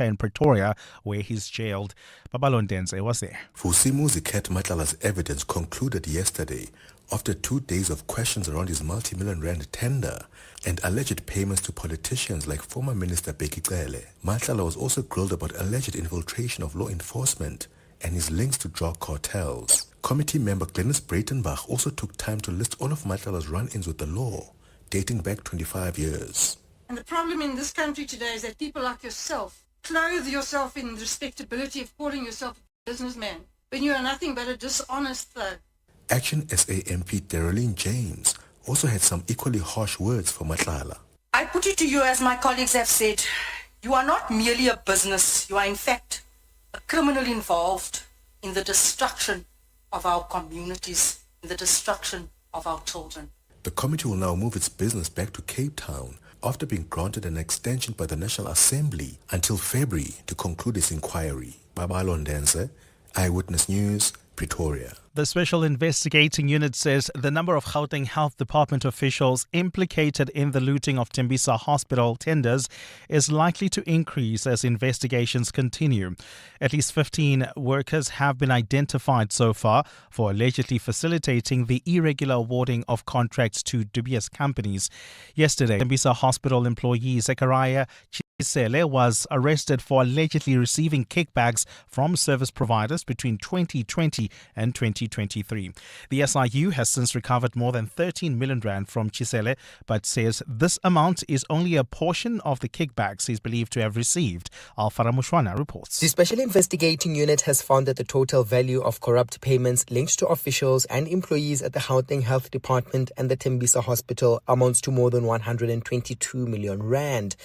in Pretoria, where he's jailed. Babalondense was there. Fusimuzi Ket Matlala's evidence concluded yesterday after 2 days of questions around his multi-million rand tender and alleged payments to politicians like former Minister Bheki Cele. Matlala was also grilled about alleged infiltration of law enforcement and his links to drug cartels. Committee member Glennis Breitenbach also took time to list all of Matlala's run-ins with the law, dating back 25 years. And the problem in this country today is that people like yourself clothe yourself in the respectability of calling yourself a businessman when you are nothing but a dishonest thug. Action SA MP Darylene James also had some equally harsh words for Matlala. I put it to you, as my colleagues have said, you are not merely a business, you are in fact a criminal involved in the destruction of our communities, in the destruction of our children. The committee will now move its business back to Cape Town after being granted an extension by the National Assembly until February to conclude its inquiry. Babalondense, Eyewitness News, Pretoria. The Special Investigating Unit says the number of Gauteng Health Department officials implicated in the looting of Tembisa hospital tenders is likely to increase as investigations continue. At least 15 workers have been identified so far for allegedly facilitating the irregular awarding of contracts to dubious companies. Yesterday, Tembisa hospital employee Zechariah Chisele was arrested for allegedly receiving kickbacks from service providers between 2020 and 2023. The SIU has since recovered more than 13 million rand from Chisele, but says this amount is only a portion of the kickbacks he's believed to have received. Alfara Mushwana reports. The Special Investigating Unit has found that the total value of corrupt payments linked to officials and employees at the Gauteng Health Department and the Tembisa Hospital amounts to more than 122 million rand.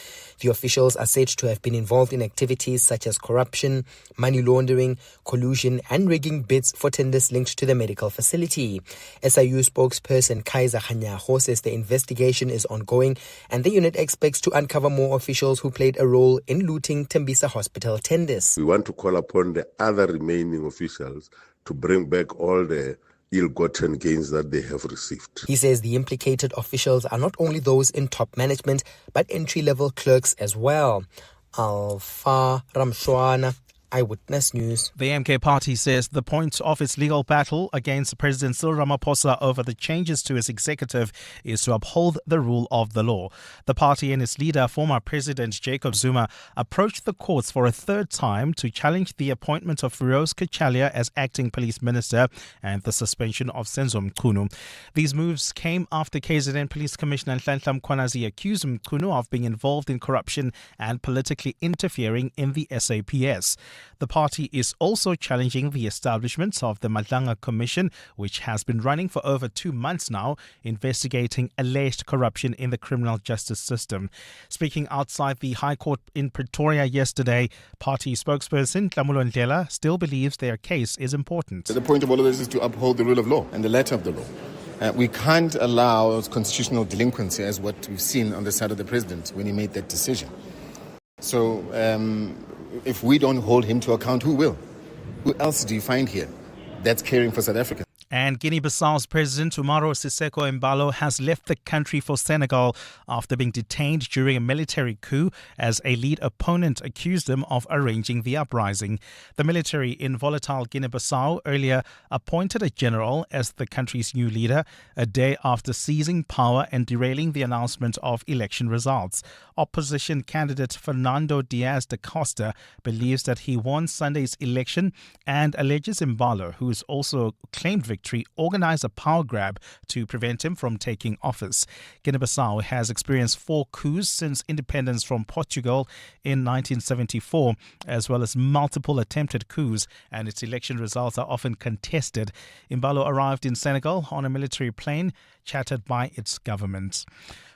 The officials are said to have been involved in activities such as corruption, money laundering, collusion and rigging bids for tenders linked to the medical facility. SIU spokesperson Kaiser Khanyago says the investigation is ongoing and the unit expects to uncover more officials who played a role in looting Tembisa hospital tenders. We want to call upon the other remaining officials to bring back all the ill-gotten gains that they have received. He says the implicated officials are not only those in top management, but entry-level clerks as well. Alfa Ramshwana, Eyewitness News. The MK party says the point of its legal battle against President Cyril Ramaphosa over the changes to its executive is to uphold the rule of the law. The party and its leader, former President Jacob Zuma, approached the courts for a third time to challenge the appointment of Rose Kachalia as acting police minister and the suspension of Senzo Mchunu. These moves came after KZN Police Commissioner Nhlanhla Mkhwanazi accused Mchunu of being involved in corruption and politically interfering in the SAPS. The party is also challenging the establishment of the Matlala Commission, which has been running for over 2 months now, investigating alleged corruption in the criminal justice system. Speaking outside the High Court in Pretoria yesterday, party spokesperson Tlamulo Ndlela still believes their case is important. The point of all of this is to uphold the rule of law and the letter of the law. We can't allow constitutional delinquency as what we've seen on the side of the president when he made that decision. So, if we don't hold him to account, who will? Who else do you find here that's caring for South Africa? And Guinea-Bissau's President Umaro Siseko Embalo has left the country for Senegal after being detained during a military coup as a lead opponent accused him of arranging the uprising. The military in volatile Guinea-Bissau earlier appointed a general as the country's new leader a day after seizing power and derailing the announcement of election results. Opposition candidate Fernando Diaz da Costa believes that he won Sunday's election and alleges Embalo, who is also claimed victory, organized a power grab to prevent him from taking office. Guinea-Bissau has experienced 4 coups since independence from Portugal in 1974, as well as multiple attempted coups, and its election results are often contested. Embalo arrived in Senegal on a military plane chartered by its government.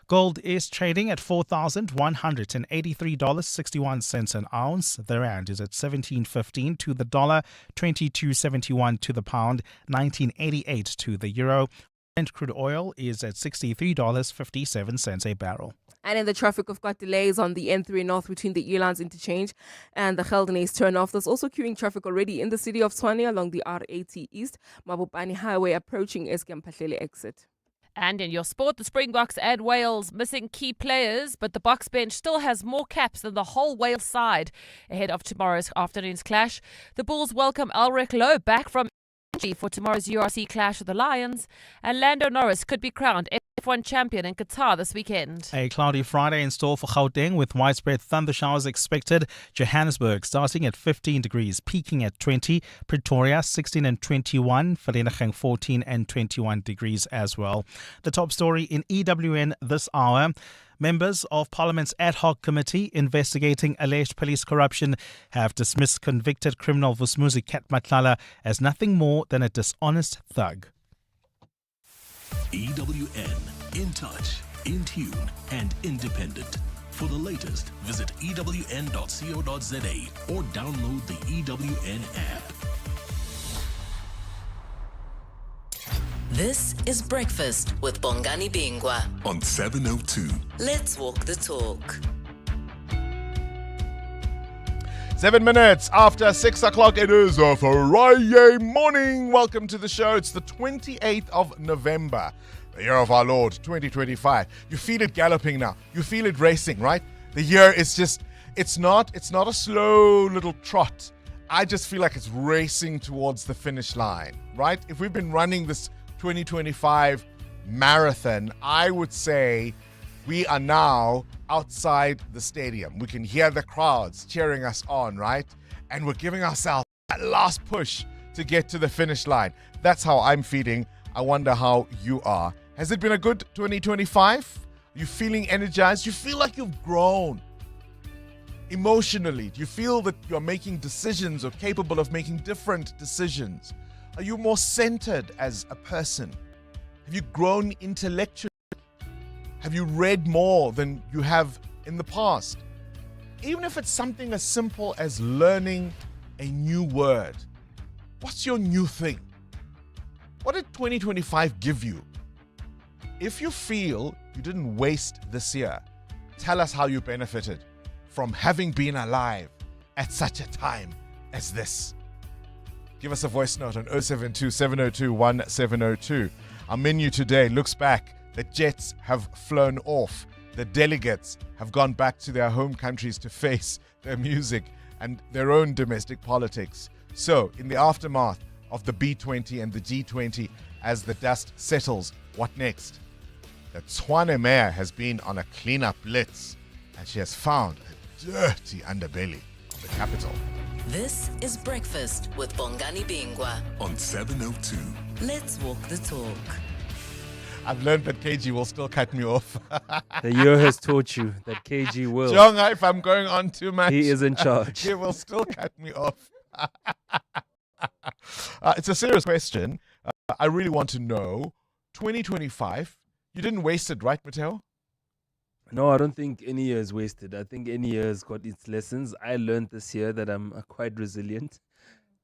Gold is trading at $4,183.61 an ounce. The rand is at 17.15 to the dollar, 22.71 to the pound, 19.88 to the euro. Brent crude oil is at $63.57 a barrel. And in the traffic, we've got delays on the N3 North between the Elands interchange and the Geldenhuys turnoff. There's also queuing traffic already in the city of Tshwane along the R80 East, Mabopane Highway approaching Eskom Pahlele exit. And in your sport, the Springboks and Wales missing key players, but the Boks bench still has more caps than the whole Wales side. Ahead of tomorrow's afternoon's clash, the Bulls welcome Alrek Lowe back from injury for tomorrow's URC clash with the Lions, and Lando Norris could be crowned F1 champion in Qatar this weekend. A cloudy Friday in store for Gauteng with widespread thunder showers expected. Johannesburg starting at 15 degrees, peaking at 20. Pretoria 16 and 21. Vereeniging 14 and 21 degrees as well. The top story in EWN this hour. Members of Parliament's ad hoc committee investigating alleged police corruption have dismissed convicted criminal Vusmuzi Matlala as nothing more than a dishonest thug. EWN, in touch, in tune, and independent. For the latest, visit ewn.co.za or download the EWN app. This is Breakfast with Bongani Bingwa On 702. Let's walk the talk. 7 minutes after 6 o'clock, it is a Friday morning. Welcome to the show. It's the 28th of November, the year of our Lord, 2025. You feel it galloping now. You feel it racing, right? The year is just, it's not a slow little trot. I just feel like it's racing towards the finish line, right? If we've been running this 2025 marathon, I would say we are now outside the stadium. We can hear the crowds cheering us on, right? And we're giving ourselves that last push to get to the finish line. That's how I'm feeling. I wonder how you are. Has it been a good 2025? Are you feeling energized? You feel like you've grown emotionally? Do you feel that you're making decisions or capable of making different decisions? Are you more centered as a person? Have you grown intellectually? Have you read more than you have in the past? Even if it's something as simple as learning a new word, what's your new thing? What did 2025 give you? If you feel you didn't waste this year, tell us how you benefited from having been alive at such a time as this. Give us a voice note on 072 702 1702. Our menu today looks back. The jets have flown off. The delegates have gone back to their home countries to face their music and their own domestic politics. So, in the aftermath of the B20 and the G20, as the dust settles, what next? The Tshwane mayor has been on a cleanup blitz, and she has found a dirty underbelly of the capital. This is Breakfast with Bongani Bingwa On 702. Let's walk the talk. I've learned that KG will still cut me off. The year has taught you that KG will. Jonga, if I'm going on too much, he is in charge. He will still cut me off. It's a serious question. I really want to know, 2025, you didn't waste it, right, Mateo? No, I don't think any year is wasted. I think any year has got its lessons. I learned this year that I'm quite resilient.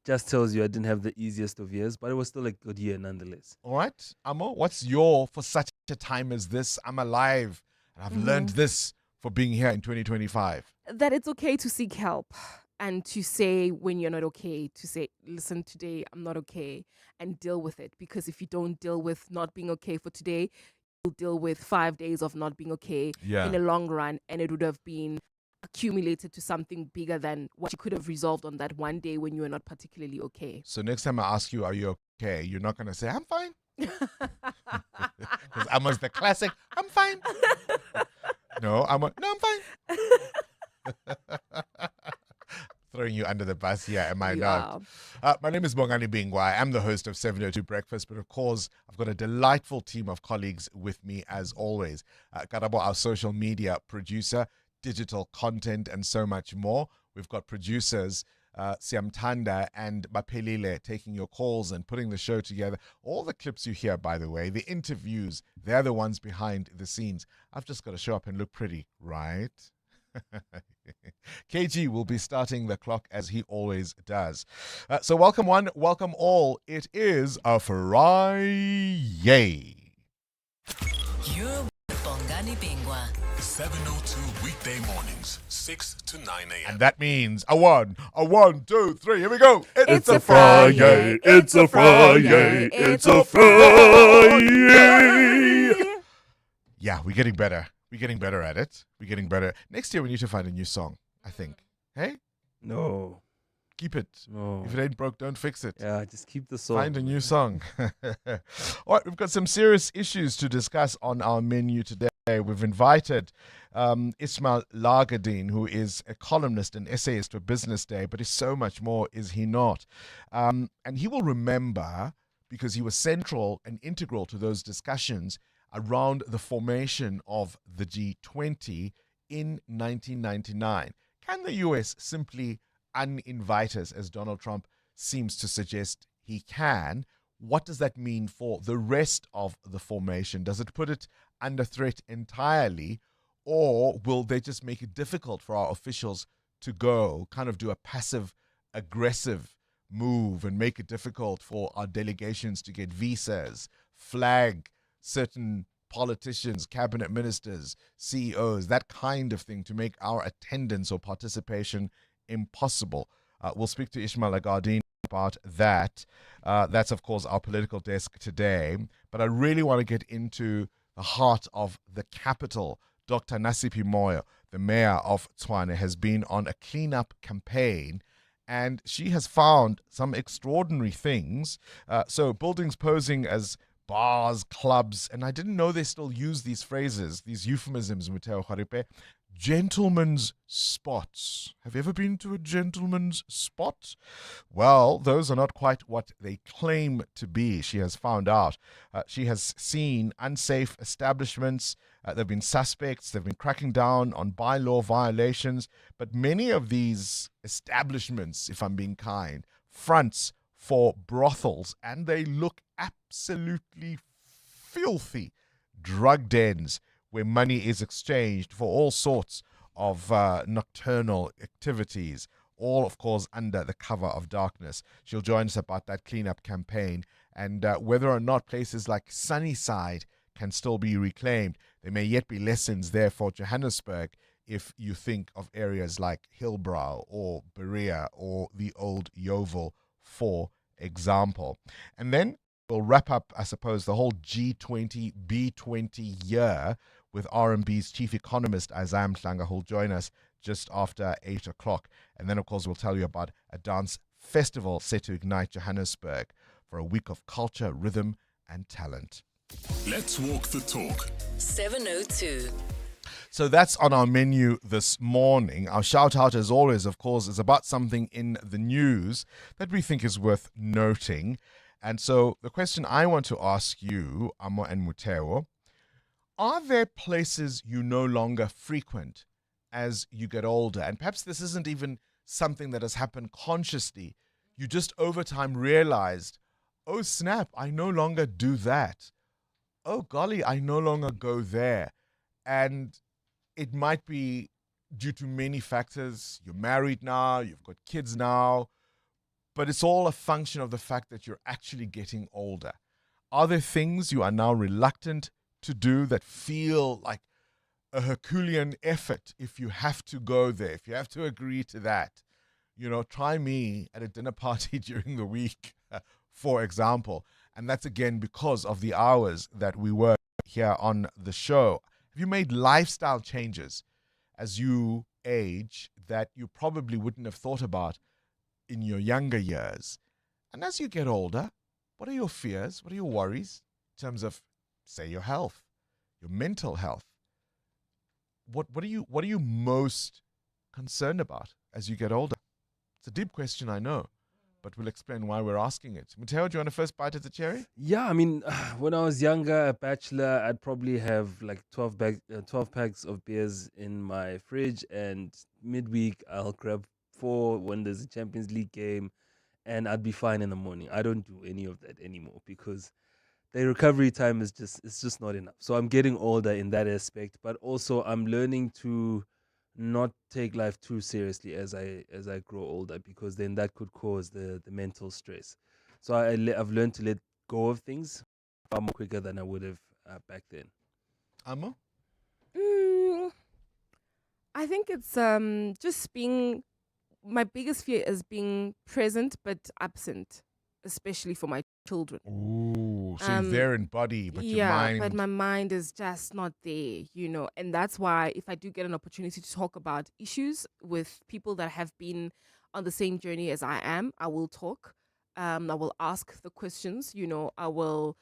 Just tells you I didn't have the easiest of years, but it was still a good year nonetheless. All right, Amo, what's your, for such a time as this, I'm alive, and I've learned this for being here in 2025? That it's okay to seek help and to say when you're not okay, to say, listen, today I'm not okay, and deal with it. Because if you don't deal with not being okay for today, you'll deal with 5 days of not being okay in the long run, and it would have been accumulated to something bigger than what you could have resolved on that one day when you were not particularly okay. So next time I ask you, are you okay? You're not going to say, I'm fine. Because Amos the classic, I'm fine. No, I'm fine. Throwing you under the bus here, am I not? My name is Bongani Bingwa. I am the host of 702 Breakfast, but of course, I've got a delightful team of colleagues with me as always. Karabo, our social media producer, digital content, and so much more. We've got producers, Siamtanda and Bapelile, taking your calls and putting the show together. All the clips you hear, by the way, the interviews, they're the ones behind the scenes. I've just got to show up and look pretty, right? KG will be starting the clock as he always does. So welcome one, welcome all. It is a Friday. You're with Bongani Bingwa. 702 weekday mornings, 6 to 9 a.m. And that means a one, two, three. Here we go. It's a Friday. It's a Friday. It's a Friday. Yeah, we're getting better. We're getting better at it. We're getting better. Next year, we need to find a new song, I think. Hey? No. Keep it. No. If it ain't broke, don't fix it. Yeah, just keep the song. Find a new song. All right, we've got some serious issues to discuss on our menu today. We've invited Ismail Lagadin, who is a columnist and essayist for Business Day, but is so much more, is he not? And he will remember, because he was central and integral to those discussions around the formation of the G20 in 1999. Can the US simply uninvite us, as Donald Trump seems to suggest he can? What does that mean for the rest of the formation? Does it put it under threat entirely, or will they just make it difficult for our officials to go, kind of do a passive aggressive move and make it difficult for our delegations to get visas, flag certain politicians, cabinet ministers, CEOs, that kind of thing, to make our attendance or participation impossible? We'll speak to Ismail Lagadin about that. That's, of course, our political desk today. But I really want to get into the heart of the capital. Dr. Nasipi Moya, the mayor of Tshwane, has been on a cleanup campaign, and she has found some extraordinary things. So buildings posing as bars, clubs, and I didn't know they still use these phrases, these euphemisms, Muteo Kharipe. Gentlemen's spots. Have you ever been to a gentleman's spot? Well, those are not quite what they claim to be, she has found out. She has seen unsafe establishments. There have been suspects. They've been cracking down on bylaw violations. But many of these establishments, if I'm being kind, fronts for brothels, and they look absolutely filthy drug dens where money is exchanged for all sorts of nocturnal activities, all, of course, under the cover of darkness. She'll join us about that cleanup campaign and whether or not places like Sunnyside can still be reclaimed. There may yet be lessons there for Johannesburg if you think of areas like Hillbrow or Berea or the old Yeovil, for example. And then we'll wrap up, I suppose, the whole G20, B20 year with RMB's chief economist, Isaiah Mhlanga, who'll join us just after 8 o'clock. And then, of course, we'll tell you about a dance festival set to ignite Johannesburg for a week of culture, rhythm, and talent. Let's walk the talk. 702. So that's on our menu this morning. Our shout out, as always, of course, is about something in the news that we think is worth noting. And so the question I want to ask you, Amo and Muteo, are there places you no longer frequent as you get older? And perhaps this isn't even something that has happened consciously. You just over time realized, oh snap, I no longer do that. Oh golly, I no longer go there. And it might be due to many factors. You're married now, you've got kids now, but it's all a function of the fact that you're actually getting older. Are there things you are now reluctant to do that feel like a Herculean effort if you have to go there, if you have to agree to that? You know, try me at a dinner party during the week, for example. And that's again because of the hours that we work here on the show. Have you made lifestyle changes as you age that you probably wouldn't have thought about in your younger years? And as you get older, what are your fears? What are your worries in terms of, say, your health, your mental health? What are you most concerned about as you get older? It's a deep question, I know, but we'll explain why we're asking it. Mateo, do you want to first bite at the cherry? Yeah, I mean, when I was younger, a bachelor, I'd probably have like 12 packs of beers in my fridge, and midweek I'll grab 4 when there's a Champions League game, and I'd be fine in the morning. I don't do any of that anymore because the recovery time is just not enough. So I'm getting older in that aspect, but also I'm learning to not take life too seriously as I grow older, because then that could cause the mental stress. So I've learned to let go of things far more quicker than I would have back then. Amo? I think it's just being, my biggest fear is being present but absent. especially for my children. Ooh, so you're there in body, but your mind... but my mind is just not there, and that's why if I do get an opportunity to talk about issues with people that have been on the same journey as I am, I will talk. I will ask the questions, I will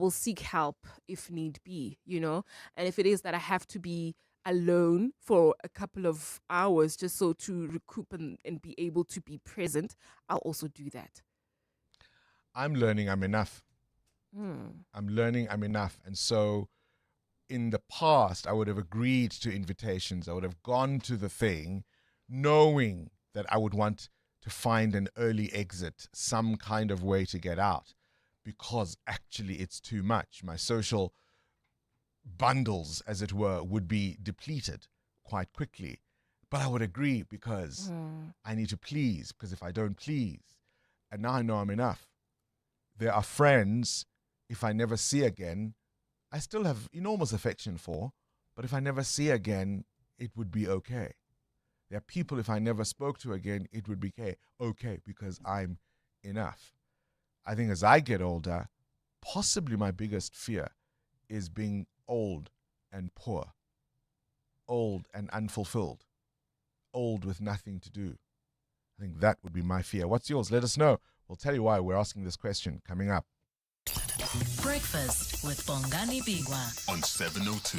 seek help if need be, and if it is that I have to be alone for a couple of hours just so to recoup and be able to be present, I'll also do that. I'm learning I'm enough. I'm learning I'm enough. And so in the past, I would have agreed to invitations. I would have gone to the thing knowing that I would want to find an early exit, some kind of way to get out, because actually it's too much. My social bundles, as it were, would be depleted quite quickly. But I would agree because I need to please, because if I don't please, and now I know I'm enough. There are friends, if I never see again, I still have enormous affection for, but if I never see again, it would be okay. There are people, if I never spoke to again, it would be okay because I'm enough. I think as I get older, possibly my biggest fear is being old and poor, old and unfulfilled, old with nothing to do. I think that would be my fear. What's yours? Let us know. We'll tell you why we're asking this question coming up. Breakfast with Bongani Bingwa on 702.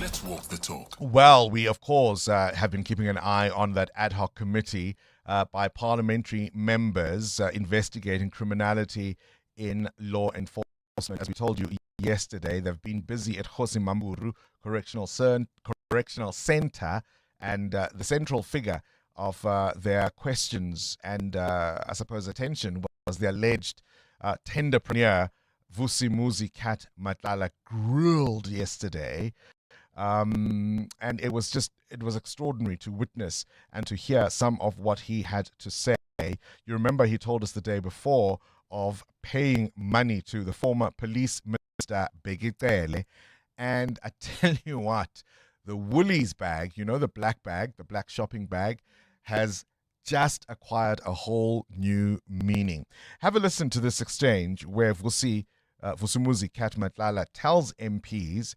Let's walk the talk. Well, we, of course, have been keeping an eye on that ad hoc committee by parliamentary members investigating criminality in law enforcement. As we told you yesterday, they've been busy at Kgosi Mamburu Correctional Center, and the central figure of their questions and, I suppose, attention was the alleged tenderpreneur Vusimuzi Cat Matlala, grilled yesterday. And it was extraordinary to witness and to hear some of what he had to say. You remember he told us the day before of paying money to the former police minister Begitele. And I tell you what, the Woolies bag, the black shopping bag, has just acquired a whole new meaning. Have a listen to this exchange where Vusimuzi Cat Matlala tells MPs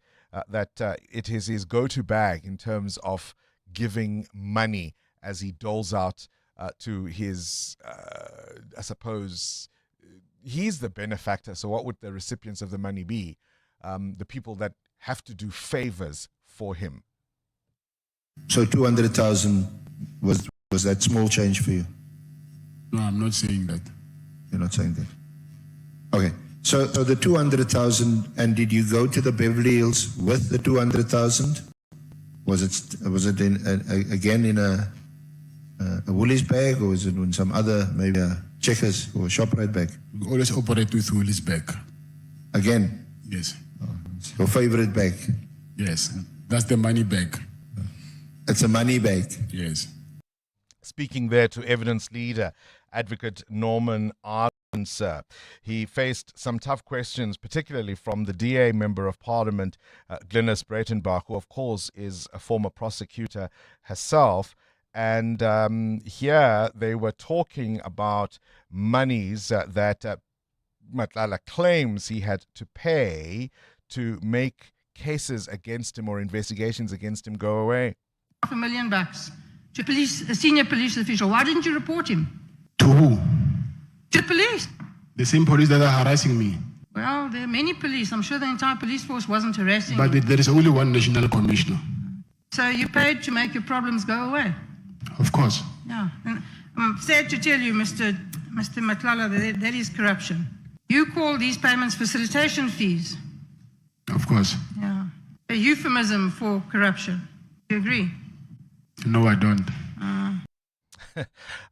that it is his go-to bag in terms of giving money as he doles out to his, I suppose, he's the benefactor. So what would the recipients of the money be? The people that have to do favors for him. So 200,000 was that small change for you? No, I'm not saying that. You're not saying that. Okay. So the 200,000, and did you go to the Beverly Hills with the 200,000? Was it again in a Woolies bag, or was it in some other, maybe a Checkers or a ShopRite bag? We always operate with Woolies bag. Again? Yes. Oh, it's your favorite bag? Yes. That's the money bag. It's a money bag? Yes. Speaking there to evidence leader, Advocate Norman Ardenser. He faced some tough questions, particularly from the DA Member of Parliament, Glynis Breitenbach, who of course is a former prosecutor herself. And here they were talking about monies that Matlala claims he had to pay to make cases against him or investigations against him go away. $500,000 to a senior police official. Why didn't you report him? To who? To the police. The same police that are harassing me. Well, there are many police. I'm sure the entire police force wasn't harassing But you. there is only one national commissioner. So you paid to make your problems go away? Of course. Yeah. And I'm sad to tell you, Mr. Matlala, that is corruption. You call these payments facilitation fees. Of course. Yeah. A euphemism for corruption. Do you agree? No, I don't.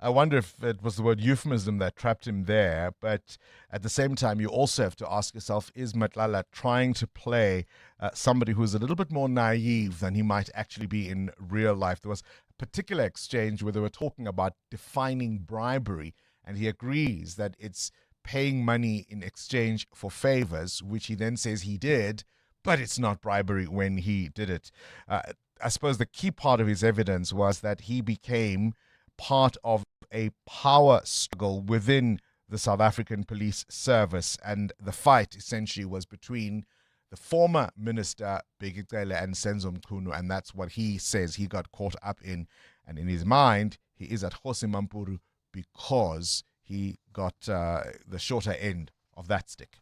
I wonder if it was the word euphemism that trapped him there. But at the same time, you also have to ask yourself, is Matlala trying to play somebody who's a little bit more naive than he might actually be in real life? There was a particular exchange where they were talking about defining bribery, and he agrees that it's paying money in exchange for favors, which he then says he did, but it's not bribery when he did it. I suppose the key part of his evidence was that he became part of a power struggle within the South African Police Service. And the fight essentially was between the former minister, Bingwa, and Senzo Mchunu, and that's what he says he got caught up in. And in his mind, he is at Kgosi Mampuru because he got the shorter end of that stick.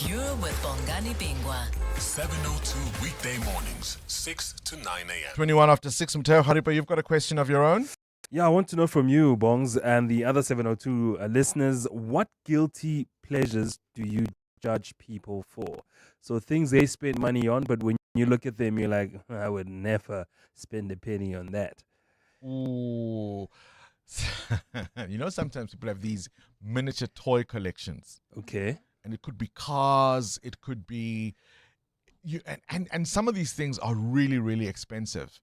You're with Bongani Bingwa. 7:02 weekday mornings, 6 to 9 a.m. 21 after 6, Mateo Haripa, you've got a question of your own? Yeah, I want to know from you, Bongs, and the other 702 listeners, what guilty pleasures do you judge people for? So things they spend money on, but when you look at them, you're like, I would never spend a penny on that. Ooh. You know, sometimes people have these miniature toy collections. Okay. And it could be cars, it could be and some of these things are really, really expensive.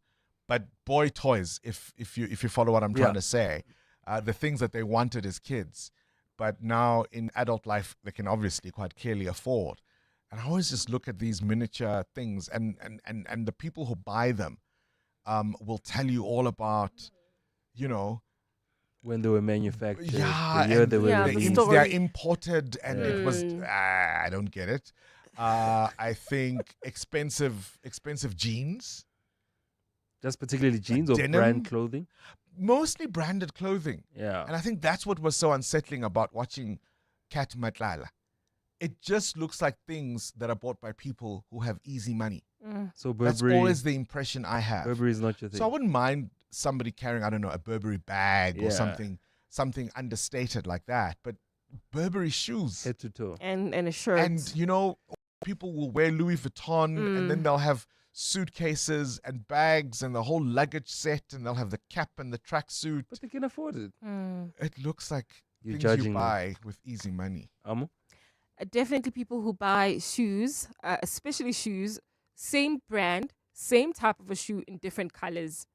But boy toys, if you follow what I'm trying to say, the things that they wanted as kids, but now in adult life they can obviously quite clearly afford. And I always just look at these miniature things, and the people who buy them will tell you all about, you know, when they were manufactured, the year they were released. They're imported, and it was I don't get it. I think expensive jeans. Just particularly jeans or denim, brand clothing? Mostly branded clothing. Yeah. And I think that's what was so unsettling about watching Cat Matlala. It just looks like things that are bought by people who have easy money. So Burberry, that's always the impression I have. Burberry is not your thing. So I wouldn't mind somebody carrying, I don't know, a Burberry bag or something understated like that. But Burberry shoes. Head to toe. And a shirt. And, you know, people will wear Louis Vuitton and then they'll have suitcases and bags and the whole luggage set, and they'll have the cap and the tracksuit. But they can afford it. It looks like You're things judging you buy with easy money. Definitely people who buy shoes, especially shoes, same brand, same type of a shoe in different colors.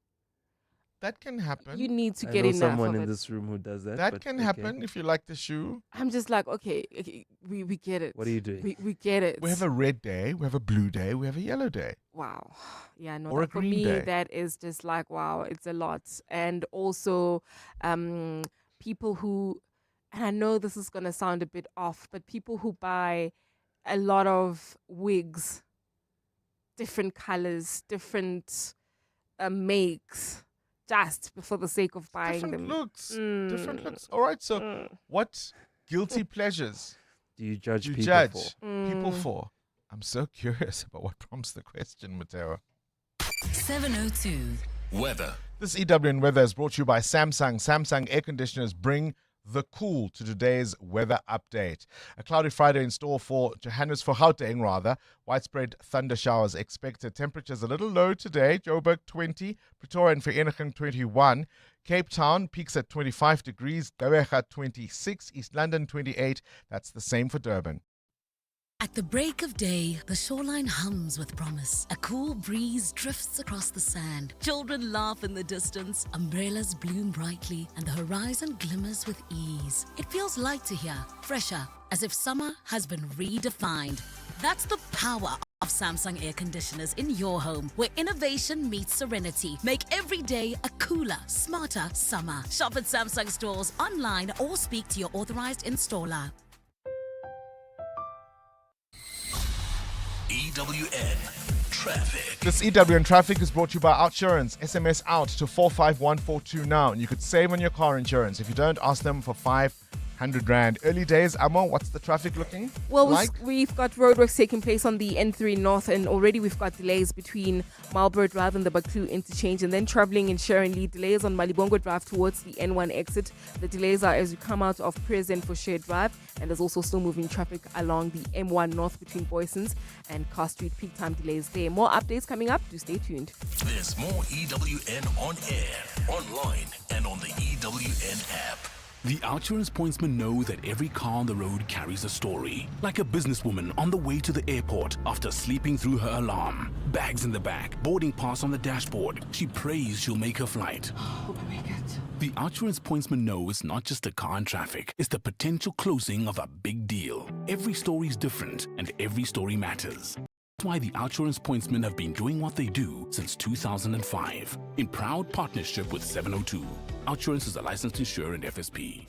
That can happen. You need to I get know enough someone of in it. this room who does that. That but can happen if you like the shoe. I'm just like, okay, we get it. What are you doing? We get it. We have a red day, we have a blue day, we have a yellow day. Wow. Yeah, no, Or a for green me, day. that is just like, wow, it's a lot. And also people who, and I know this is going to sound a bit off, but people who buy a lot of wigs, different colors, different makes, just for the sake of buying Different them. different looks. All right, so what guilty pleasures do you judge people for? I'm so curious about what prompts the question, Mateo. 702. Weather. This EWN weather is brought to you by Samsung. Samsung air conditioners bring the cool to today's weather update. A cloudy Friday in store for Johannesburg, for Gauteng rather. Widespread thunder showers expected. Temperatures a little low today. Joburg 20, Pretoria and Vereeniging 21. Cape Town peaks at 25 degrees. Gqeberha 26, East London 28. That's the same for Durban. At the break of day, the shoreline hums with promise. A cool breeze drifts across the sand. Children laugh in the distance. Umbrellas bloom brightly, and the horizon glimmers with ease. It feels lighter here, fresher, as if summer has been redefined. That's the power of Samsung air conditioners in your home, where innovation meets serenity. Make every day a cooler, smarter summer. Shop at Samsung stores online or speak to your authorized installer. EWN Traffic. This EWN Traffic is brought to you by Outsurance. SMS out to 45142 now, and you could save on your car insurance. If you don't, ask them for 500 Rand. Early days, Amo, what's the traffic looking like? We've got roadworks taking place on the N3 North, and already we've got delays between Marlborough Drive and the Baklu interchange, and then traveling in Sharon Lee, delays on Malibongo Drive towards the N1 exit. The delays are as you come out of Present for Share Drive, and there's also still moving traffic along the M1 North between Boysons and Car Street. Peak time delays there. More updates coming up. Do stay tuned. There's more EWN on air, online, and on the EWN app. The Outsurance pointsmen know that every car on the road carries a story. Like a businesswoman on the way to the airport after sleeping through her alarm. Bags in the back, boarding pass on the dashboard. She prays she'll make her flight. Hope we make it. The Outsurance pointsmen know it's not just a car in traffic, it's the potential closing of a big deal. Every story's different, and every story matters. That's why the Outsurance pointsmen have been doing what they do since 2005, in proud partnership with 702. Outsurance is a licensed insurer and FSP.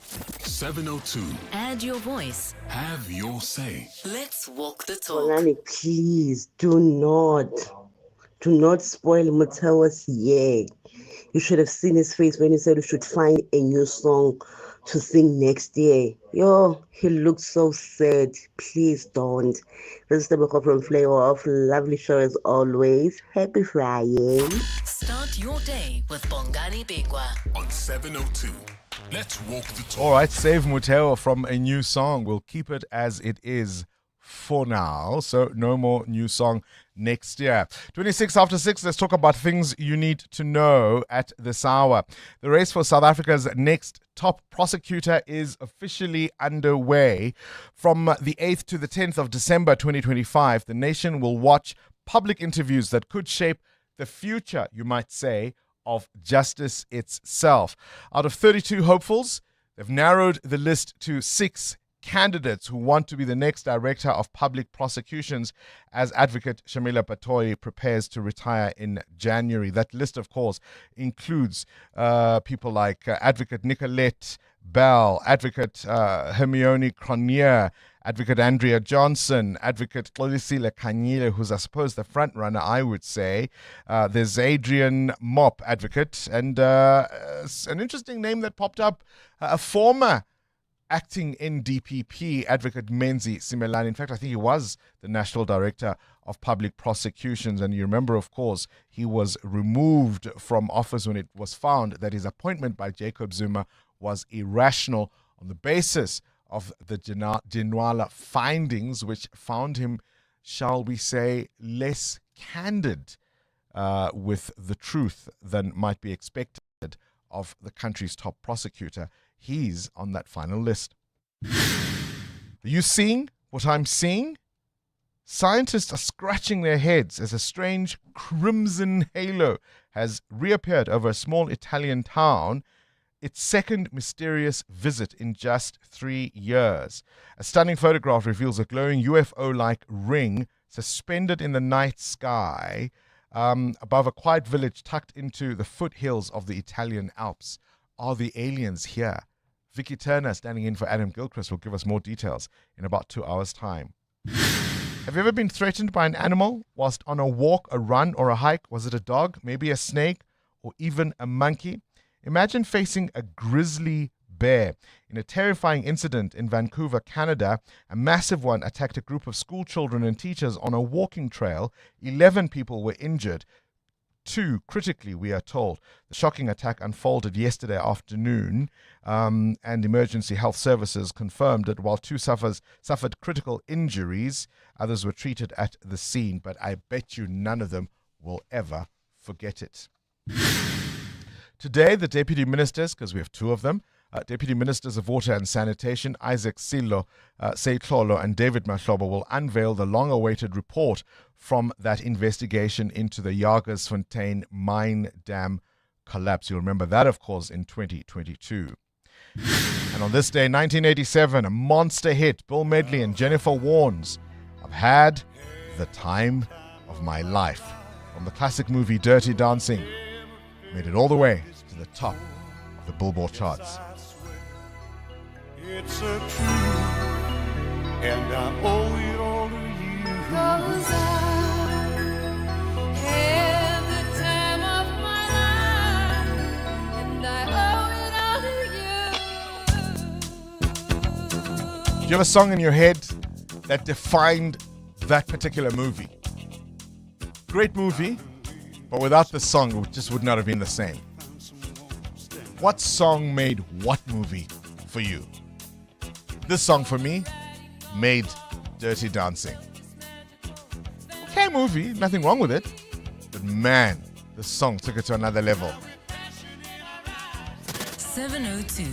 702. Add your voice. Have your say. Let's walk the talk. Bongani, please do not spoil Mutawa's year. You should have seen his face when he said we should find a new song to sing next year. Yo, he looked so sad. Please don't. This is the book from Flavor of Lovely Show as always. Happy Friday. Start your day with Bongani Bingwa on 702. Let's walk the talk. All right, save Muteo from a new song. We'll keep it as it is for now. So no more new song next year. 26 after 6, let's talk about things you need to know at this hour. The race for South Africa's next top prosecutor is officially underway. From the 8th to the 10th of December 2025, the nation will watch public interviews that could shape the future, you might say, of justice itself. Out of 32 hopefuls, they've narrowed the list to 6 candidates who want to be the next director of public prosecutions as advocate Shamila Patoi prepares to retire in January. That list, of course, includes people like advocate Nicolette Bell, advocate Hermione Cronje, advocate Andrea Johnson, advocate Xolisile Khanyile, who's, I suppose, the front runner, I would say. There's Adrian Mop, advocate, and an interesting name that popped up, a former acting NDPP advocate Menzi Simelane. In fact, I think he was the National Director of Public Prosecutions. And you remember, of course, he was removed from office when it was found that his appointment by Jacob Zuma was irrational on the basis of the Ginwala findings, which found him, shall we say, less candid with the truth than might be expected of the country's top prosecutor. He's on that final list. Are you seeing what I'm seeing? Scientists are scratching their heads as a strange crimson halo has reappeared over a small Italian town, its second mysterious visit in just 3 years. A stunning photograph reveals a glowing UFO-like ring suspended in the night sky above a quiet village tucked into the foothills of the Italian Alps. Are the aliens here? Vicky Turner, standing in for Adam Gilchrist, will give us more details in about 2 hours' time. Have you ever been threatened by an animal whilst on a walk, a run, or a hike? Was it a dog, maybe a snake, or even a monkey? Imagine facing a grizzly bear. In a terrifying incident in Vancouver, Canada, a massive one attacked a group of school children and teachers on a walking trail. 11 people were injured. 2 critically, we are told. The shocking attack unfolded yesterday afternoon, and emergency health services confirmed that while 2 suffered critical injuries, others were treated at the scene, but I bet you none of them will ever forget it. Today, the deputy ministers, because we have 2 of them, Deputy Ministers of Water and Sanitation, Isaac Silo, Seitlolo and David Mahlobo will unveil the long-awaited report from that investigation into the Jagersfontein mine dam collapse. You'll remember that, of course, in 2022. And on this day, 1987, a monster hit, Bill Medley and Jennifer Warnes, I've had the time of my life. From the classic movie Dirty Dancing, made it all the way to the top of the Billboard charts. It's a truth, and I owe it all to you. 'Cause I had the time of my life, and I owe it all to you. Do you have a song in your head that defined that particular movie? Great movie, but without the song, it just would not have been the same. What song made what movie for you? This song for me made Dirty Dancing. Okay movie, nothing wrong with it. But man, the song took it to another level. 702.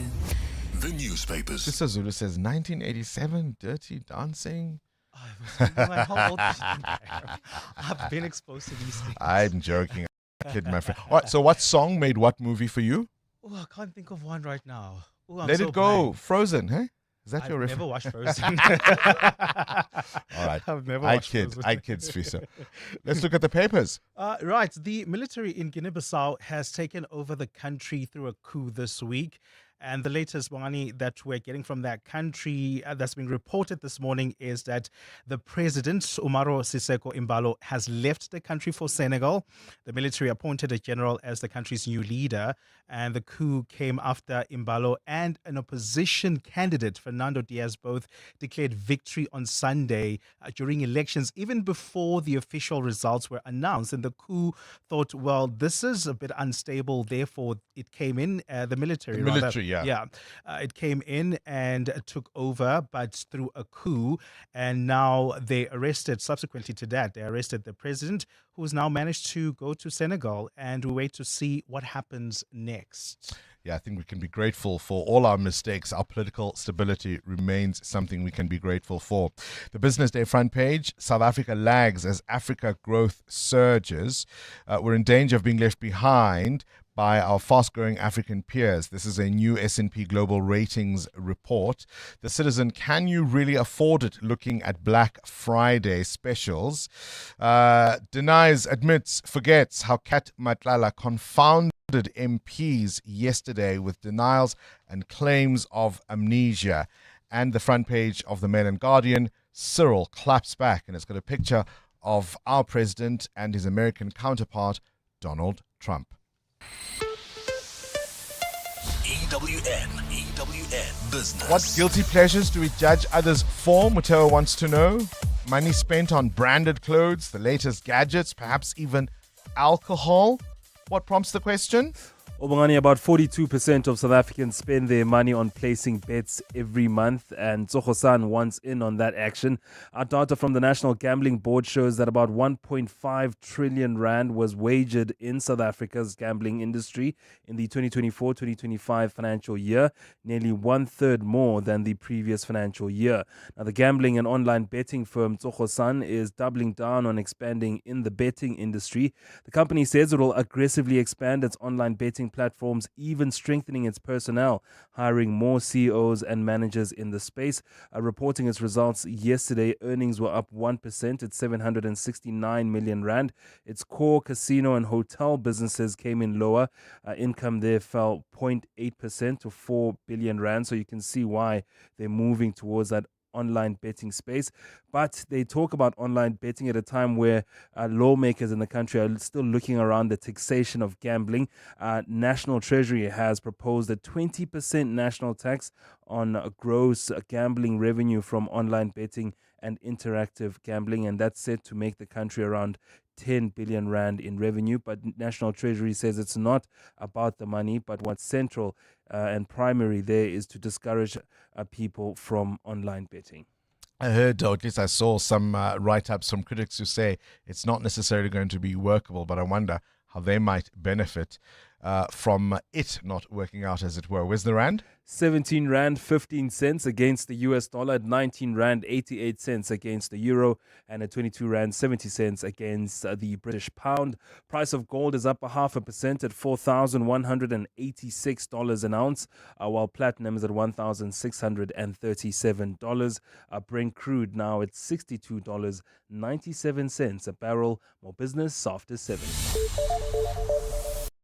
The newspapers. Sister Zulu says 1987, Dirty Dancing. How old is she? I've been exposed to these things. I'm joking. I kid my friend. All right, so what song made what movie for you? Oh, I can't think of one right now. Oh, Let It Go. blank. Frozen, hey? Is that I've your never reference? watched Frozen. All right. I've never watched Frozen. I kid, Sfisa. Let's look at the papers. Right. The military in Guinea-Bissau has taken over the country through a coup this week. And the latest, Bongani, that we're getting from that country that's been reported this morning is that the president, Umaro Siseko Embalo, has left the country for Senegal. The military appointed a general as the country's new leader, and the coup came after Embalo and an opposition candidate, Fernando Diaz, both declared victory on Sunday during elections, even before the official results were announced. And the coup thought, well, this is a bit unstable, therefore it came in, the military, it came in and took over, but through a coup, and now they arrested, subsequently to that, they arrested the president, who has now managed to go to Senegal, and we wait to see what happens next. Yeah, I think we can be grateful for all our mistakes. Our political stability remains something we can be grateful for. The Business Day front page, South Africa lags as Africa growth surges. We're in danger of being left behind by our fast-growing African peers. This is a new S&P Global Ratings report. The Citizen, can you really afford it, looking at Black Friday specials? Denies, admits, forgets how Kat Matlala confounded MPs yesterday with denials and claims of amnesia. And the front page of the Mail and Guardian, Cyril claps back, and it's got a picture of our president and his American counterpart, Donald Trump. EWN Business. What guilty pleasures do we judge others for? Muteo wants to know. Money spent on branded clothes, the latest gadgets, perhaps even alcohol. What prompts the question? Bongani, about 42% of South Africans spend their money on placing bets every month, and Tsogo-san wants in on that action. Our data from the National Gambling Board shows that about 1.5 trillion rand was wagered in South Africa's gambling industry in the 2024-2025 financial year, nearly one-third more than the previous financial year. Now, the gambling and online betting firm Tsogo-san is doubling down on expanding in the betting industry. The company says it will aggressively expand its online betting platforms, even strengthening its personnel, hiring more CEOs and managers in the space. Reporting its results yesterday, earnings were up 1% at 769 million rand. Its core casino and hotel businesses came in lower. Income there fell 0.8% to 4 billion rand. So you can see why they're moving towards that online betting space. But they talk about online betting at a time where lawmakers in the country are still looking around the taxation of gambling. National Treasury has proposed a 20% national tax on gross gambling revenue from online betting and interactive gambling, and that's set to make the country around 10 billion rand in revenue. But National Treasury says it's not about the money, but what's central and primary there is to discourage people from online betting. I heard, or at least I saw some write-ups from critics who say it's not necessarily going to be workable, but I wonder how they might benefit from it not working out, as it were. Where's the rand? 17 rand 15 cents against the US dollar, at 19 rand 88 cents against the euro, and at 22 rand 70 cents against the British pound. Price of gold is up 0.5% at $4,186 an ounce, while platinum is at $1,637. Brent crude now at $62.97 a barrel. More business after 7.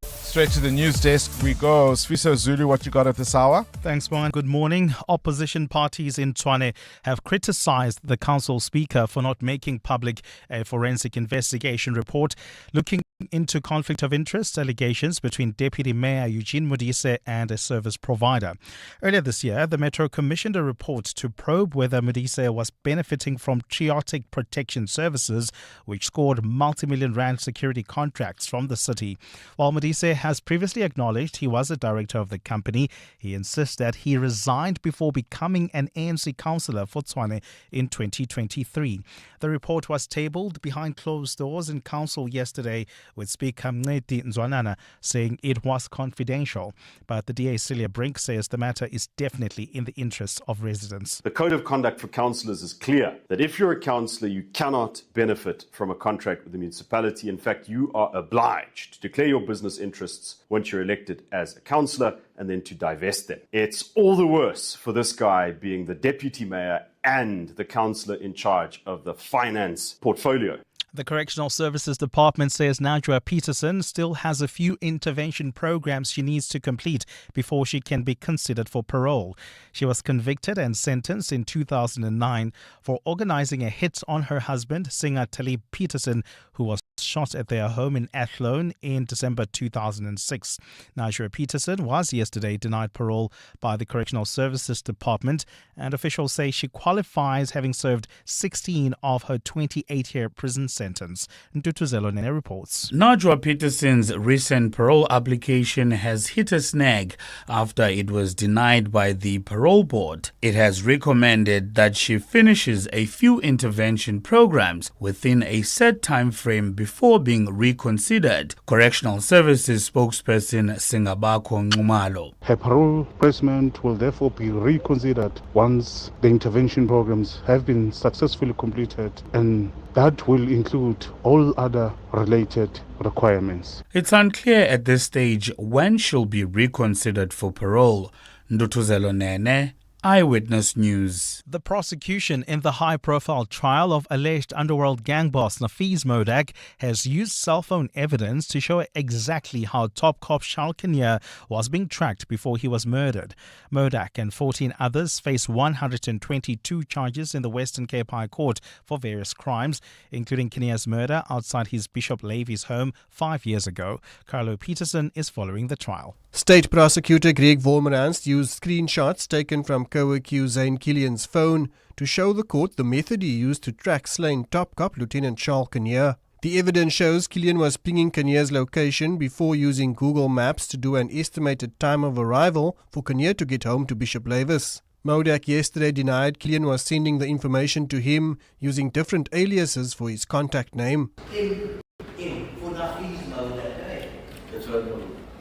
Straight to the news desk we go. Sfiso Zulu, what you got at this hour? Thanks, Moya. Good morning. Opposition parties in Tshwane have criticized the council speaker for not making public a forensic investigation report looking into conflict of interest allegations between Deputy Mayor Eugene Modise and a service provider. Earlier this year, the Metro commissioned a report to probe whether Modise was benefiting from chaotic protection services, which scored multi-million rand security contracts from the city. While Modise has previously acknowledged he was a director of the company, he insists that he resigned before becoming an ANC councillor for Tshwane in 2023. The report was tabled behind closed doors in council yesterday, with Speaker Mncedi Nzwanana saying it was confidential. But the DA Celia Brink says the matter is definitely in the interests of residents. The code of conduct for councillors is clear that if you're a councillor, you cannot benefit from a contract with the municipality. In fact, you are obliged to declare your business interests once you're elected as a councillor and then to divest them. It's all the worse for this guy being the deputy mayor and the councillor in charge of the finance portfolio. The Correctional Services Department says Najwa Peterson still has a few intervention programs she needs to complete before she can be considered for parole. She was convicted and sentenced in 2009 for organizing a hit on her husband, singer Talib Peterson, who was shot at their home in Athlone in December 2006. Najwa Peterson was yesterday denied parole by the Correctional Services Department, and officials say she qualifies, having served 16 of her 28-year prison sentence. Ntutuzelo Nene reports. Najwa Peterson's recent parole application has hit a snag after it was denied by the parole board. It has recommended that she finishes a few intervention programs within a set time frame before being reconsidered. Correctional Services spokesperson Singabako Ngumalo. Her parole placement will therefore be reconsidered once the intervention programs have been successfully completed, and that will include all other related requirements. It's unclear at this stage when she'll be reconsidered for parole. Ndutuzelo Nene, Eyewitness News. The prosecution in the high-profile trial of alleged underworld gang boss Nafiz Modak has used cell phone evidence to show exactly how top cop Charles Kenya was being tracked before he was murdered. Modak and 14 others face 122 charges in the Western Cape High Court for various crimes, including Kenya's murder outside his Bishop Levy's home 5 years ago. Carlo Peterson is following the trial. State Prosecutor Greg Vormerans used screenshots taken from co-accused Zane Killian's phone to show the court the method he used to track slain top cop Lieutenant Charles Kenya. The evidence shows Killian was pinging Kenya's location before using Google Maps to do an estimated time of arrival for Kenya to get home to Bishop Levis. Modak yesterday denied Killian was sending the information to him using different aliases for his contact name.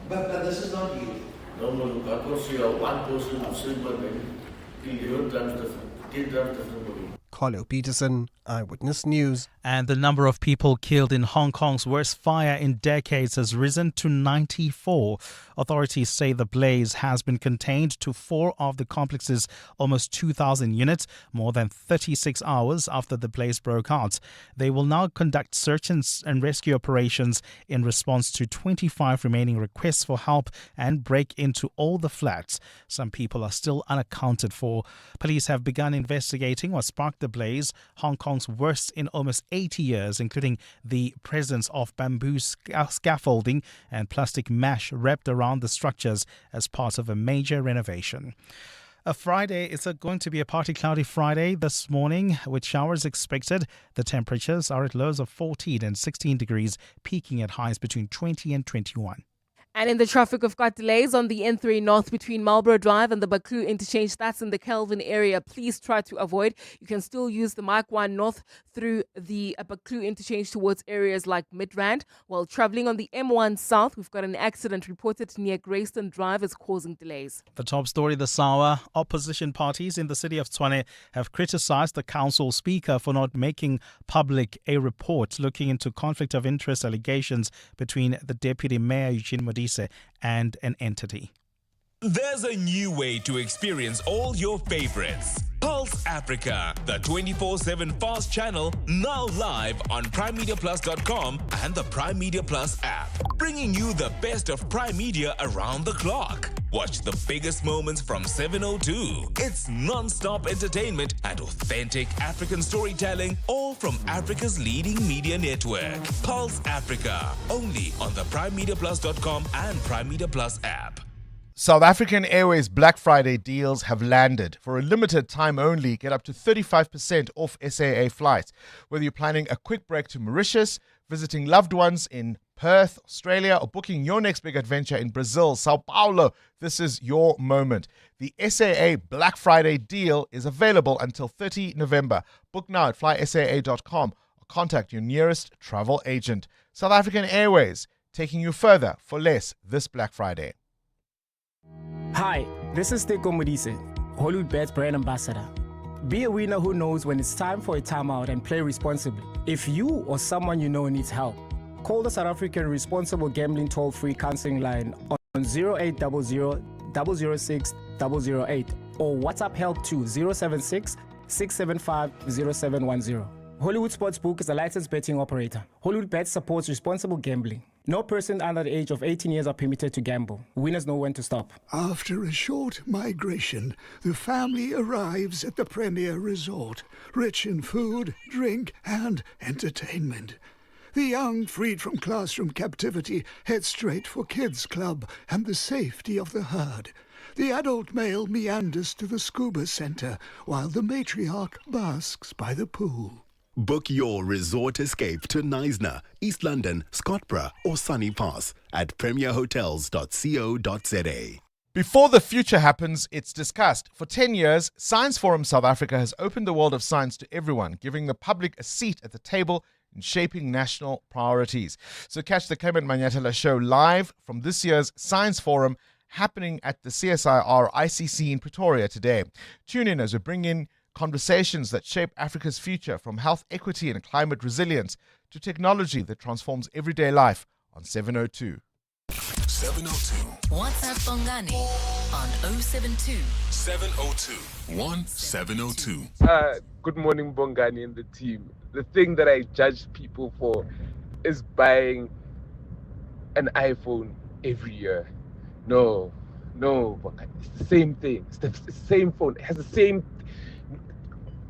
But this is not you. No, of course you are one person who said my name. You times different. 10 times different. Carlo Peterson, Eyewitness News. And the number of people killed in Hong Kong's worst fire in decades has risen to 94. Authorities say the blaze has been contained to 4 of the complex's almost 2,000 units, more than 36 hours after the blaze broke out. They will now conduct search and rescue operations in response to 25 remaining requests for help and break into all the flats. Some people are still unaccounted for. Police have begun investigating what sparked the blaze, Hong Kong's worst in almost 80 years, including the presence of bamboo scaffolding and plastic mesh wrapped around the structures as part of a major renovation. A Friday, it's going to be a partly cloudy Friday this morning with showers expected. The temperatures are at lows of 14 and 16 degrees, peaking at highs between 20 and 21. And in the traffic, we've got delays on the N3 North between Marlborough Drive and the Baku interchange. That's in the Kelvin area. Please try to avoid. You can still use the Mike 1 North through the Baku interchange towards areas like Midrand. While traveling on the M1 South, we've got an accident reported near Greyston Drive is causing delays. The top story this hour, opposition parties in the city of Tshwane have criticized the council speaker for not making public a report looking into conflict of interest allegations between the deputy mayor, Eugene Modise, and an entity. There's a new way to experience all your favorites. Pulse Africa, the 24/7 fast channel, now live on PrimeMediaPlus.com and the Prime Media Plus app, bringing you the best of Prime Media around the clock. Watch the biggest moments from 7:02. It's non-stop entertainment and authentic African storytelling, all from Africa's leading media network. Pulse Africa, only on the PrimeMediaPlus.com and Prime Media Plus app. South African Airways Black Friday deals have landed. For a limited time only, get up to 35% off SAA flights. Whether you're planning a quick break to Mauritius, visiting loved ones in Perth, Australia, or booking your next big adventure in Brazil, Sao Paulo, this is your moment. The SAA Black Friday deal is available until 30 November. Book now at flysaa.com or contact your nearest travel agent. South African Airways, taking you further for less this Black Friday. Hi, this is Teko Modise, Hollywood Bet's brand ambassador. Be a winner who knows when it's time for a timeout and play responsibly. If you or someone you know needs help, call the South African Responsible Gambling Toll-Free Counseling Line on 0800 006 008 or WhatsApp help to 076 675 0710. Hollywood Sportsbook is a licensed betting operator. Hollywood Bets supports responsible gambling. No person under the age of 18 years are permitted to gamble. Winners know when to stop. After a short migration, the family arrives at the premier resort, rich in food, drink, and entertainment. The young, freed from classroom captivity, head straight for Kids Club and the safety of the herd. The adult male meanders to the scuba center, while the matriarch basks by the pool. Book your resort escape to Knysna, East London, Scottborough or Sunny Pass at premierhotels.co.za. Before the future happens, it's discussed. For 10 years, Science Forum South Africa has opened the world of science to everyone, giving the public a seat at the table in shaping national priorities. So catch the Clement Matlala show live from this year's Science Forum happening at the CSIR ICC in Pretoria today. Tune in as we bring in conversations that shape Africa's future, from health equity and climate resilience to technology that transforms everyday life on 702. 702. WhatsApp Bongani on 072 702 1702. Good morning, Bongani and the team. The thing that I judge people for is buying an iPhone every year. No, Bongani. It's the same thing. It's the same phone. It has the same.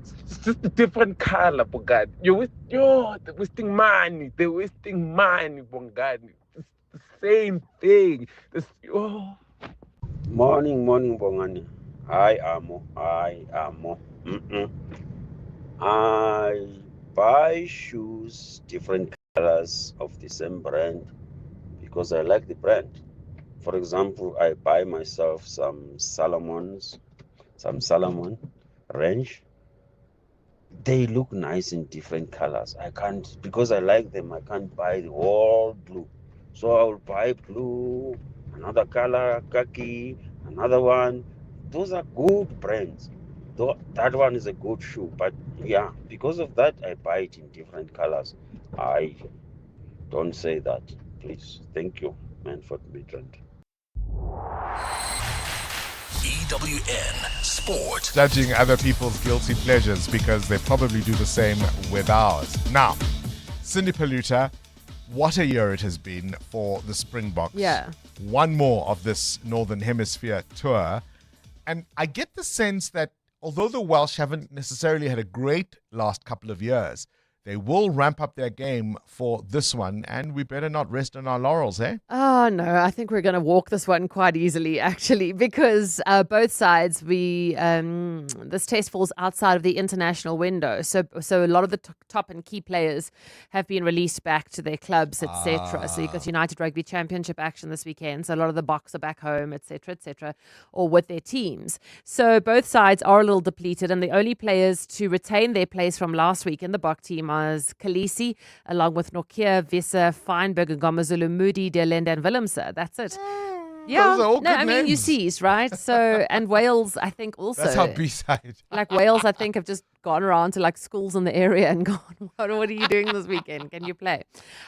It's just a different color, Bongani. They're wasting money. They're wasting money, Bongani. It's the same thing. Morning, Bongani. I am. I buy shoes, different colors of the same brand because I like the brand. For example, I buy myself some Salomon range. They look nice in different colors. Because I like them, I can't buy the all blue. So I'll buy blue, another color, khaki, another one. Those are good brands. Though that one is a good shoe. But yeah, because of that, I buy it in different colors. I don't say that, please. Thank you, Manford Midrand. EWN Sport. Judging other people's guilty pleasures because they probably do the same with ours. Now, Cindy Paluta, what a year it has been for the Springboks. Yeah. One more of this Northern Hemisphere tour. And I get the sense that although the Welsh haven't necessarily had a great last couple of years, they will ramp up their game for this one, and we better not rest on our laurels, eh? Oh, no, I think we're going to walk this one quite easily, actually, because both sides, this test falls outside of the international window. So a lot of the top and key players have been released back to their clubs, etc. So you've got United Rugby Championship action this weekend. So a lot of the Boks are back home, etc., or with their teams. So both sides are a little depleted, and the only players to retain their place from last week in the Bok team as Khaleesi, along with Nokia, Visser, Feinberg, and Ngomazulu, Moody, Delenda, and Willemse. That's it. Yeah, those are all good you names. see, right? So, and Wales, I think also. That's our B-side. Like Wales, I think, have just gone around to like schools in the area and gone, what are you doing this weekend? Can you play?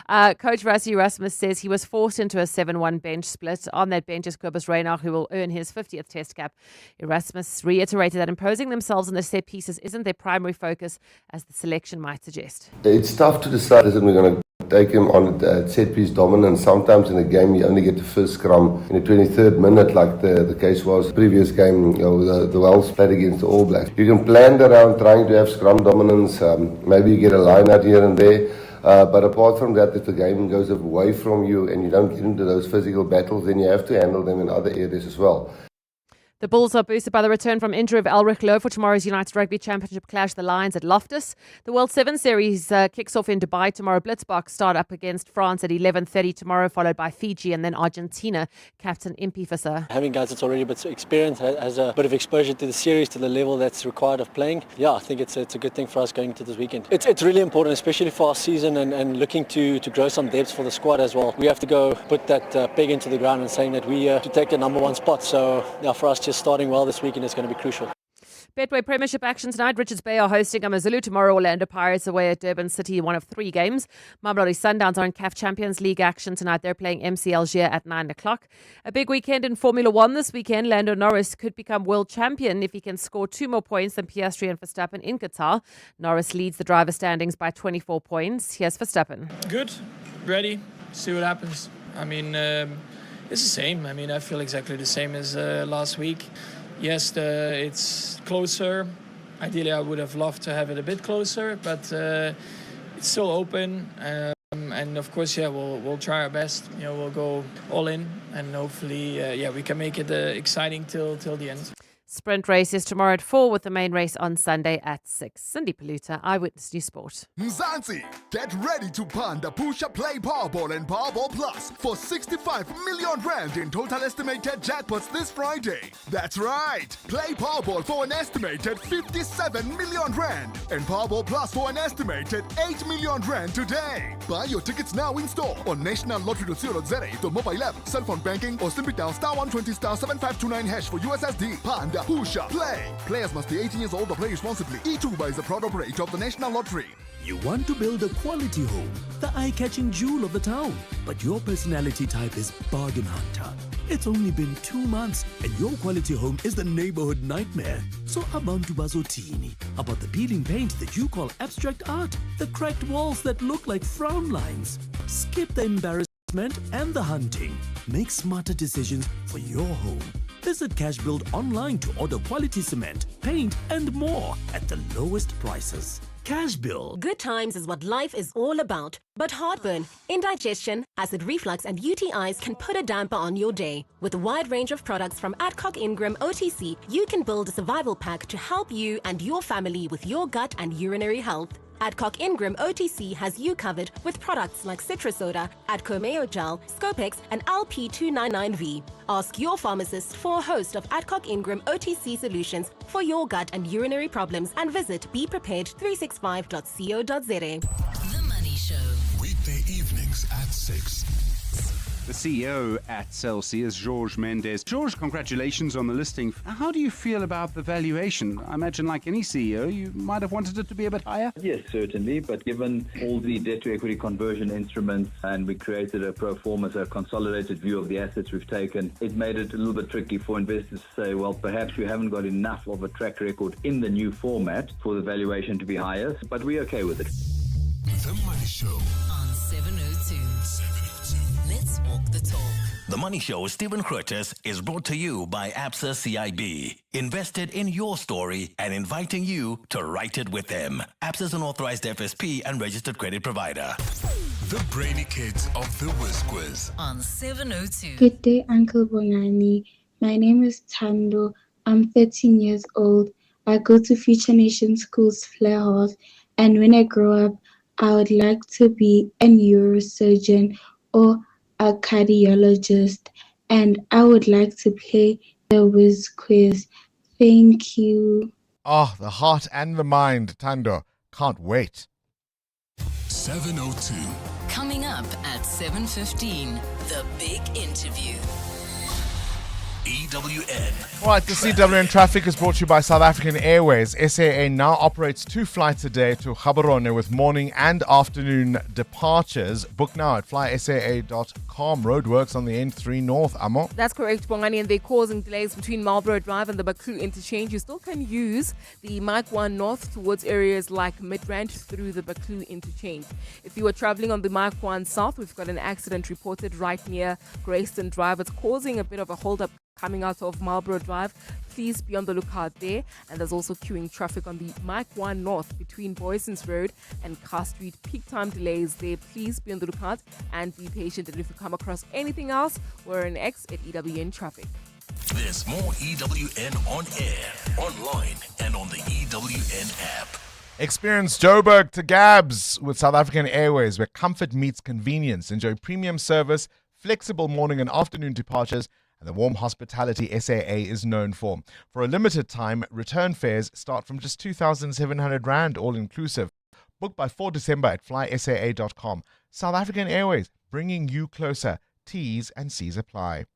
Coach Rassie Erasmus says he was forced into a 7-1 bench split. On that bench is Kobus Reinach, who will earn his 50th test cap. Erasmus reiterated that imposing themselves in the set pieces isn't their primary focus, as the selection might suggest. It's tough to decide, isn't we're going to take him on set piece dominance. Sometimes in a game you only get the first scrum in the 23rd minute, like the case was previous game, the Welsh played against the All Blacks. You can plan around trying to have scrum dominance, maybe you get a line out here and there, but apart from that, if the game goes away from you and you don't get into those physical battles, then you have to handle them in other areas as well. The Bulls are boosted by the return from injury of Elric Lowe for tomorrow's United Rugby Championship clash, the Lions at Loftus. The World 7 Series kicks off in Dubai tomorrow. Blitzboks start up against France at 11:30 tomorrow, followed by Fiji and then Argentina. Captain Impi Visser. Having guys that's already a bit experienced, has a bit of exposure to the series, to the level that's required of playing. Yeah, I think it's a good thing for us going into this weekend. It's really important, especially for our season and looking to grow some depth for the squad as well. We have to go put that peg into the ground and saying that we to take the number one spot. So yeah, for us just starting well this weekend is going to be crucial. Betway Premiership action tonight. Richards Bay are hosting Amazulu. Tomorrow, Orlando Pirates away at Durban City, one of 3 games. Mamelodi Sundowns are in CAF Champions League action tonight. They're playing MC Algier at 9 o'clock. A big weekend in Formula 1 this weekend. Lando Norris could become world champion if he can score 2 more points than Piastri and Verstappen in Qatar. Norris leads the driver standings by 24 points. Here's Verstappen. Good, ready, see what happens. I mean, it's the same. I mean, I feel exactly the same as last week. Yes, it's closer. Ideally, I would have loved to have it a bit closer, but it's still open. And of course, we'll try our best. We'll go all in, and hopefully, we can make it exciting till the end. Sprint race is tomorrow at 4 with the main race on Sunday at 6. Cindy Paluta, Eyewitness News Sport. Mzansi, get ready to pan the Pusha Play Powerball and Powerball Plus for 65 million rand in total estimated jackpots this Friday. That's right. Play Powerball for an estimated 57 million rand and Powerball Plus for an estimated 8 million rand today. Buy your tickets now in store on nationallottery.co.za, the mobile app, cell phone banking, or simply dial *120 *7529# for USSD. Panda Pusha Play. Players must be 18 years old or play responsibly. E2 is a proud operator of the National Lottery. You want to build a quality home, the eye-catching jewel of the town, but your personality type is bargain hunter. It's only been 2 months and your quality home is the neighborhood nightmare. So abantu bazotini about the peeling paint that you call abstract art, the cracked walls that look like frown lines. Skip the embarrassment and the hunting. Make smarter decisions for your home. Visit Cash Build online to order quality cement, paint, and more at the lowest prices. Cash Build. Good times is what life is all about. But heartburn, indigestion, acid reflux, and UTIs can put a damper on your day. With a wide range of products from Adcock Ingram OTC, you can build a survival pack to help you and your family with your gut and urinary health. Adcock Ingram OTC has you covered with products like Citrusoda, Adcomeo Gel, Scopex, and LP299V. Ask your pharmacist for a host of Adcock Ingram OTC solutions for your gut and urinary problems and visit beprepared365.co.za. The Money Show. Weekday evenings at 6. The CEO at Celsius is Georges Mendes. Georges, congratulations on the listing. How do you feel about the valuation? I imagine, like any CEO, you might have wanted it to be a bit higher? Yes, certainly. But given all the debt-to-equity conversion instruments and we created a pro forma, so a consolidated view of the assets we've taken, it made it a little bit tricky for investors to say, well, perhaps we haven't got enough of a track record in the new format for the valuation to be higher. But we're okay with it. The Money Show on 702. Let's walk the talk. The Money Show, Stephen Curtis, is brought to you by ABSA CIB. Invested in your story and inviting you to write it with them. ABSA is an authorized FSP and registered credit provider. The Brainy Kids of the Whiz Quiz on 702. Good day, Uncle Bongani. My name is Tando. I'm 13 years old. I go to Future Nation School's Flair House, and when I grow up, I would like to be a neurosurgeon or a cardiologist, and I would like to play the Whiz Quiz. Thank you. Oh, the heart and the mind, Tando. Can't wait. 702. Coming up at 7:15, the big interview. EWN. All right, the CWN traffic is brought to you by South African Airways. SAA now operates 2 flights a day to Gaborone with morning and afternoon departures. Book now at flysaa.com. Roadworks on the N3 North. Amo? That's correct, Bongani, and they're causing delays between Marlborough Drive and the Baku interchange. You still can use the Mike 1 North towards areas like Midrand through the Baku interchange. If you are traveling on the Mike 1 South, we've got an accident reported right near Grayston Drive. It's causing a bit of a hold-up coming out of Marlborough Drive. Please be on the lookout there. And there's also queuing traffic on the Mike 1 North between Boysons Road and Car Street. Peak time delays there. Please be on the lookout and be patient. And if you come across anything else, we're an X at EWN Traffic. There's more EWN on air, online, and on the EWN app. Experience Joburg to Gabs with South African Airways, where comfort meets convenience. Enjoy premium service, flexible morning and afternoon departures, and the warm hospitality SAA is known for. For a limited time, return fares start from just 2,700 Rand, all-inclusive. Book by 4 December at flysaa.com. South African Airways, bringing you closer T's and C's apply.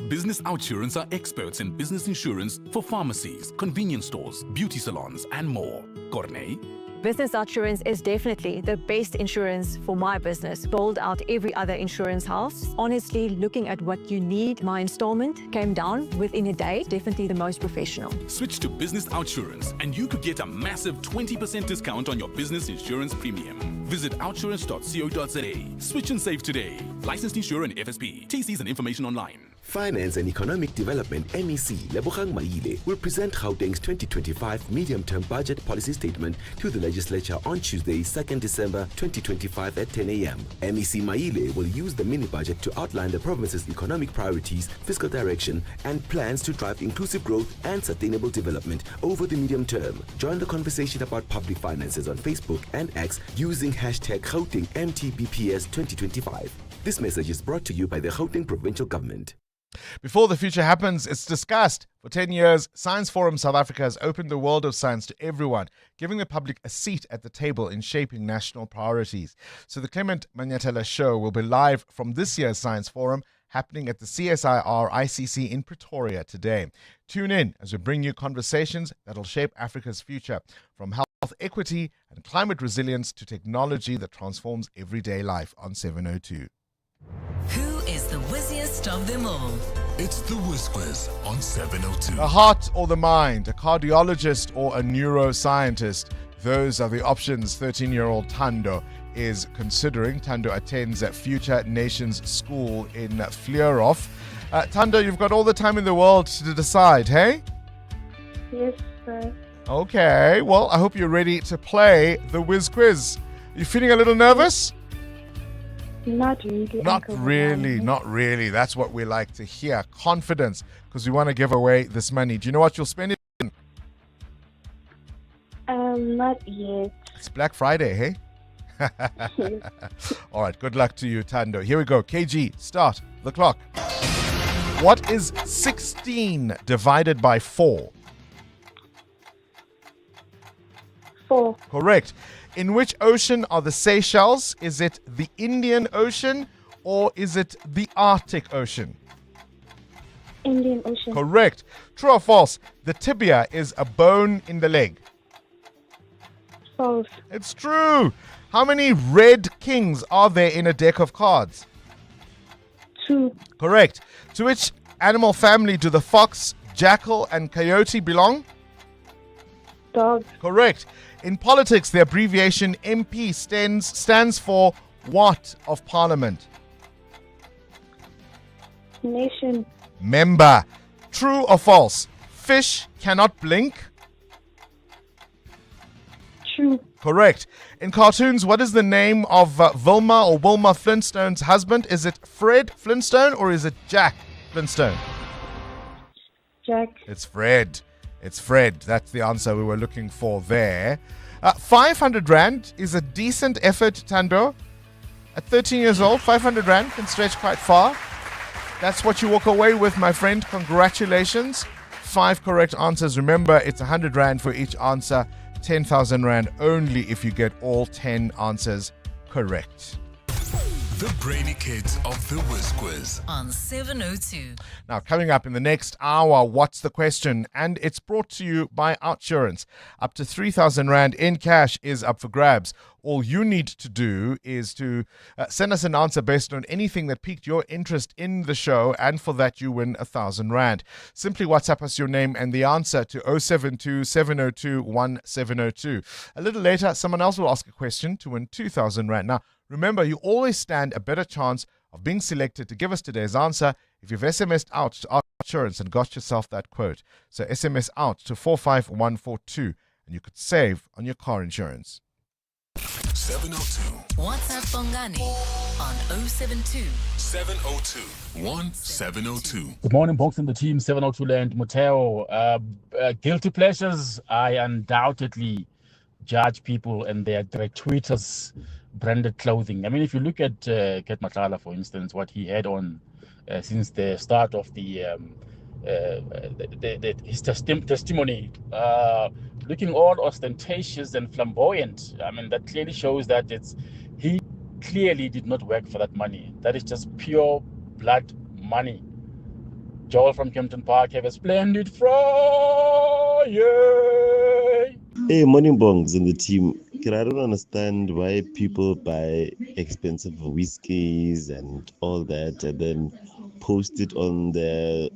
Business Outsurance are experts in business insurance for pharmacies, convenience stores, beauty salons, and more. Corney? Business Outsurance is definitely the best insurance for my business. Sold out every other insurance house. Honestly, looking at what you need, my installment came down within a day. Definitely the most professional. Switch to Business Outsurance and you could get a massive 20% discount on your business insurance premium. Visit outsurance.co.za. Switch and save today. Licensed insurer and FSP. TCs and information online. Finance and Economic Development MEC Lebogang Maile will present Gauteng's 2025 medium-term budget policy statement to the legislature on Tuesday, 2nd December 2025 at 10 a.m. MEC Maile will use the mini-budget to outline the province's economic priorities, fiscal direction, and plans to drive inclusive growth and sustainable development over the medium term. Join the conversation about public finances on Facebook and X using hashtag Gauteng MTBPS 2025. This message is brought to you by the Gauteng Provincial Government. Before the future happens, it's discussed. For 10 years, Science Forum South Africa has opened the world of science to everyone, giving the public a seat at the table in shaping national priorities. So the Clement Matlala show will be live from this year's Science Forum, happening at the CSIR ICC in Pretoria today. Tune in as we bring you conversations that'll shape Africa's future, from health equity and climate resilience to technology that transforms everyday life on 702. Who is the whizziest of them all? It's the Whiz Quiz on 702. The heart or the mind, a cardiologist or a neuroscientist? Those are the options 13-year-old Tando is considering. Tando attends at Future Nations School in Vleurhof. Tando, you've got all the time in the world to decide, hey? Yes, sir. Okay, well, I hope you're ready to play the Whiz Quiz. You feeling a little nervous? Not really. Not really. That's what we like to hear. Confidence, because we want to give away this money. Do you know what you'll spend it in? Not yet. It's Black Friday, hey? All right, good luck to you, Tando. Here we go. KG, start the clock. What is 16 divided by 4? 4. Correct. In which ocean are the Seychelles? Is it the Indian Ocean or is it the Arctic Ocean? Indian Ocean. Correct. True or false? The tibia is a bone in the leg. False. It's true. How many red kings are there in a deck of cards? 2. Correct. To which animal family do the fox, jackal, and coyote belong? Dog. Correct. In politics, the abbreviation MP stands for what of Parliament? Nation. Member. True or false? Fish cannot blink? True. Correct. In cartoons, what is the name of Vilma or Wilma Flintstone's husband? Is it Fred Flintstone or is it Jack Flintstone? Jack. It's Fred. It's Fred. That's the answer we were looking for there. 500 Rand is a decent effort, Tando. At 13 years old, 500 Rand can stretch quite far. That's what you walk away with, my friend. Congratulations. 5 correct answers. Remember, it's 100 Rand for each answer. 10,000 Rand only if you get all 10 answers correct. The brainy kids of the Whiz Quiz on 702. Now, coming up in the next hour, what's the question? And it's brought to you by Outsurance. Up to 3,000 Rand in cash is up for grabs. All you need to do is to send us an answer based on anything that piqued your interest in the show, and for that you win 1,000 Rand. Simply WhatsApp us your name and the answer to 072 702 1702. A little later, someone else will ask a question to win 2,000 Rand. Now, remember, you always stand a better chance of being selected to give us today's answer if you've SMS'd out to Outsurance and got yourself that quote. So SMS out to 45142 and you could save on your car insurance. 702. WhatsApp Bongani on 072 702 1702. Good morning, Bonks and the team, 702 Land, Muteo. Guilty pleasures, I undoubtedly judge people and their gratuitous branded clothing. I mean, if you look at Matlala, for instance, what he had on since the start of his testimony, looking all ostentatious and flamboyant. I mean, that clearly shows that he clearly did not work for that money. That is just pure blood money. Joel from Kempton Park, have a splendid Friday. Hey, morning bongs and the team. I don't understand why people buy expensive whiskeys and all that and then post it on their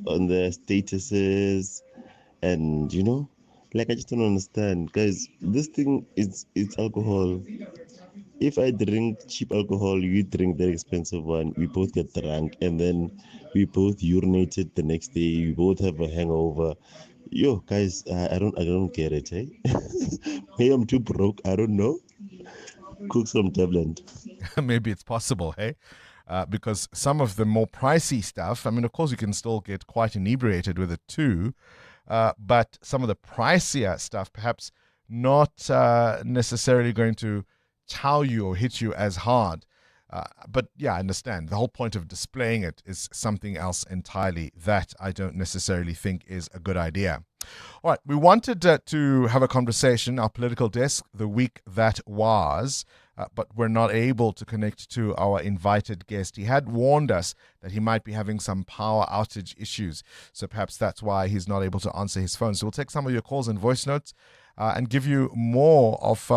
statuses, and like, I just don't understand, guys. This thing it's alcohol. If I drink cheap alcohol, you drink the expensive one, we both get drunk, and then we both urinated the next day. We both have a hangover. Yo, guys, I don't get it, eh? Maybe I'm too broke. I don't know. Cook some Devland. Maybe it's possible, hey? Because some of the more pricey stuff, I mean, of course, you can still get quite inebriated with it too, but some of the pricier stuff, perhaps not necessarily going to chow you or hit you as hard. But yeah, I understand. The whole point of displaying it is something else entirely that I don't necessarily think is a good idea. All right, we wanted to have a conversation, our political desk, the week that was, but we're not able to connect to our invited guest. He had warned us that he might be having some power outage issues, so perhaps that's why he's not able to answer his phone. So we'll take some of your calls and voice notes and give you more of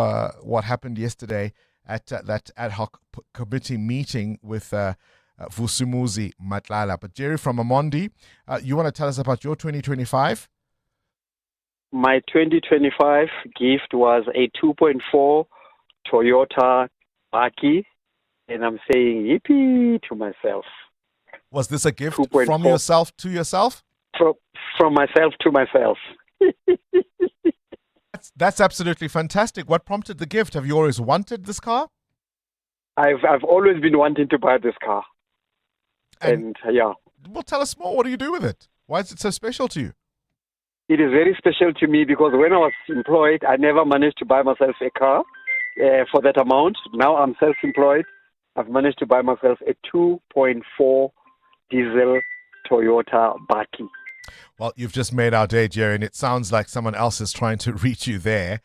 what happened yesterday at that ad hoc committee meeting with Vusumuzi Matlala. But Jerry from Amondi, you want to tell us about your 2025? My 2025 gift was a 2.4 Toyota Baki, and I'm saying yippee to myself. Was this a gift from yourself to yourself? From myself to myself. That's absolutely fantastic. What prompted the gift? Have you always wanted this car? I've always been wanting to buy this car. And yeah. Well, tell us more. What do you do with it? Why is it so special to you? It is very special to me because when I was employed, I never managed to buy myself a car for that amount. Now I'm self-employed. I've managed to buy myself a 2.4 diesel Toyota Baki. Well, you've just made our day, Jerry, and it sounds like someone else is trying to reach you there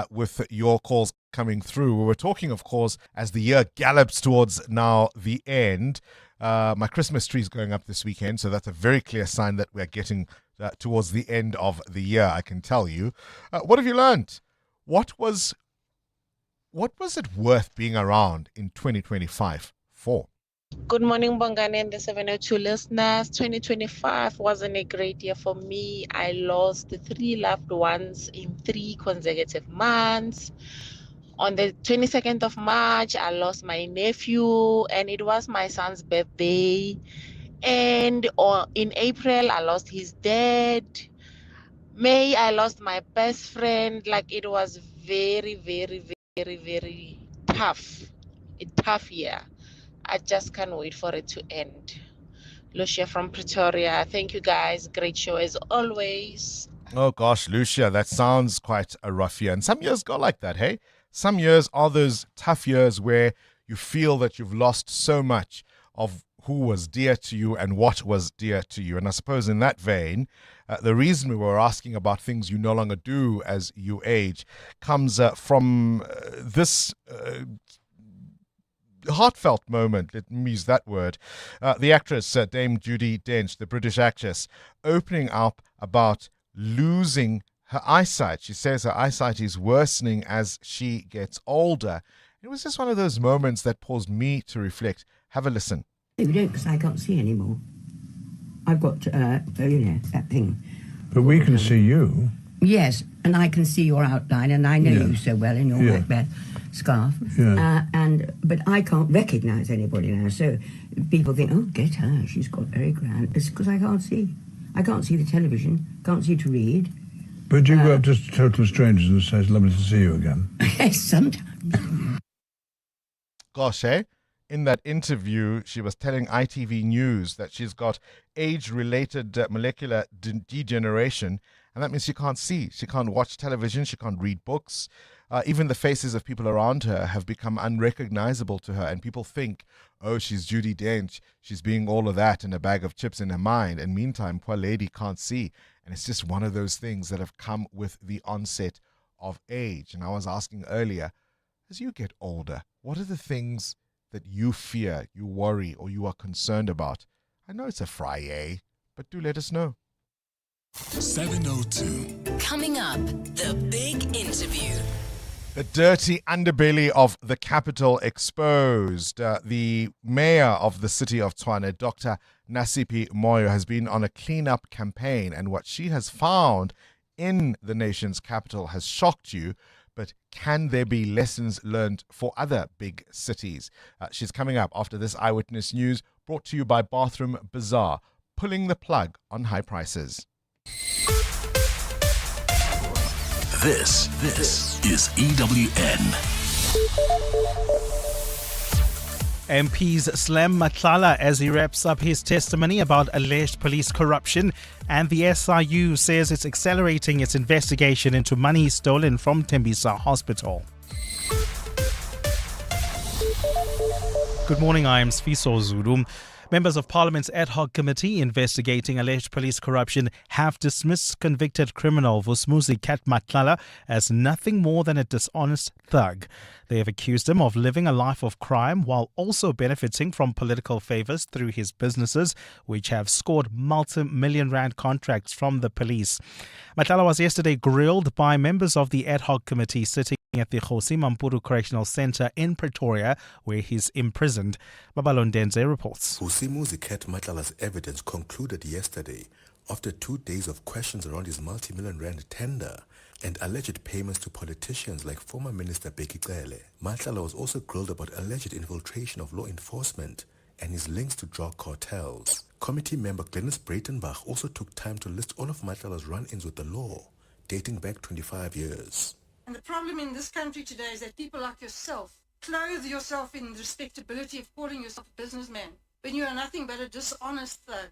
with your calls coming through. We were talking, of course, as the year gallops towards now the end. My Christmas tree is going up this weekend, so that's a very clear sign that we're getting towards the end of the year, I can tell you. What have you learned? What was it worth being around in 2025 for? Good morning, Bongani and the 702 listeners. 2025 wasn't a great year for me. I lost 3 loved ones in 3 consecutive months. On the 22nd of March, I lost my nephew, and it was my son's birthday. And in April, I lost his dad. May, I lost my best friend. Like, it was very, very, very, very tough. A tough year. I just can't wait for it to end. Lucia from Pretoria. Thank you, guys. Great show as always. Oh, gosh, Lucia, that sounds quite a rough year. And some years go like that, hey? Some years are those tough years where you feel that you've lost so much of who was dear to you and what was dear to you. And I suppose in that vein, the reason we were asking about things you no longer do as you age comes from this heartfelt moment, let me use that word. The actress, Dame Judi Dench, the British actress, opening up about losing her eyesight. She says her eyesight is worsening as she gets older. It was just one of those moments that caused me to reflect. Have a listen. You don't, because I can't see anymore. I've got, that thing. But we can see you. Yes, and I can see your outline, and I know you so well in your white bear scarf. Yeah. But I can't recognise anybody now. So people think, oh, get her, she's got very grand. It's because I can't see. I can't see the television, can't see to read. But you go up to total strangers and say, it's lovely to see you again. Yes, sometimes. Gosh, eh? In that interview, she was telling ITV News that she's got age-related molecular degeneration, and that means she can't see. She can't watch television. She can't read books. Even the faces of people around her have become unrecognizable to her, and people think, oh, she's Judi Dench. She's being all of that and a bag of chips in her mind. And meantime, poor lady can't see. And it's just one of those things that have come with the onset of age. And I was asking earlier, as you get older, what are the things that you fear, you worry, or you are concerned about? I know it's a Friday, but do let us know. 702. Coming up, the big interview. The dirty underbelly of the capital exposed. The mayor of the city of Tshwane, Dr. Nasipi Moya, has been on a cleanup campaign, and what she has found in the nation's capital has shocked you. But can there be lessons learned for other big cities? She's coming up after this Eyewitness News, brought to you by Bathroom Bazaar, pulling the plug on high prices. This is EWN. MPs slam Matlala as he wraps up his testimony about alleged police corruption, and the SIU says it's accelerating its investigation into money stolen from Tembisa Hospital. Good morning, I am Sfiso Zulu. Members of Parliament's ad hoc committee investigating alleged police corruption have dismissed convicted criminal Vusmuzi Kat Matlala as nothing more than a dishonest thug. They have accused him of living a life of crime while also benefiting from political favors through his businesses, which have scored multi-million rand contracts from the police. Matlala was yesterday grilled by members of the ad hoc committee sitting at the Kgosi Mampuru Correctional Centre in Pretoria, where he's imprisoned. Babalondenze reports. Vusmuzi Kat Matlala's evidence concluded yesterday after 2 days of questions around his multi-million rand tender and alleged payments to politicians like former Minister Bheki Cele. Matlala was also grilled about alleged infiltration of law enforcement and his links to drug cartels. Committee member Glenys Breitenbach also took time to list all of Matlala's run-ins with the law, dating back 25 years. And the problem in this country today is that people like yourself clothe yourself in the respectability of calling yourself a businessman when you are nothing but a dishonest thug.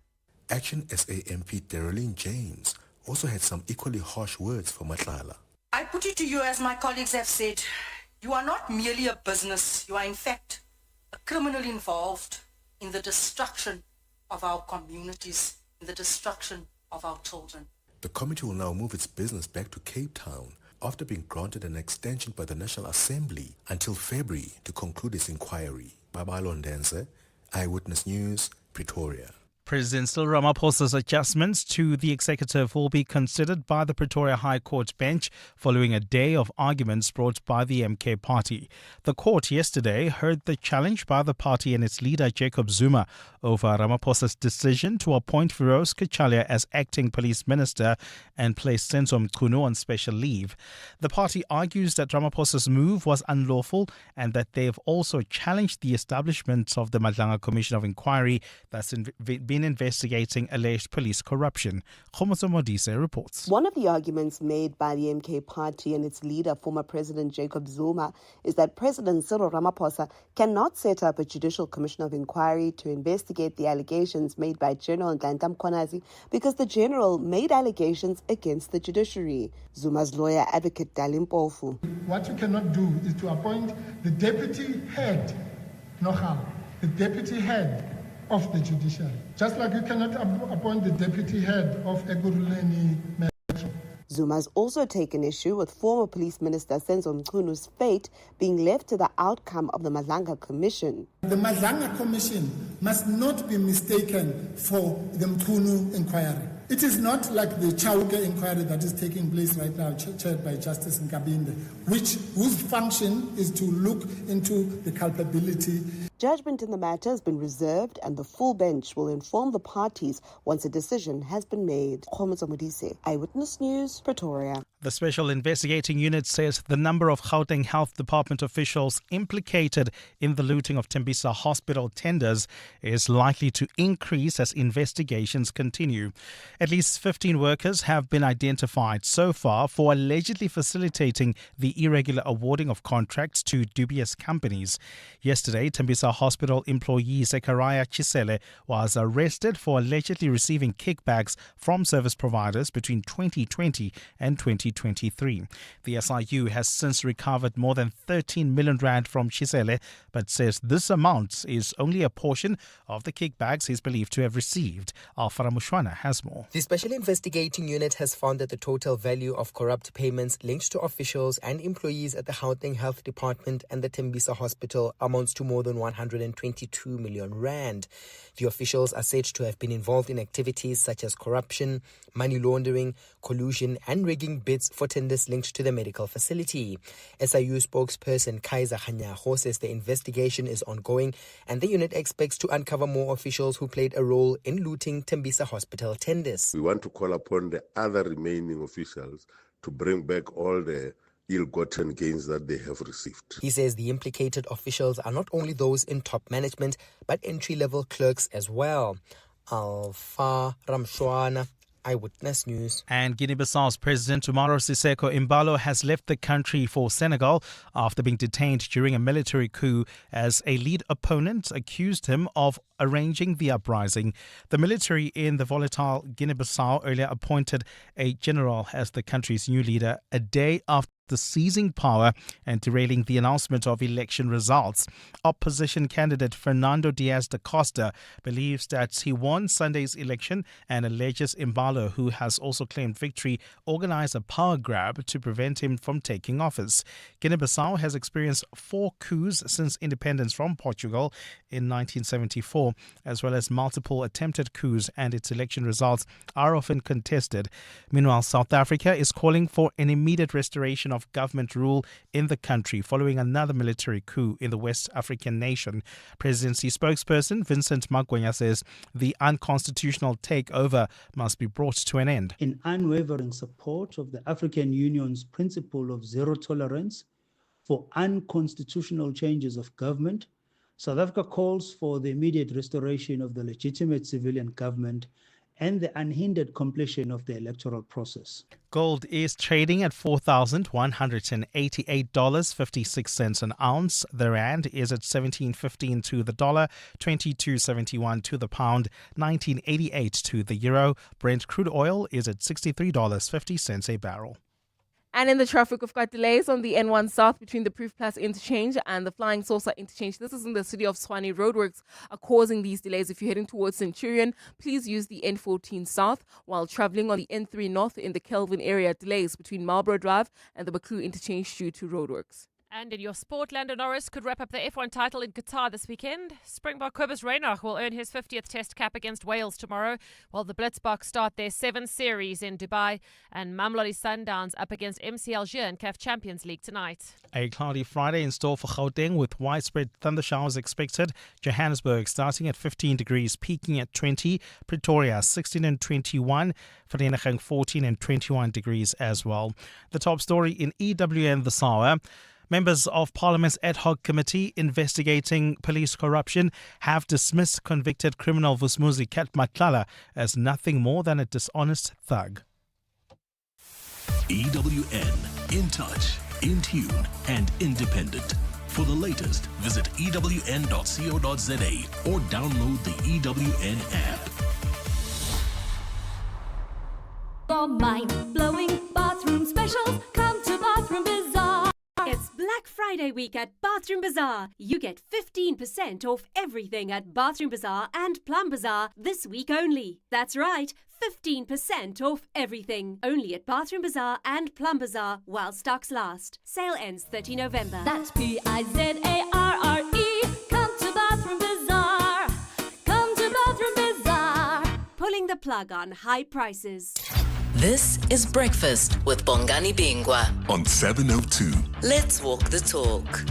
Action SA MP Darylene James also had some equally harsh words for Matlala. I put it to you, as my colleagues have said, you are not merely a business, you are in fact a criminal involved in the destruction of our communities, in the destruction of our children. The committee will now move its business back to Cape Town after being granted an extension by the National Assembly until February to conclude its inquiry. Babalondense, Eyewitness News, Pretoria. President Cyril Ramaphosa's adjustments to the executive will be considered by the Pretoria High Court bench following a day of arguments brought by the MK party. The court yesterday heard the challenge by the party and its leader Jacob Zuma over Ramaphosa's decision to appoint Feroz Kachalia as acting police minister and place Senzo Mchunu on special leave. The party argues that Ramaphosa's move was unlawful and that they have also challenged the establishment of the Madlanga Commission of Inquiry that's been investigating alleged police corruption. Khomoso Modise reports. One of the arguments made by the MK party and its leader, former President Jacob Zuma, is that President Cyril Ramaphosa cannot set up a judicial commission of inquiry to investigate the allegations made by General Nhlanhla Mkhwanazi because the general made allegations against the judiciary. Zuma's lawyer, advocate Dali Mpofu. What you cannot do is to appoint the deputy head, the deputy head of the judiciary. Just like you cannot appoint the deputy head of Ekurhuleni Metro. Zuma's also taken issue with former police minister Senzo Mchunu's fate being left to the outcome of the Madlanga Commission. The Madlanga Commission must not be mistaken for the Mchunu inquiry. It is not like the Chauke inquiry that is taking place right now, chaired by Justice Nkabinde, whose function is to look into the culpability. Judgment in the matter has been reserved and the full bench will inform the parties once a decision has been made. Khomoso Modise, Eyewitness News, Pretoria. The Special Investigating Unit says the number of Gauteng Health Department officials implicated in the looting of Tembisa hospital tenders is likely to increase as investigations continue. At least 15 workers have been identified so far for allegedly facilitating the irregular awarding of contracts to dubious companies. Yesterday, Tembisa hospital employee Zechariah Chisele was arrested for allegedly receiving kickbacks from service providers between 2020 and 2023. The SIU has since recovered more than 13 million rand from Chisele, but says this amount is only a portion of the kickbacks he's believed to have received. Alfara Mushwana has more. more. The Special Investigating Unit has found that the total value of corrupt payments linked to officials and employees at the Gauteng Health Department and the Tembisa Hospital amounts to more than 122 million rand. The officials are said to have been involved in activities such as corruption, money laundering, collusion and rigging bids for tenders linked to the medical facility. SIU spokesperson Kaiser Khanyago says the investigation is ongoing and the unit expects to uncover more officials who played a role in looting Tembisa Hospital tenders. We want to call upon the other remaining officials to bring back all the ill-gotten gains that they have received. He says the implicated officials are not only those in top management, but entry-level clerks as well. Alpha Ramshwana, Eyewitness News. And Guinea-Bissau's President Umaro Siseko Embalo has left the country for Senegal after being detained during a military coup as a lead opponent accused him of arranging the uprising. The military in the volatile Guinea-Bissau earlier appointed a general as the country's new leader a day after seizing power and derailing the announcement of election results. Opposition candidate Fernando Diaz da Costa believes that he won Sunday's election and alleges Embalo, who has also claimed victory, organized a power grab to prevent him from taking office. Guinea-Bissau has experienced 4 coups since independence from Portugal in 1974, as well as multiple attempted coups, and its election results are often contested. Meanwhile, South Africa is calling for an immediate restoration of government rule in the country following another military coup in the West African nation. Presidency spokesperson Vincent Magwenya says the unconstitutional takeover must be brought to an end. In unwavering support of the African Union's principle of zero tolerance for unconstitutional changes of government, South Africa calls for the immediate restoration of the legitimate civilian government and the unhindered completion of the electoral process. Gold is trading at $4,188.56 an ounce. The rand is at 17.15 to the dollar, 22.71 to the pound, 19.88 to the euro. Brent crude oil is at $63.50 a barrel. And in the traffic, we've got delays on the N1 South between the Proof Plus interchange and the Flying Saucer interchange. This is in the city of Tshwane. Roadworks are causing these delays. If you're heading towards Centurion, please use the N14 South. While traveling on the N3 North in the Kelvin area, delays between Marlborough Drive and the Baku interchange due to roadworks. And in your sport, Lando Norris could wrap up the F1 title in Qatar this weekend. Springbok Cobus Reinach will earn his 50th Test cap against Wales tomorrow, while the Blitzboks start their 7th series in Dubai. And Mamelodi Sundowns up against MC Alger in CAF Champions League tonight. A cloudy Friday in store for Gauteng with widespread thunder showers expected. Johannesburg starting at 15 degrees, peaking at 20. Pretoria 16 and 21. Vereeniging 14 and 21 degrees as well. The top story in EWN this hour. Members of Parliament's ad hoc committee investigating police corruption have dismissed convicted criminal Vusmuzi Kat Matlala as nothing more than a dishonest thug. EWN, in touch, in tune and independent. For the latest, visit ewn.co.za or download the EWN app. For mind-blowing bathroom specials, come to Bathroom Bazaar. It's Black Friday week at Bathroom Bazaar. You get 15% off everything at Bathroom Bazaar and Plum Bazaar this week only. That's right, 15% off everything. Only at Bathroom Bazaar and Plum Bazaar while stocks last. Sale ends 30 November. That's P-I-Z-A-R-R-E. Come to Bathroom Bazaar. Come to Bathroom Bazaar. Pulling the plug on high prices. This is Breakfast with Bongani Bingwa on 702. Let's walk the talk.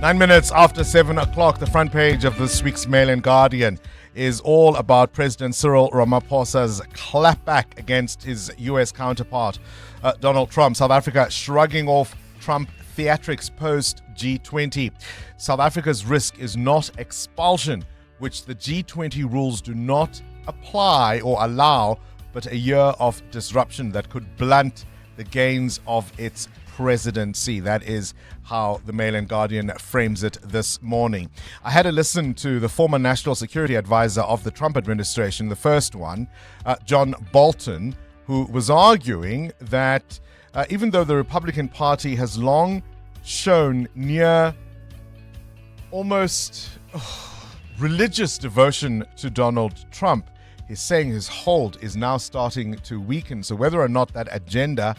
9 minutes after 7 o'clock, the front page of this week's Mail and Guardian is all about President Cyril Ramaphosa's clapback against his U.S. counterpart, Donald Trump. South Africa shrugging off Trump theatrics post G20. South Africa's risk is not expulsion, which the G20 rules do not apply or allow, but a year of disruption that could blunt the gains of its presidency. That is how the Mail and Guardian frames it this morning. I had a listen to the former National Security Advisor of the Trump administration, the first one, John Bolton, who was arguing that even though the Republican Party has long shown near almost religious devotion to Donald Trump, he's saying his hold is now starting to weaken. So whether or not that agenda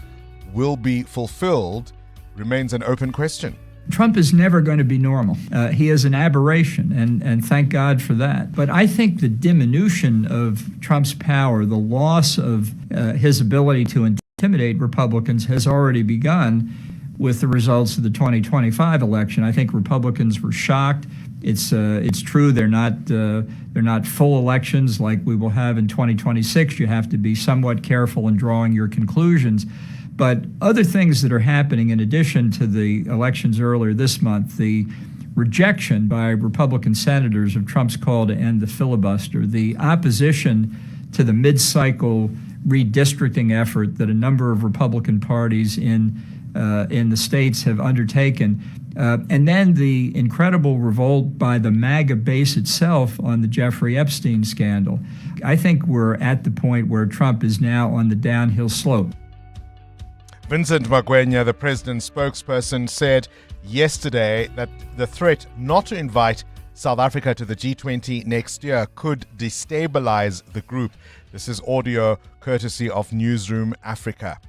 will be fulfilled remains an open question. Trump is never going to be normal. He is an aberration, and thank God for that. But I think the diminution of Trump's power, the loss of his ability to intimidate Republicans has already begun with the results of the 2025 election. I think Republicans were shocked. It's true they're not full elections like we will have in 2026. You have to be somewhat careful in drawing your conclusions. But other things that are happening in addition to the elections earlier this month, the rejection by Republican senators of Trump's call to end the filibuster, the opposition to the mid-cycle redistricting effort that a number of Republican parties in the states have undertaken, and then the incredible revolt by the MAGA base itself on the Jeffrey Epstein scandal. I think we're at the point where Trump is now on the downhill slope. Vincent Magwenya, the president's spokesperson, said yesterday that the threat not to invite South Africa to the G20 next year could destabilize the group. This is audio courtesy of Newsroom Africa.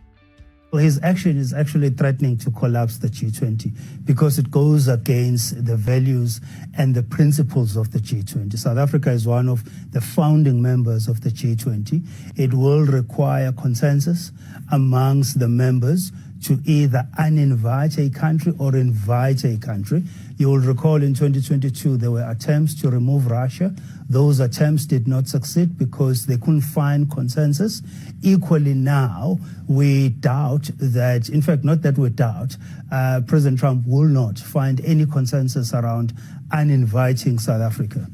Well, his action is actually threatening to collapse the G20 because it goes against the values and the principles of the G20. South Africa is one of the founding members of the G20. It will require consensus amongst the members to either uninvite a country or invite a country. You will recall in 2022 there were attempts to remove Russia. Those attempts did not succeed because they couldn't find consensus. Equally now, we doubt that, in fact, not that we doubt, President Trump will not find any consensus around uninviting South Africa.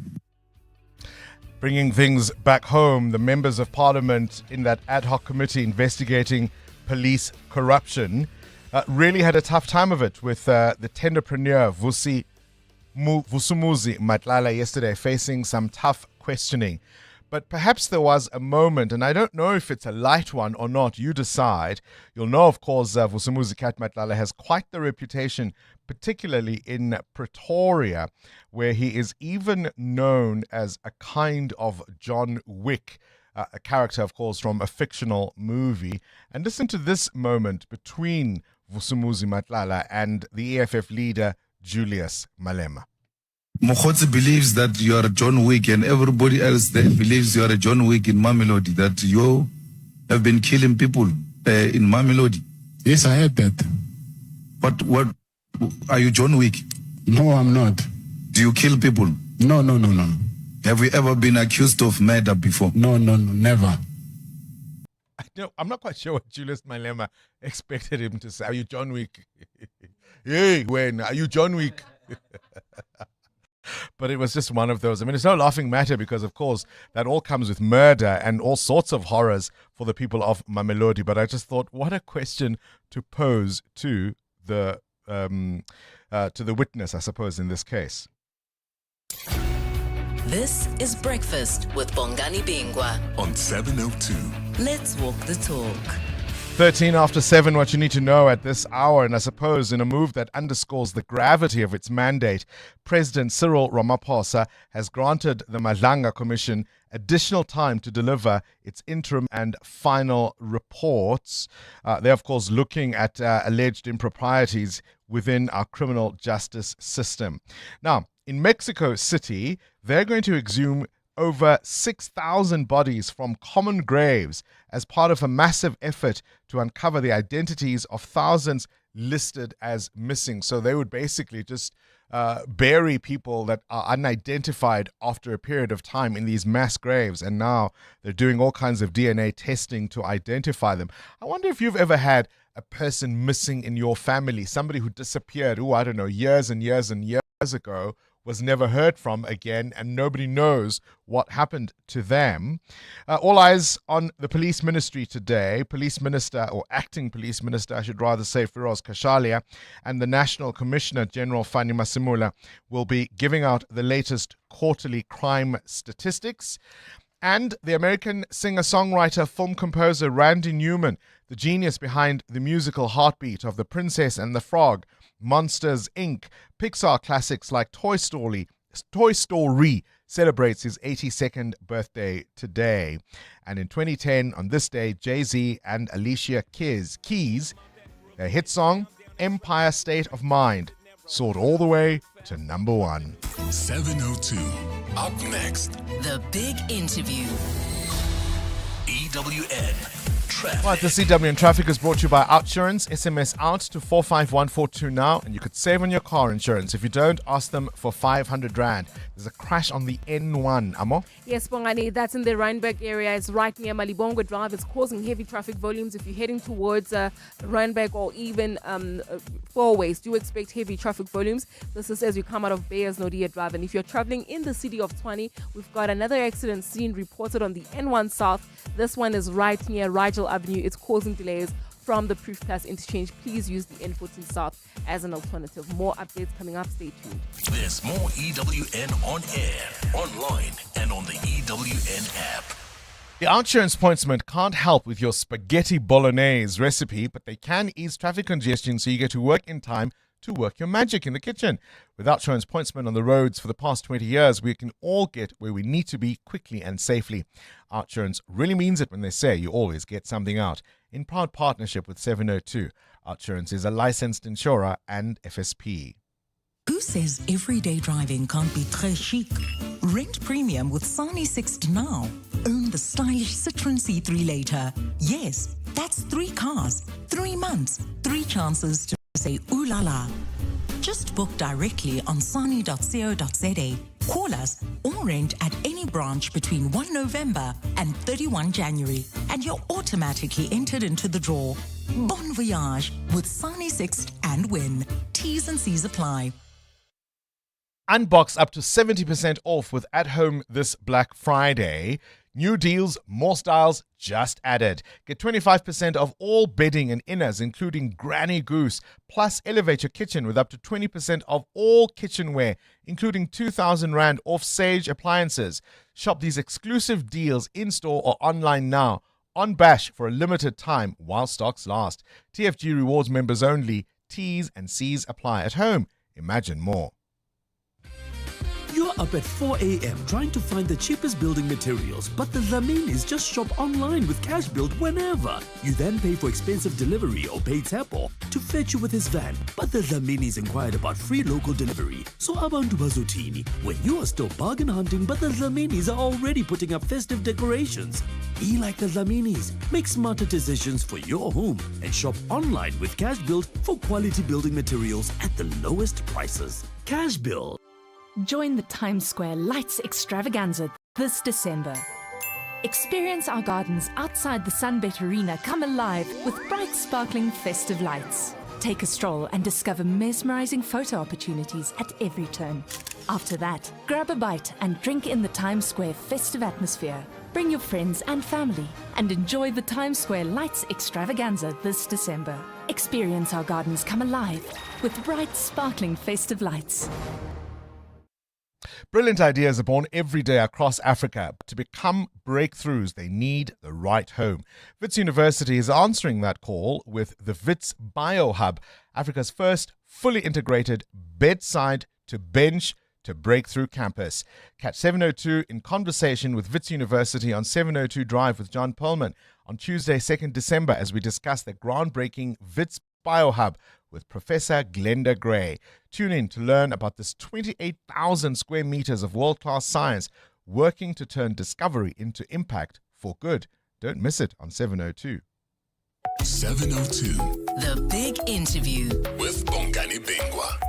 Bringing things back home, the members of parliament in that ad hoc committee investigating police corruption really had a tough time of it with the tenderpreneur Vusumuzi Matlala yesterday facing some tough questioning. But perhaps there was a moment, and I don't know if it's a light one or not, you decide. You'll know, of course, Vusumuzi Kat Matlala has quite the reputation, particularly in Pretoria, where he is even known as a kind of John Wick, a character, of course, from a fictional movie. And listen to this moment between Vusumuzi Matlala and the EFF leader, Julius Malema. Mokgotsi believes that you are a John Wick, and everybody else there believes you are a John Wick in Mamelodi, that you have been killing people in Mamelodi. Yes, I heard that. But what, are you John Wick? No, I'm not. Do you kill people? No. Have you ever been accused of murder before? No, never. I'm not quite sure what Julius Malema expected him to say. Are you John Wick? Hey, when are you John Wick? But it was just one of those. I mean, it's no laughing matter because, of course, that all comes with murder and all sorts of horrors for the people of Mamelodi. But I just thought, what a question to pose to the witness, I suppose, in this case. This is Breakfast with Bongani Bingwa on 702. Let's walk the talk. 13 after 7, what you need to know at this hour, and I suppose in a move that underscores the gravity of its mandate, President Cyril Ramaphosa has granted the Madlanga Commission additional time to deliver its interim and final reports. They're, of course, looking at alleged improprieties within our criminal justice system. Now, in Mexico City, they're going to exhume over 6,000 bodies from common graves as part of a massive effort to uncover the identities of thousands listed as missing. So they would basically just bury people that are unidentified after a period of time in these mass graves. And now they're doing all kinds of DNA testing to identify them. I wonder if you've ever had a person missing in your family, somebody who disappeared, I don't know, years and years and years ago, was never heard from again, and nobody knows what happened to them. All eyes on the police ministry today. Police Minister, or Acting Police Minister, I should rather say, Firoz Kashalia, and the National Commissioner General Fani Masimula will be giving out the latest quarterly crime statistics. And the American singer-songwriter, film composer Randy Newman, the genius behind the musical Heartbeat of The Princess and the Frog, Monsters, Inc., Pixar classics like Toy Story, celebrates his 82nd birthday today. And in 2010, on this day, Jay-Z and Alicia Keys, their hit song, Empire State of Mind, soared all the way to number 1. 702. Up next. The big interview. EWN Traffic. Right, the CWN Traffic is brought to you by Outsurance. SMS out to 45142 now, and you could save on your car insurance. If you don't, ask them for 500 Rand. There's a crash on the N1. Amo? Yes, Bongani, that's in the Randburg area. It's right near Malibongwe Drive. It's causing heavy traffic volumes. If you're heading towards Randburg or even Fourways, do expect heavy traffic volumes. This is as you come out of Bayers Nodia Drive. And if you're traveling in the city of Tshwane, we've got another accident scene reported on the N1 South. This one is right near Rigel Avenue. It's causing delays from the Proof Plus interchange. Please use the N14 South as an alternative. More updates coming up. Stay tuned. There's more EWN on air, online, and on the EWN app. The Outsurance Pointsman can't help with your spaghetti bolognese recipe, but they can ease traffic congestion so you get to work in time to work your magic in the kitchen. With Outsurance Pointsman on the roads for the past 20 years, we can all get where we need to be quickly and safely. Outsurance really means it when they say you always get something out. In proud partnership with 702, Outsurance is a licensed insurer and FSP. Who says everyday driving can't be très chic? Rent premium with Sani Sixt now. Own the stylish Citroen C3 later. Yes, that's 3 cars, 3 months, 3 chances to say ooh la la. Just book directly on sani.co.za. Call us or rent at any branch between 1 November and 31 January, and you're automatically entered into the draw. Bon voyage with Sani Sixt and win. T's and C's apply. Unbox up to 70% off with At Home this Black Friday. New deals, more styles, just added. Get 25% of all bedding and inners, including Granny Goose. Plus, elevate your kitchen with up to 20% of all kitchenware, including 2,000 Rand off Sage appliances. Shop these exclusive deals in-store or online now. On Bash for a limited time while stocks last. TFG Rewards members only. T's and C's apply. At Home, imagine more. You're up at 4 a.m. trying to find the cheapest building materials, but the Zaminis just shop online with cash build whenever. You then pay for expensive delivery or pay Tapo to fetch you with his van. But the Zaminis inquired about free local delivery. So abantu bazutini, when you are still bargain hunting, but the Zaminis are already putting up festive decorations. Be like the Zaminis. Make smarter decisions for your home and shop online with cash build for quality building materials at the lowest prices. Cash build. Join the Times Square Lights Extravaganza this December. Experience our gardens outside the Sunbet Arena come alive with bright, sparkling, festive lights. Take a stroll and discover mesmerizing photo opportunities at every turn. After that, grab a bite and drink in the Times Square festive atmosphere. Bring your friends and family and enjoy the Times Square Lights Extravaganza this December. Experience our gardens come alive with bright, sparkling, festive lights. Brilliant ideas are born every day across Africa. To become breakthroughs, they need the right home. Wits University is answering that call with the Wits BioHub, Africa's first fully integrated bedside to bench to breakthrough campus. Catch 702 in conversation with Wits University on 702 Drive with John Perlman on Tuesday, 2nd December, as we discuss the groundbreaking Wits BioHub with Professor Glenda Gray. Tune in to learn about this 28,000 square meters of world-class science working to turn discovery into impact for good. Don't miss it on 702. 702. The big interview with Bongani Bingwa.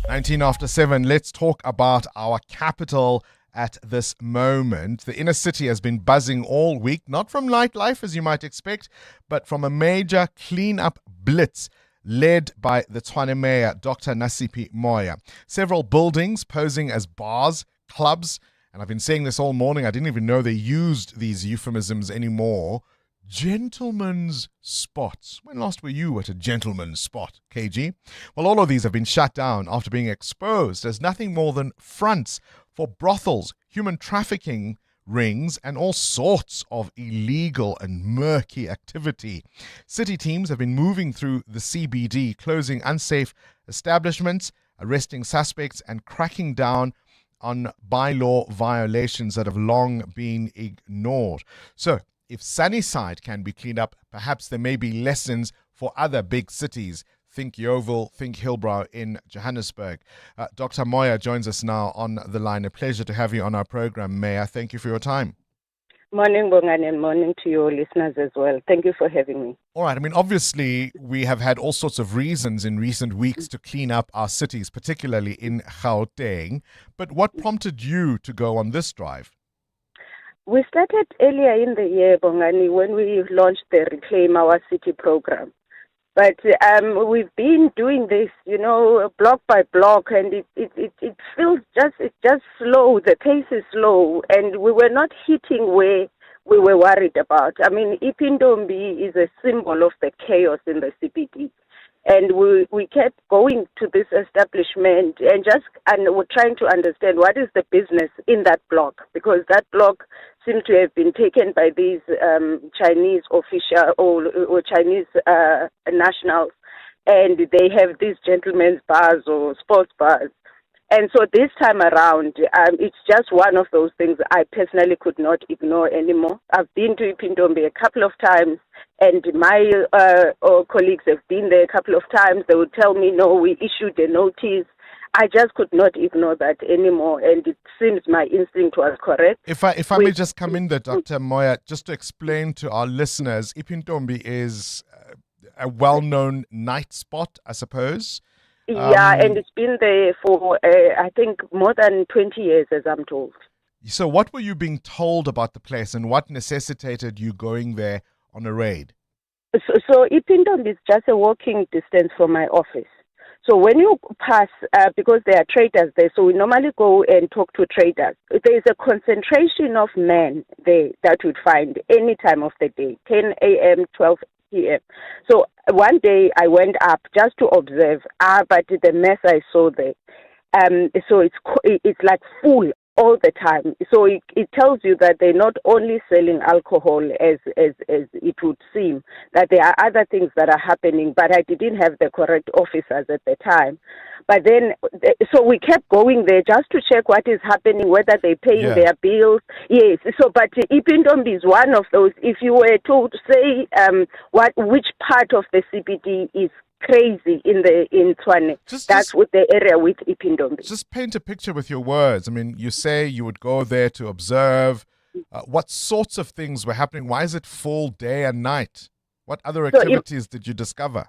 19 after 7. Let's talk about our capital at this moment. The inner city has been buzzing all week, not from nightlife as you might expect, but from a major clean-up blitz led by the Tshwane Mayor, Dr. Nasipi Moya. Several buildings posing as bars, clubs, and I've been saying this all morning, I didn't even know they used these euphemisms anymore. Gentlemen's spots. When last were you at a gentleman's spot, KG? Well, all of these have been shut down after being exposed as nothing more than fronts for brothels, human trafficking rings, and all sorts of illegal and murky activity. City teams have been moving through the CBD, closing unsafe establishments, arresting suspects, and cracking down on bylaw violations that have long been ignored. So, if Sunnyside can be cleaned up, perhaps there may be lessons for other big cities. Think Yeovil, think Hillbrow in Johannesburg. Dr. Moya joins us now on the line. A pleasure to have you on our program, Mayor. Thank you for your time. Morning, Bongani, and morning to your listeners as well. Thank you for having me. All right. I mean, obviously, we have had all sorts of reasons in recent weeks to clean up our cities, particularly in Gauteng. But what prompted you to go on this drive? We started earlier in the year, Bongani, when we launched the Reclaim Our City program. But we've been doing this, block by block, and it feels just slow. The pace is slow, and we were not hitting where we were worried about. I mean, Ipindombi is a symbol of the chaos in the CBD. And we kept going to this establishment and we're trying to understand what is the business in that block, because that block seemed to have been taken by these Chinese official or Chinese nationals, and they have these gentlemen's bars or sports bars. And so this time around, it's just one of those things I personally could not ignore anymore. I've been to Ipindombi a couple of times, and my colleagues have been there a couple of times. They would tell me, no, we issued a notice. I just could not ignore that anymore, and it seems my instinct was correct. If I may just come in there, Dr. Moya, just to explain to our listeners, Ipindombi is a well-known night spot, I suppose. Yeah, and it's been there for, I think, more than 20 years, as I'm told. So what were you being told about the place, and what necessitated you going there on a raid? So Ipindombi is just a walking distance from my office. So when you pass, because there are traders there, so we normally go and talk to traders. There is a concentration of men there that you'd find any time of the day, 10 a.m., 12 p.m. So one day I went up just to observe, but the mess I saw there. So it's like full all the time. So it tells you that they're not only selling alcohol as it would seem, that there are other things that are happening, but I didn't have the correct officers at the time. But then, so we kept going there just to check what is happening, whether they're paying their bills. Yes, so, but Ipindombi is one of those. If you were to say which part of the CBD is crazy in Tshwane, that's with the area with Ipindombi. Just paint a picture with your words. I mean, you say you would go there to observe. What sorts of things were happening? Why is it full day and night? What other activities did you discover?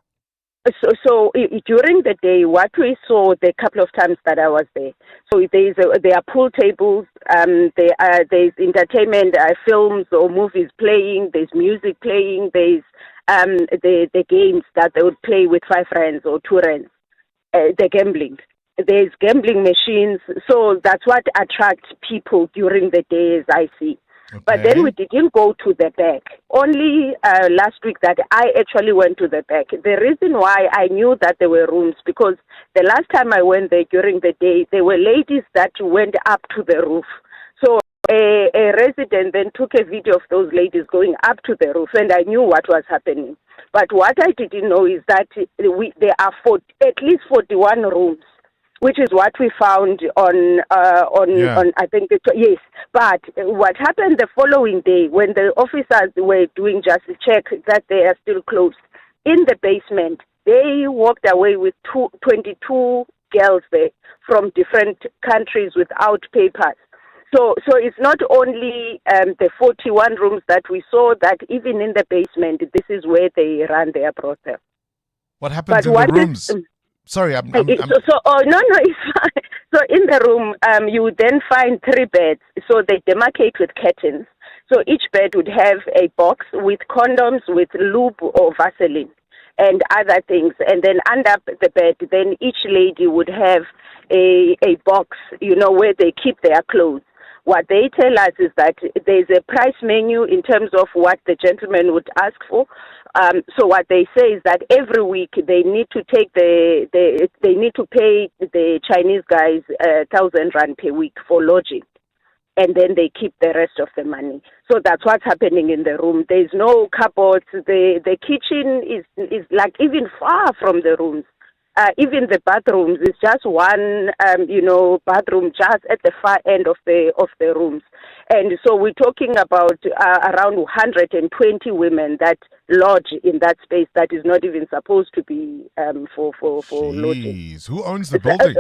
So during the day, what we saw the couple of times that I was there, so there are pool tables, there's entertainment, films or movies playing, there's music playing, there's the games that they would play with 5 friends or 2 friends, the gambling. There's gambling machines, so that's what attracts people during the day, as I see. Okay. But then we didn't go to the back. Only last week that I actually went to the back. The reason why I knew that there were rooms, because the last time I went there during the day, there were ladies that went up to the roof. So a resident then took a video of those ladies going up to the roof, and I knew what was happening. But what I didn't know is that there are at least 41 rooms, which is what we found on I think yes. But what happened the following day, when the officers were doing just a check that they are still closed in the basement, they walked away with 22 girls there from different countries without papers. So it's not only the 41 rooms that we saw, that even in the basement, this is where they run their brothel. What happens in the rooms? Sorry, no, it's fine. So in the room, you would then find 3 beds. So they demarcate with curtains. So each bed would have a box with condoms, with lube or Vaseline and other things. And then under the bed, then each lady would have a box, where they keep their clothes. What they tell us is that there's a price menu in terms of what the gentleman would ask for. So what they say is that every week they need to take they need to pay the Chinese guys 1,000 rand per week for lodging, and then they keep the rest of the money. So that's what's happening in the room. There's no cupboards. The kitchen is like even far from the rooms. even the bathrooms is just one, bathroom just at the far end of the rooms. And so we're talking about around 120 women that lodge in that space that is not even supposed to be for lodging. Jeez, who owns the building?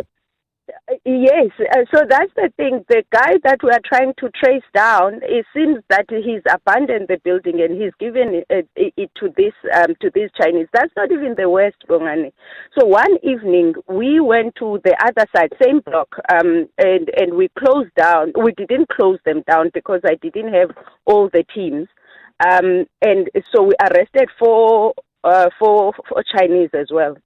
Yes, so that's the thing. The guy that we are trying to trace down, it seems that he's abandoned the building and he's given it to these Chinese. That's not even the worst, Bongani. So one evening we went to the other side, same block, and we closed down. We didn't close them down because I didn't have all the teams, and so we arrested four Chinese as well.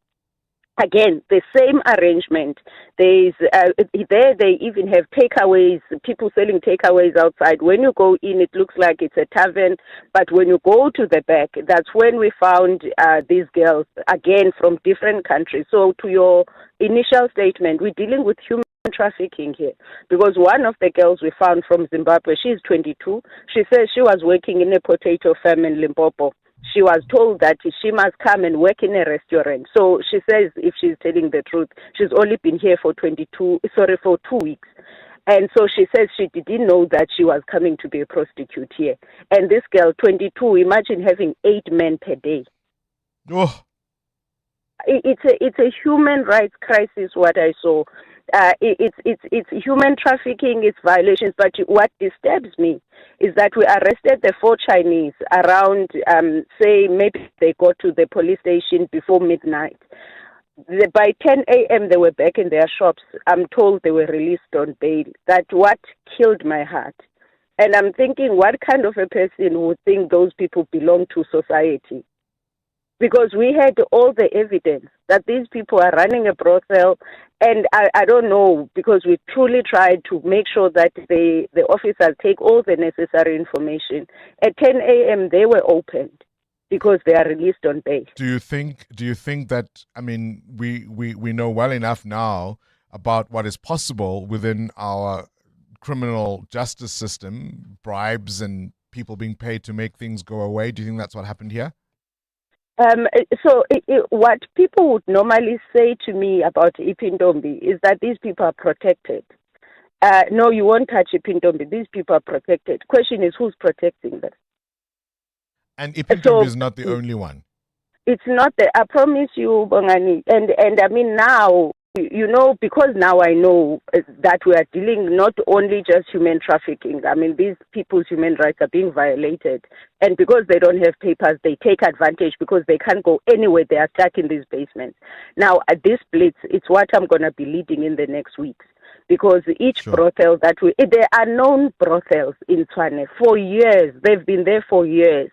Again, the same arrangement. There's there they even have takeaways, people selling takeaways outside. When you go in, it looks like it's a tavern, but when you go to the back, that's when we found these girls, again, from different countries. So to your initial statement, we're dealing with human trafficking here, because one of the girls we found from Zimbabwe, she's 22. She says she was working in a potato farm in Limpopo. She was told that she must come and work in a restaurant. So she says, if she's telling the truth, she's only been here for 2 weeks. And so she says she didn't know that she was coming to be a prostitute here. And this girl, 22, imagine having 8 men per day. Oh. It's a human rights crisis, what I saw. It's human trafficking, it's violations. But what disturbs me is that we arrested the 4 Chinese around, say, maybe they got to the police station before midnight. By 10 a.m. they were back in their shops. I'm told they were released on bail. That's what killed my heart. And I'm thinking, what kind of a person would think those people belong to society? Because we had all the evidence that these people are running a brothel, and I don't know, because we truly tried to make sure that the officers take all the necessary information. At 10 a.m. they were opened because they are released on bail. Do you think that, I mean, we know well enough now about what is possible within our criminal justice system, bribes and people being paid to make things go away? Do you think that's what happened here? What people would normally say to me about Ipindombi is that these people are protected. No, you won't touch Ipindombi. These people are protected. Question is, who's protecting them? And Ipindombi is not the only one. It's not. I promise you, Bongani. And I mean now, you know, because now I know that we are dealing not only just human trafficking. I mean, these people's human rights are being violated. And because they don't have papers, they take advantage because they can't go anywhere. They are stuck in these basements. Now, at this blitz, it's what I'm going to be leading in the next weeks. Because each brothel there are known brothels in Tshwane for years. They've been there for years.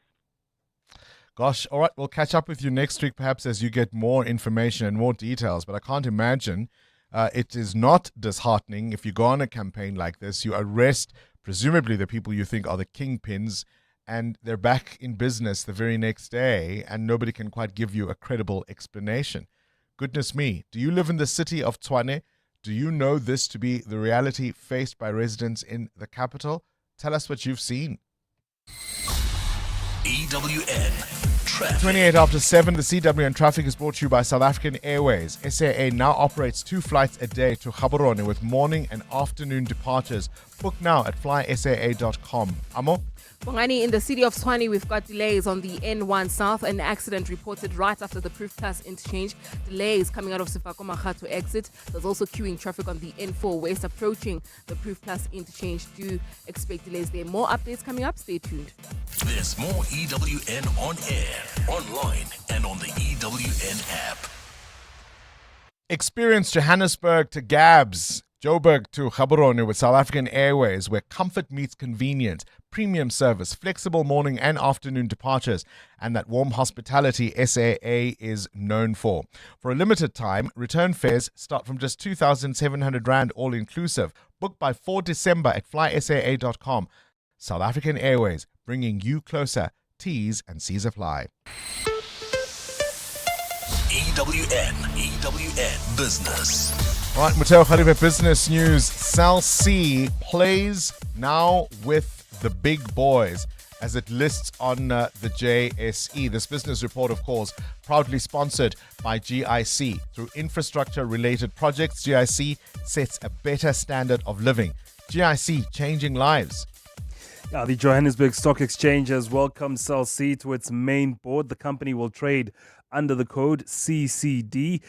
Gosh, all right, we'll catch up with you next week, perhaps as you get more information and more details. But I can't imagine it is not disheartening if you go on a campaign like this. You arrest, presumably, the people you think are the kingpins, and they're back in business the very next day, and nobody can quite give you a credible explanation. Goodness me, do you live in the city of Tshwane? Do you know this to be the reality faced by residents in the capital? Tell us what you've seen. EWN Traffic. 28 after 7, the CWN Traffic is brought to you by South African Airways. SAA now operates 2 flights a day to Gaborone with morning and afternoon departures. Book now at flysaa.com. Amo? Bongani, in the city of Tshwane, we've got delays on the N1 South. An accident reported right after the Proof Plus interchange. Delays coming out of Sifakomaga to exit. There's also queuing traffic on the N4 West approaching the Proof Plus interchange. Do expect delays there. More updates coming up. Stay tuned. There's more EWN on air, online, and on the EWN app. Experience Johannesburg to Gabs, Joburg to Gaborone with South African Airways, where comfort meets convenience, premium service, flexible morning and afternoon departures, and that warm hospitality SAA is known for. For a limited time, return fares start from just 2,700 Rand all-inclusive. Book by 4 December at flysaa.com. South African Airways, bringing you closer. T's and C's apply. EWN Business. All right, Mateo Khalifa, business news. Cell C plays now with the big boys as it lists on the JSE. This business report, of course, proudly sponsored by GIC. Through infrastructure-related projects, GIC sets a better standard of living. GIC, changing lives. Yeah, the Johannesburg Stock Exchange has welcomed Cell C to its main board. The company will trade under the code CCD.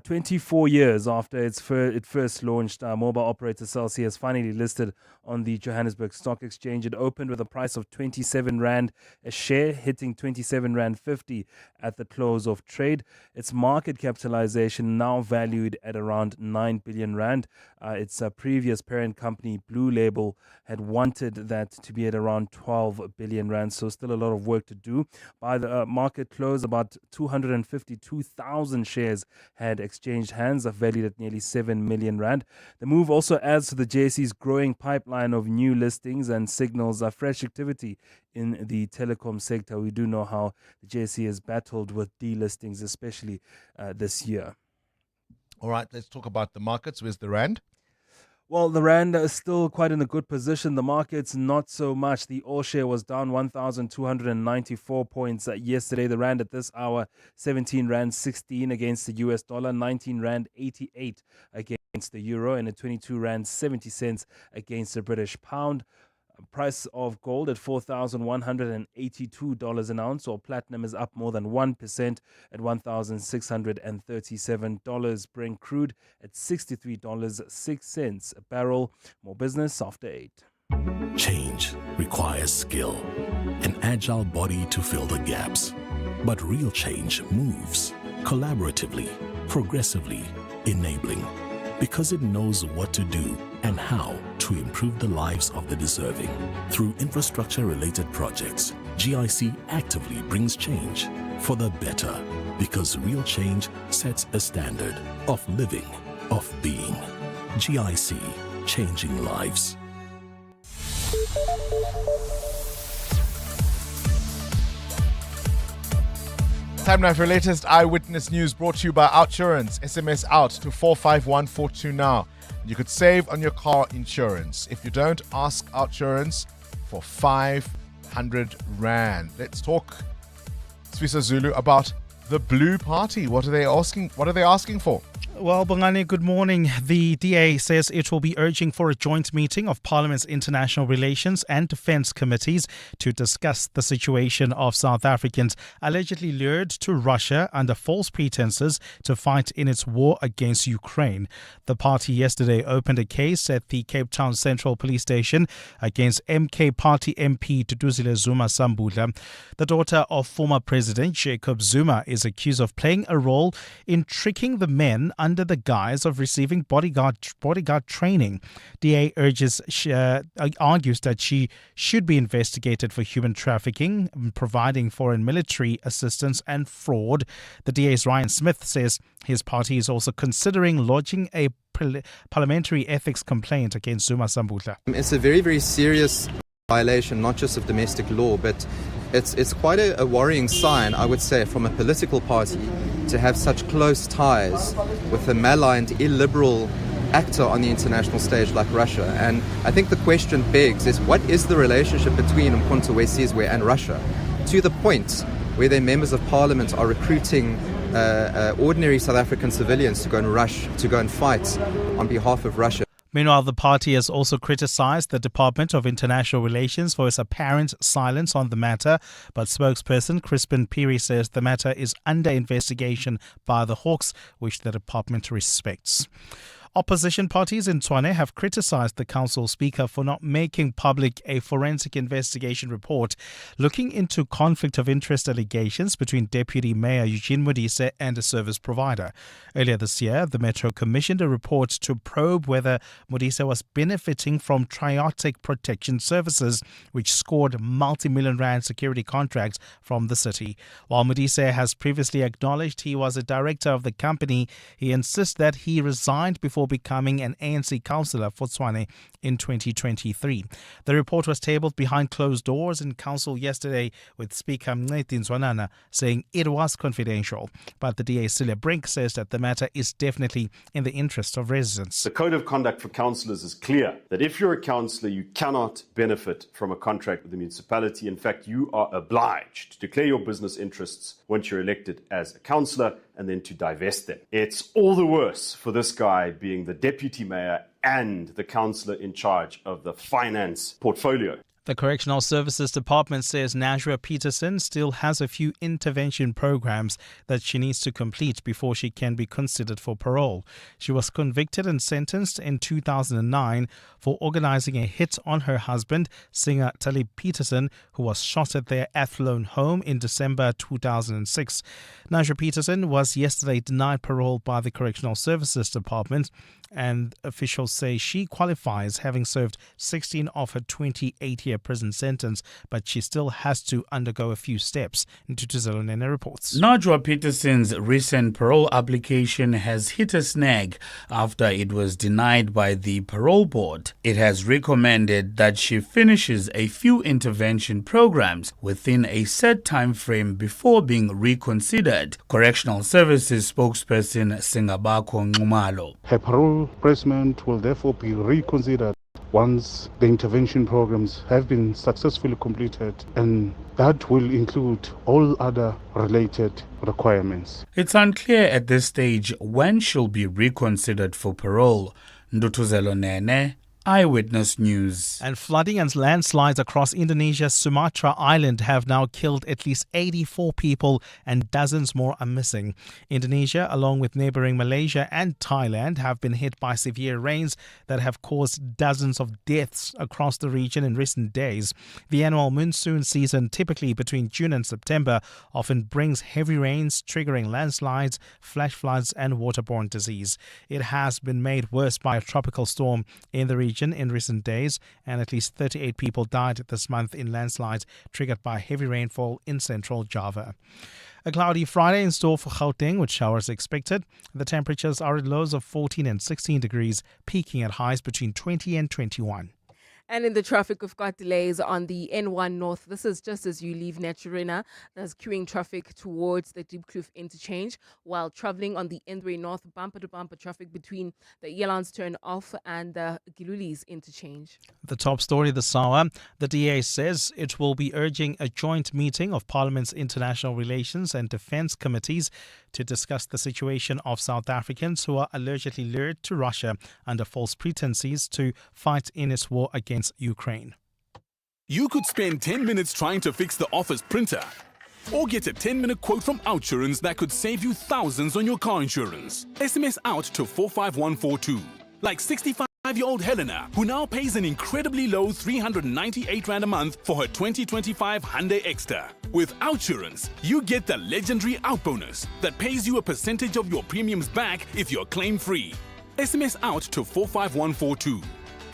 24 years after it first launched, mobile operator Cell C has finally listed on the Johannesburg Stock Exchange. It opened with a price of 27 Rand a share, hitting 27 Rand 50 at the close of trade. Its market capitalization now valued at around 9 billion Rand. Its previous parent company, Blue Label, had wanted that to be at around 12 billion Rand, so still a lot of work to do. By the market close, about 252,000 shares had exchanged hands, valued at nearly 7 million Rand. The move also adds to the JSE's growing pipeline of new listings and signals fresh activity in the telecom sector. We do know how the JSE has battled with delistings, especially this year. All right, let's talk about the markets. Where's the Rand? Well, the Rand is still quite in a good position. The market's not so much. The all share was down 1,294 points yesterday. The Rand at this hour, 17 Rand 16 against the US dollar, 19 Rand 88 against the euro, and at 22 Rand 70 cents against the British pound. Price of gold at $4,182 an ounce, or platinum is up more than 1% at $1,637. Brent crude at $63.06 a barrel. More business after 8. Change requires skill, an agile body to fill the gaps. But real change moves collaboratively, progressively, enabling, because it knows what to do and how to improve the lives of the deserving. Through infrastructure-related projects, GIC actively brings change for the better, because real change sets a standard of living, of being. GIC, changing lives. Time now for your latest eyewitness news, brought to you by Outsurance. SMS out to 451442 now. You could save on your car insurance. If you don't, ask Outsurance for 500 Rand. Let's talk, Swisa Zulu, about the Blue Party. What are they asking for? Well, Bongani, good morning. The DA says it will be urging for a joint meeting of Parliament's International Relations and Defence Committees to discuss the situation of South Africans allegedly lured to Russia under false pretenses to fight in its war against Ukraine. The party yesterday opened a case at the Cape Town Central Police Station against MK Party MP Duduzile Zuma Sambula. The daughter of former President Jacob Zuma is accused of playing a role in tricking the men under the guise of receiving bodyguard training. DA argues that she should be investigated for human trafficking, providing foreign military assistance and fraud. The DA's Ryan Smith says his party is also considering lodging a parliamentary ethics complaint against Zuma Sambula. It's a very, very serious violation, not just of domestic law, but it's quite a worrying sign, I would say, from a political party to have such close ties with a maligned, illiberal actor on the international stage like Russia. And I think the question begs is, what is the relationship between Mkhonto Wesizwe and Russia, to the point where their members of parliament are recruiting ordinary South African civilians to go and fight on behalf of Russia? Meanwhile, the party has also criticized the Department of International Relations for its apparent silence on the matter, but spokesperson Crispin Piri says the matter is under investigation by the Hawks, which the department respects. Opposition parties in Tshwane have criticized the council speaker for not making public a forensic investigation report looking into conflict of interest allegations between Deputy Mayor Eugene Modise and a service provider. Earlier this year, the Metro commissioned a report to probe whether Modise was benefiting from triotic protection services, which scored multi-million rand security contracts from the city. While Modise has previously acknowledged he was a director of the company, he insists that he resigned before becoming an ANC councillor for Tshwane in 2023. The report was tabled behind closed doors in council yesterday, with Speaker Tshwane saying it was confidential. But the DA Sile Brink says that the matter is definitely in the interest of residents. The Code of Conduct for Councillors is clear that if you're a councillor, you cannot benefit from a contract with the municipality. In fact, you are obliged to declare your business interests once you're elected as a councillor and then to divest them. It's all the worse for this guy being the deputy mayor and the councillor in charge of the finance portfolio. The Correctional Services Department says Najwa Peterson still has a few intervention programs that she needs to complete before she can be considered for parole. She was convicted and sentenced in 2009 for organizing a hit on her husband, singer Talib Peterson, who was shot at their Athlone home in December 2006. Najwa Peterson was yesterday denied parole by the Correctional Services Department, and officials say she qualifies, having served 16 of her 28-year prison sentence, but she still has to undergo a few steps. Ntutuzelo Nene reports. Najwa Peterson's recent parole application has hit a snag after it was denied by the parole board. It has recommended that she finishes a few intervention programs within a set time frame before being reconsidered. Correctional Services spokesperson Singabako Ngumalo. Her parole placement will therefore be reconsidered once the intervention programs have been successfully completed, and that will include all other related requirements. It's unclear at this stage when she'll be reconsidered for parole. Ndutuzelo Nene, Eyewitness News. And flooding and landslides across Indonesia's Sumatra Island have now killed at least 84 people and dozens more are missing. Indonesia, along with neighboring Malaysia and Thailand, have been hit by severe rains that have caused dozens of deaths across the region in recent days. The annual monsoon season, typically between June and September, often brings heavy rains, triggering landslides, flash floods and waterborne disease. It has been made worse by a tropical storm in the region in recent days, and at least 38 people died this month in landslides triggered by heavy rainfall in central Java. A cloudy Friday in store for Gauteng, with showers expected. The temperatures are at lows of 14 and 16 degrees, peaking at highs between 20 and 21. And in the traffic, we've got delays on the N1 North. This is just as you leave Naturena. There's queuing traffic towards the Diepkloof interchange, while traveling on the N3 North, bumper-to-bumper traffic between the Elands turn off and the Gilulis interchange. The top story this hour, the DA says it will be urging a joint meeting of Parliament's International Relations and Defence Committees to discuss the situation of South Africans who are allegedly lured to Russia under false pretenses to fight in its war against Ukraine. You could spend 10 minutes trying to fix the office printer, or get a 10-minute quote from Outsurance that could save you thousands on your car insurance. SMS out to 45142. Like 65-year-old Helena, who now pays an incredibly low 398 Rand a month for her 2025 Hyundai Exter. With Outsurance, you get the legendary Out Bonus that pays you a percentage of your premiums back if you're claim-free. SMS out to 45142.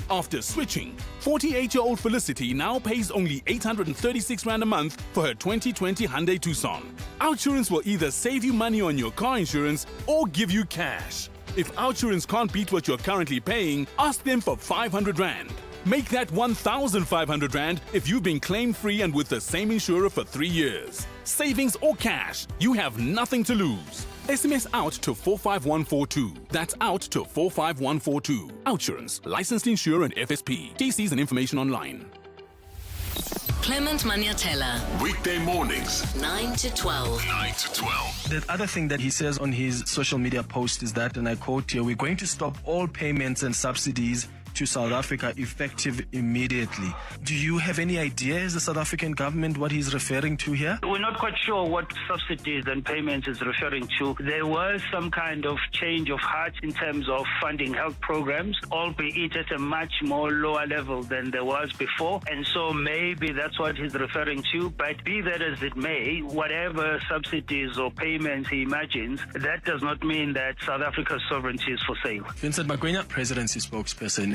After switching, 48-year-old Felicity now pays only 836 Rand a month for her 2020 Hyundai Tucson. Outsurance will either save you money on your car insurance or give you cash. If Outsurance can't beat what you're currently paying, ask them for 500 Rand. Make that 1,500 Rand if you've been claim-free and with the same insurer for 3 years. Savings or cash, you have nothing to lose. SMS out to 45142. That's out to 45142. Outsurance, licensed insurer and FSP. TCs and information online. Clement Maniatella. Weekday mornings, 9 to 12. 9 to 12. The other thing that he says on his social media post is that, and I quote here, "We're going to stop all payments and subsidies to South Africa effective immediately." Do you have any idea, as the South African government, what he's referring to here? We're not quite sure what subsidies and payments is referring to. There was some kind of change of heart in terms of funding health programs, albeit at a much more lower level than there was before. And so maybe that's what he's referring to. But be that as it may, whatever subsidies or payments he imagines, that does not mean that South Africa's sovereignty is for sale. Vincent Magwenya, presidency spokesperson.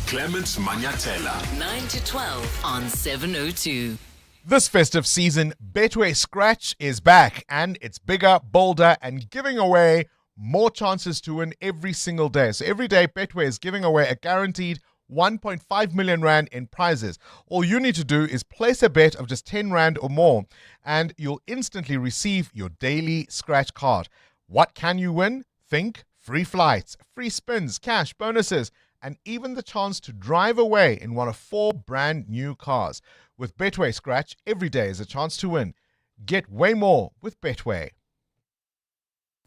Clement Maniatella. 9 to 12 on 702. This festive season, Betway Scratch is back, and it's bigger, bolder, and giving away more chances to win every single day. So every day, Betway is giving away a guaranteed 1.5 million rand in prizes. All you need to do is place a bet of just 10 rand or more, and you'll instantly receive your daily scratch card. What can you win? Think free flights, free spins, cash, bonuses, and even the chance to drive away in one of 4 brand new cars. With Betway Scratch, every day is a chance to win. Get way more with Betway.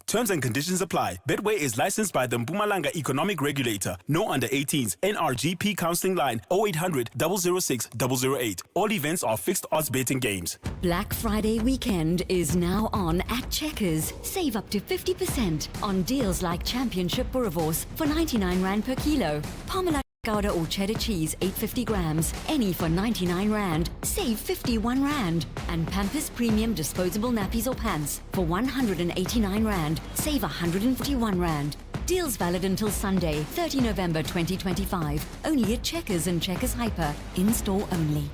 Terms and conditions apply. Betway is licensed by the Mpumalanga Economic Regulator. No under 18s. NRGP counseling line 0800 006 008. All events are fixed odds betting games. Black Friday weekend is now on at Checkers. Save up to 50% on deals like Championship Boerewors for 99 Rand per kilo. Parmalat Gouda or cheddar cheese 850 grams, any for 99 Rand, save 51 Rand. And Pampers Premium disposable nappies or pants for 189 Rand, save 141 Rand. Deals valid until Sunday, 30 November 2025. Only at Checkers and Checkers Hyper, in-store only.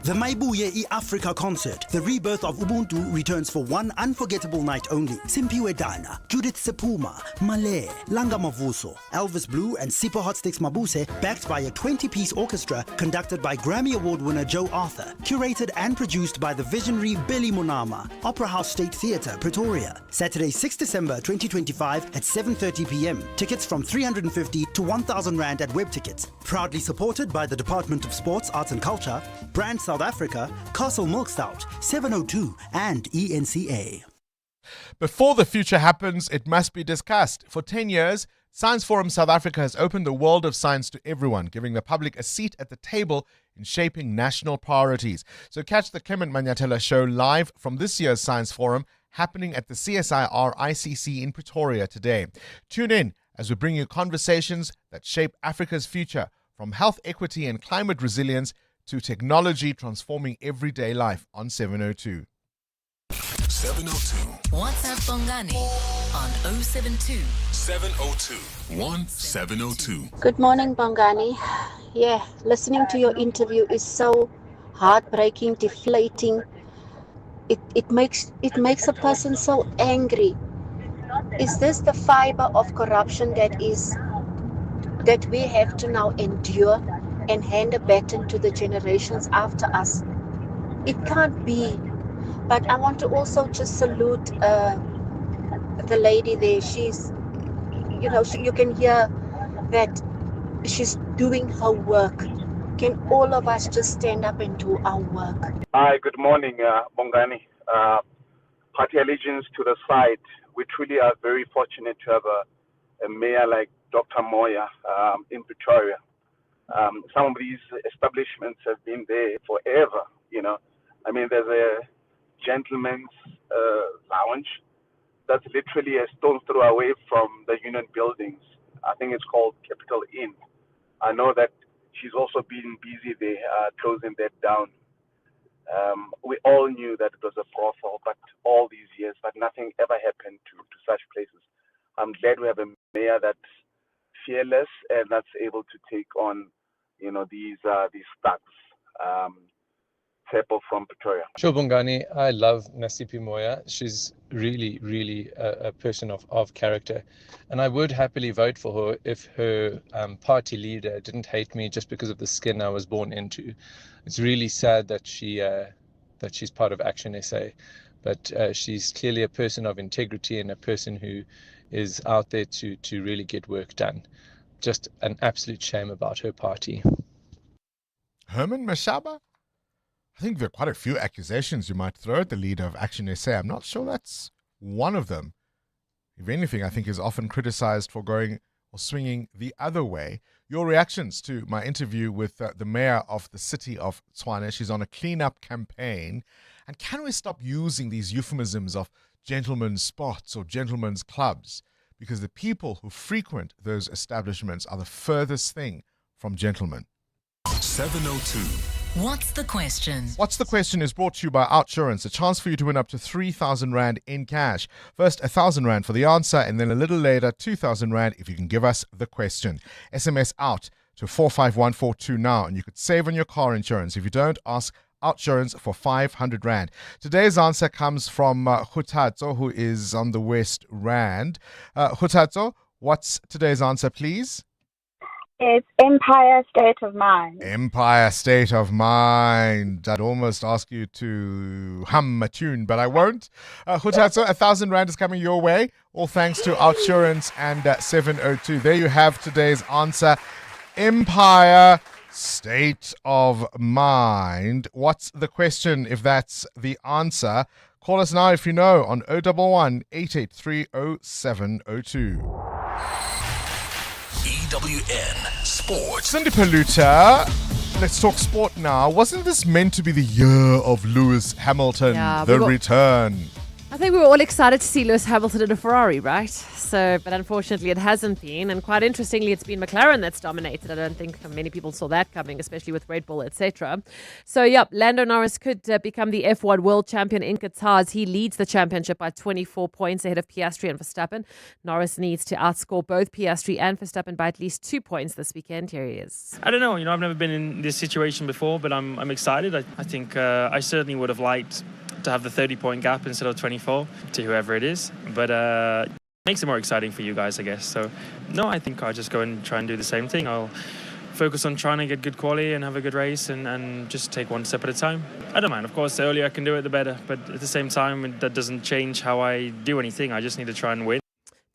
The Maibuye e-Africa concert, the rebirth of Ubuntu, returns for one unforgettable night only. Simpiwe Dana, Judith Sepuma, Malé, Langa Mavuso, Elvis Blue and Sipho Hotsticks Mabuse, backed by a 20-piece orchestra conducted by Grammy Award winner Joe Arthur, curated and produced by the visionary Billy Monama, Opera House State Theatre, Pretoria. Saturday, 6 December 2025 at 7:30 p.m. Tickets from 350 to 1,000 Rand at Web Tickets. Proudly supported by the Department of Sports, Arts and Culture, Brand South Africa, Castle Milk Stout, 702 and ENCA. Before the future happens, it must be discussed. For 10 years, Science Forum South Africa has opened the world of science to everyone, giving the public a seat at the table in shaping national priorities. So catch the Clement Manyathela show live from this year's Science Forum happening at the CSIR ICC in Pretoria today. Tune in as we bring you conversations that shape Africa's future, from health equity and climate resilience to technology transforming everyday life on 702. 702. WhatsApp Bongani on 072 702 1702. Good morning, Bongani. Yeah, listening to your interview is so heartbreaking, deflating. It makes a person so angry. Is this the fiber of corruption that we have to now endure and hand a baton to the generations after us? It can't be. But I want to also just salute the lady there. She's, you can hear that she's doing her work. Can all of us just stand up and do our work? Hi, good morning, Bongani. Party allegiance to the side. We truly are very fortunate to have a mayor like Dr. Moya in Pretoria. Some of these establishments have been there forever, I mean, there's a gentleman's lounge that's literally a stone's throw away from the union buildings. I think it's called Capital Inn. I know that she's also been busy there, closing that down. We all knew that it was a brothel, but all these years, but nothing ever happened to such places. I'm glad we have a mayor that's fearless and that's able to take on, these thugs. Tepo from Pretoria. Sure, Bongani. I love Nasipi Moya. She's really, really a person of character. And I would happily vote for her if her party leader didn't hate me just because of the skin I was born into. It's really sad that she's part of Action SA. But she's clearly a person of integrity and a person who is out there to really get work done. Just an absolute shame about her party. Herman Mashaba? I think there are quite a few accusations you might throw at the leader of Action SA. I'm not sure that's one of them. If anything, I think he's often criticized for going or swinging the other way. Your reactions to my interview with the mayor of the city of Tshwane. She's on a cleanup campaign. And can we stop using these euphemisms of gentlemen's spots or gentlemen's clubs? Because the people who frequent those establishments are the furthest thing from gentlemen. 702. What's the question? What's the question is brought to you by Outsurance, a chance for you to win up to 3,000 Rand in cash. First, 1,000 Rand for the answer, and then a little later, 2,000 Rand if you can give us the question. SMS out to 45142 now, and you could save on your car insurance. If you don't, ask Outsurance for 500 Rand. Today's answer comes from Hutatso, who is on the West Rand. Hutatso, what's today's answer, please? It's Empire State of Mind. Empire State of Mind. I'd almost ask you to hum a tune, but I won't. Hutatso, 1,000 Rand is coming your way. All thanks to Outsurance and 702. There you have today's answer. Empire State of Mind. What's the question if that's the answer? Call us now if you know on 011 883 0702. EWN Sports. Cindy Paluta, let's talk sport now. Wasn't this meant to be the year of Lewis Hamilton, the return? I think we were all excited to see Lewis Hamilton in a Ferrari, right? But unfortunately it hasn't been. And quite interestingly, it's been McLaren that's dominated. I don't think many people saw that coming, especially with Red Bull, etc. So, Lando Norris could become the F1 world champion in Qatar as he leads the championship by 24 points ahead of Piastri and Verstappen. Norris needs to outscore both Piastri and Verstappen by at least 2 points this weekend. Here he is. I don't know. I've never been in this situation before, but I'm excited. I think I certainly would have liked to have the 30-point gap instead of 24 to whoever it is. But it makes it more exciting for you guys, I guess. So, no, I think I'll just go and try and do the same thing. I'll focus on trying to get good quality and have a good race and just take one step at a time. I don't mind. Of course, the earlier I can do it, the better. But at the same time, that doesn't change how I do anything. I just need to try and win.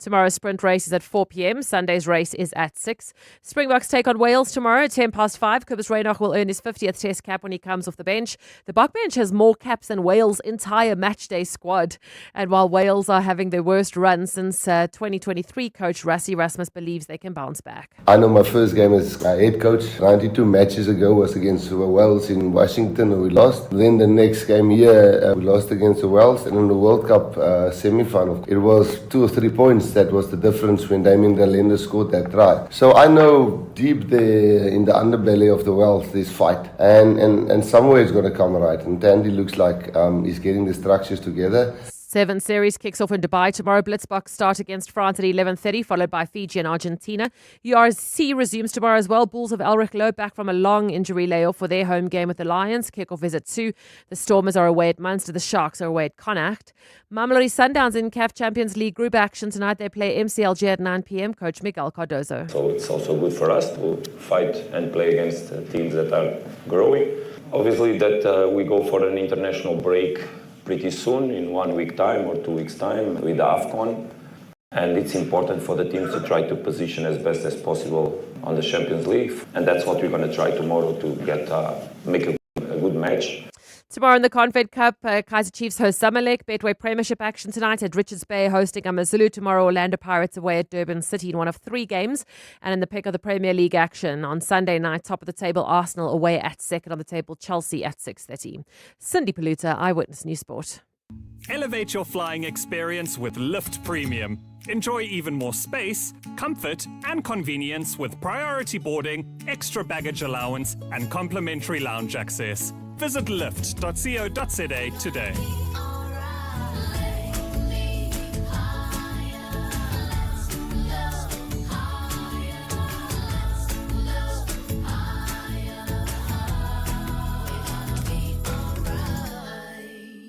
Tomorrow's sprint race is at 4 p.m. Sunday's race is at 6. Springboks take on Wales tomorrow at 5:10. Cobus Reinach will earn his 50th test cap when he comes off the bench. The Bok bench has more caps than Wales' entire matchday squad. And while Wales are having their worst run since 2023, coach Rassie Rasmus believes they can bounce back. I know my first game as head coach 92 matches ago was against Wales in Washington, and we lost. Then the next game here, we lost against Wales, and in the World Cup semi-final, it was 2 or 3 points. That was the difference when Damien Galenda scored that try. So I know deep there in the underbelly of the Welsh, there's fight. And somewhere it's going to come right. And Tandy looks like he's getting the structures together. 7 Series kicks off in Dubai tomorrow. Blitzboks start against France at 11:30, followed by Fiji and Argentina. URC resumes tomorrow as well. Bulls of Elriglo back from a long injury layoff for their home game with the Lions. Kickoff is at 2. The Stormers are away at Munster. The Sharks are away at Connacht. Mamelodi Sundowns in CAF Champions League group action tonight. They play MCLG at 9 p.m. Coach Miguel Cardozo. So it's also good for us to fight and play against teams that are growing. Obviously that we go for an international break pretty soon, in 1 week time or 2 weeks time with the AFCON. And it's important for the teams to try to position as best as possible on the Champions League. And that's what we're going to try tomorrow to get make a good match. Tomorrow in the Confed Cup, Kaizer Chiefs host Zamalek. Betway Premiership action tonight at Richards Bay hosting AmaZulu. Tomorrow, Orlando Pirates away at Durban City in one of 3 games. And in the pick of the Premier League action on Sunday night, top of the table, Arsenal away at second on the table, Chelsea at 6:30. Cindy Paluta, Eyewitness News Sport. Elevate your flying experience with Lift Premium. Enjoy even more space, comfort, and convenience with priority boarding, extra baggage allowance, and complimentary lounge access. Visit lift.co.za today.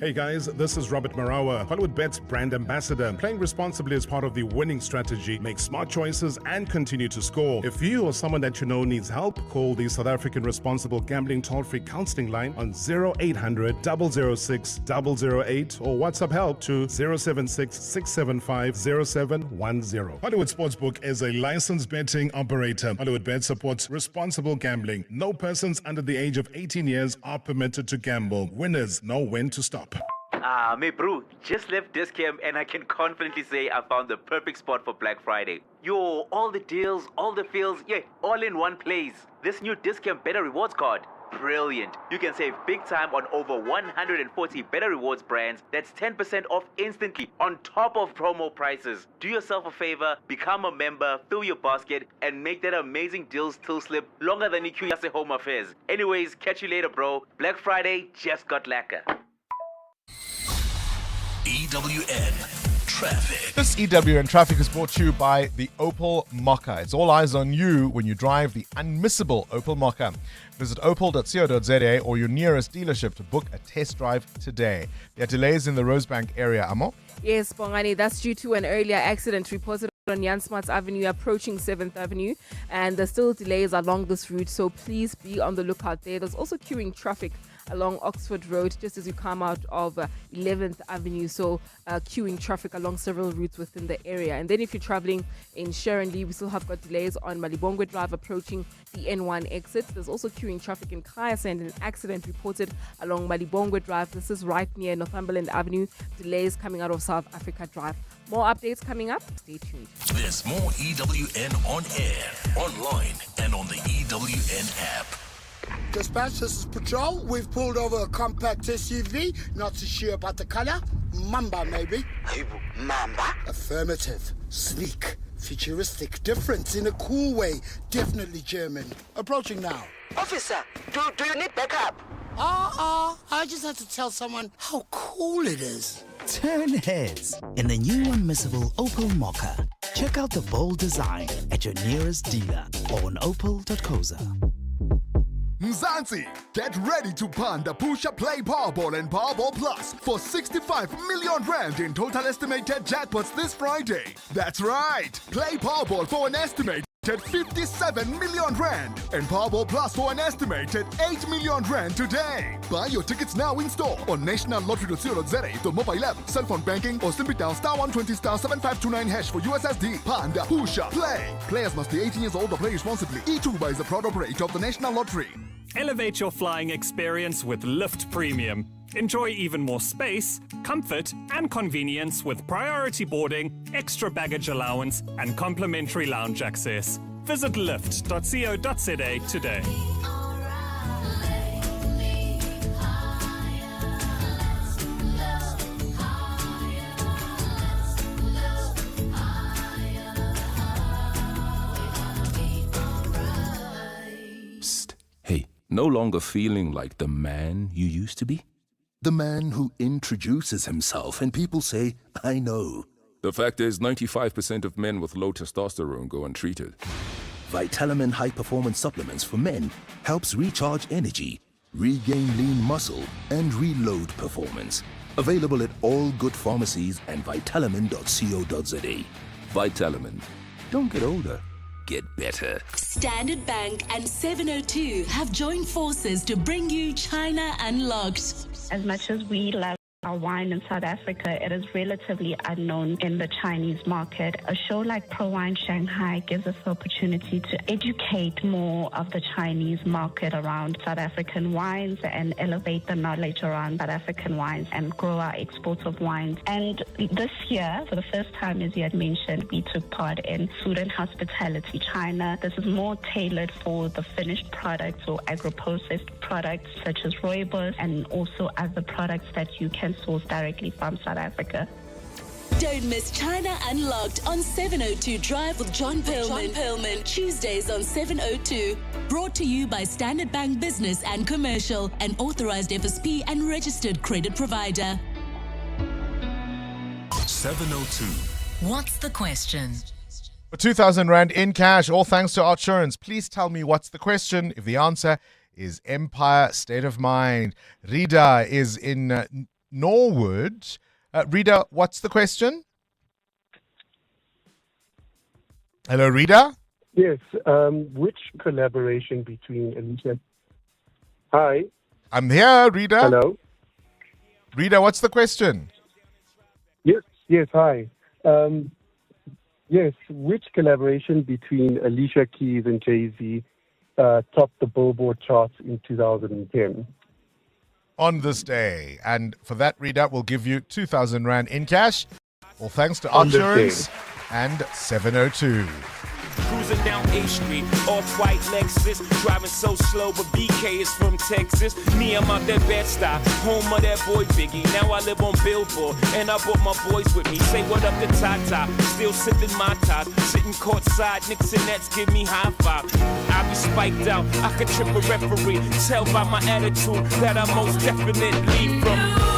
Hey guys, this is Robert Marawa, Hollywood Bet's brand ambassador. Playing responsibly is part of the winning strategy. Make smart choices and continue to score. If you or someone that you know needs help, call the South African Responsible Gambling Toll-Free Counseling Line on 0800 006 008 or WhatsApp help to 076 675 0710. Hollywood Sportsbook is a licensed betting operator. Hollywood Bet supports responsible gambling. No persons under the age of 18 years are permitted to gamble. Winners know when to stop. My bro, just left this camp and I can confidently say I found the perfect spot for Black Friday. Yo, all the deals, all the feels, all in one place. This new Discount Better Rewards card, brilliant. You can save big time on over 140 Better Rewards brands. That's 10% off instantly on top of promo prices. Do yourself a favor, become a member, fill your basket, and make that amazing deals till slip longer than your home affairs. Anyways, catch you later, bro. Black Friday just got lacquer. EWN Traffic. This EWN Traffic is brought to you by the Opel Mokka. It's all eyes on you when you drive the unmissable Opel Mokka. Visit opel.co.za or your nearest dealership to book a test drive today. There are delays in the Rosebank area, Amo. Yes, Bongani, that's due to an earlier accident reported on Jan Smuts Avenue approaching 7th Avenue, and there's still delays along this route, so please be on the lookout there. There's also queuing traffic along Oxford Road just as you come out of 11th Avenue, so queuing traffic along several routes within the area. And then if you're traveling in Sharon Lee, we still have got delays on Malibongwe Drive approaching the N1 exit. There's also queuing traffic in Kayasand, an accident reported along Malibongwe Drive. This is right near Northumberland Avenue. Delays coming out of South Africa Drive. More updates coming up. Stay tuned. There's more EWN on air, online, and on the EWN app. Dispatch, this is Patrol. We've pulled over a compact SUV. Not too sure about the colour. Mamba, maybe. Mamba? Affirmative. Sleek. Futuristic. Different in a cool way. Definitely German. Approaching now. Officer, do you need backup? I just had to tell someone how cool it is. Turn heads in the new unmissable Opel Mokka. Check out the bold design at your nearest dealer or on opel.coza. Mzansi, get ready to pan the Pusha Play Powerball and Powerball Plus for 65 million rand in total estimated jackpots this Friday. That's right, play Powerball for an estimated 57 million rand and Powerball Plus for an estimated 8 million rand today. Buy your tickets now in store on nationallottery.co.za, the mobile app, cell phone banking, or simply dial *120 *7529# for USSD. Panda Pusha Play. Players must be 18 years old or play responsibly. E2 is a proud operator of the National Lottery. Elevate your flying experience with Lift Premium. Enjoy even more space, comfort, and convenience with priority boarding, extra baggage allowance, and complimentary lounge access. Visit lift.co.za today. Hey, no longer feeling like the man you used to be? The man who introduces himself and people say, I know. The fact is, 95% of men with low testosterone go untreated. Vitalamin High Performance Supplements for men helps recharge energy, regain lean muscle, and reload performance. Available at all good pharmacies and vitalamin.co.za. Vitalamin. Don't get older. Get better. Standard Bank and 702 have joined forces to bring you China Unlocked. As much as we love our wine in South Africa, it is relatively unknown in the Chinese market. A show like Pro Wine Shanghai gives us the opportunity to educate more of the Chinese market around South African wines and elevate the knowledge around South African wines and grow our exports of wines. And this year, for the first time, as you had mentioned, we took part in Food and Hospitality China. This is more tailored for the finished products or agro-processed products such as rooibos and also other products that you can source directly from South Africa. Don't miss China Unlocked on 702 Drive with John Perlman. Tuesdays on 702. Brought to you by Standard Bank Business and Commercial, an authorized FSP and registered credit provider. 702. What's the question? For 2,000 Rand in cash, all thanks to Outsurance. Please tell me what's the question. If the answer is Empire State of Mind. Rita is in Norwood. Rita, what's the question? Hello, Rita? Yes. Which collaboration between Alicia... Hi. I'm here, Rita. Hello. Rita, what's the question? Yes, hi. Yes, which collaboration between Alicia Keys and Jay-Z topped the Billboard charts in 2010? On this day. And for that, Rita, we'll give you 2,000 Rand in cash. All thanks to Outsurance and 702. Cruising down A Street, off-white Lexus, driving so slow, but BK is from Texas. Me, I'm out that Bed-Stuy, home of that boy Biggie. Now I live on Billboard, and I brought my boys with me. Say what up to Tata, still sipping my top, sitting courtside, Knicks and Nets give me high five. I be spiked out, I could trip a referee. Tell by my attitude that I most definitely from.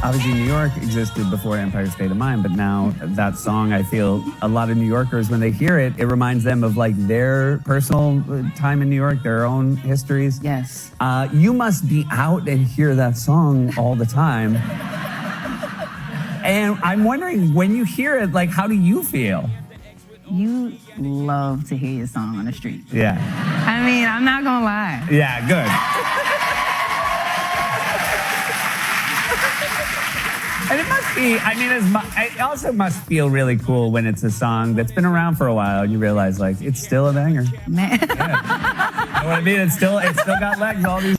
obviously New York existed before Empire State of Mind, but now that song, I feel a lot of New Yorkers, when they hear it, it reminds them of like their personal time in New York, their own histories. Yes. You must be out and hear that song all the time. And I'm wondering, when you hear it, like, how do you feel? You love to hear your song on the street. Yeah. I mean, I'm not gonna lie. Yeah, good. And it must be, I mean, it also must feel really cool when it's a song that's been around for a while and you realize, like, it's still a banger. Man. Yeah. You know what I mean? It's still got legs, all these.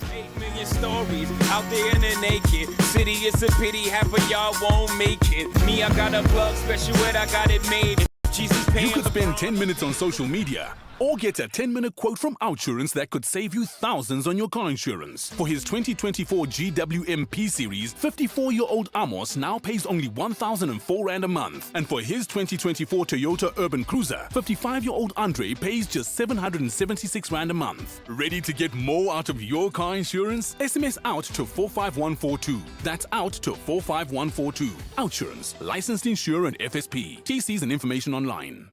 Stories out there in the naked city. It's a pity half of y'all won't make it. Me, I got a plug special ed, I got it made. Jesus You could spend 10 minutes on social media or get a 10-minute quote from Outsurance that could save you thousands on your car insurance. For his 2024 GWMP series, 54-year-old Amos now pays only 1,004 Rand a month. And for his 2024 Toyota Urban Cruiser, 55-year-old Andre pays just 776 Rand a month. Ready to get more out of your car insurance? SMS out to 45142. That's out to 45142. Outsurance, licensed insurer and FSP. TCs and information online.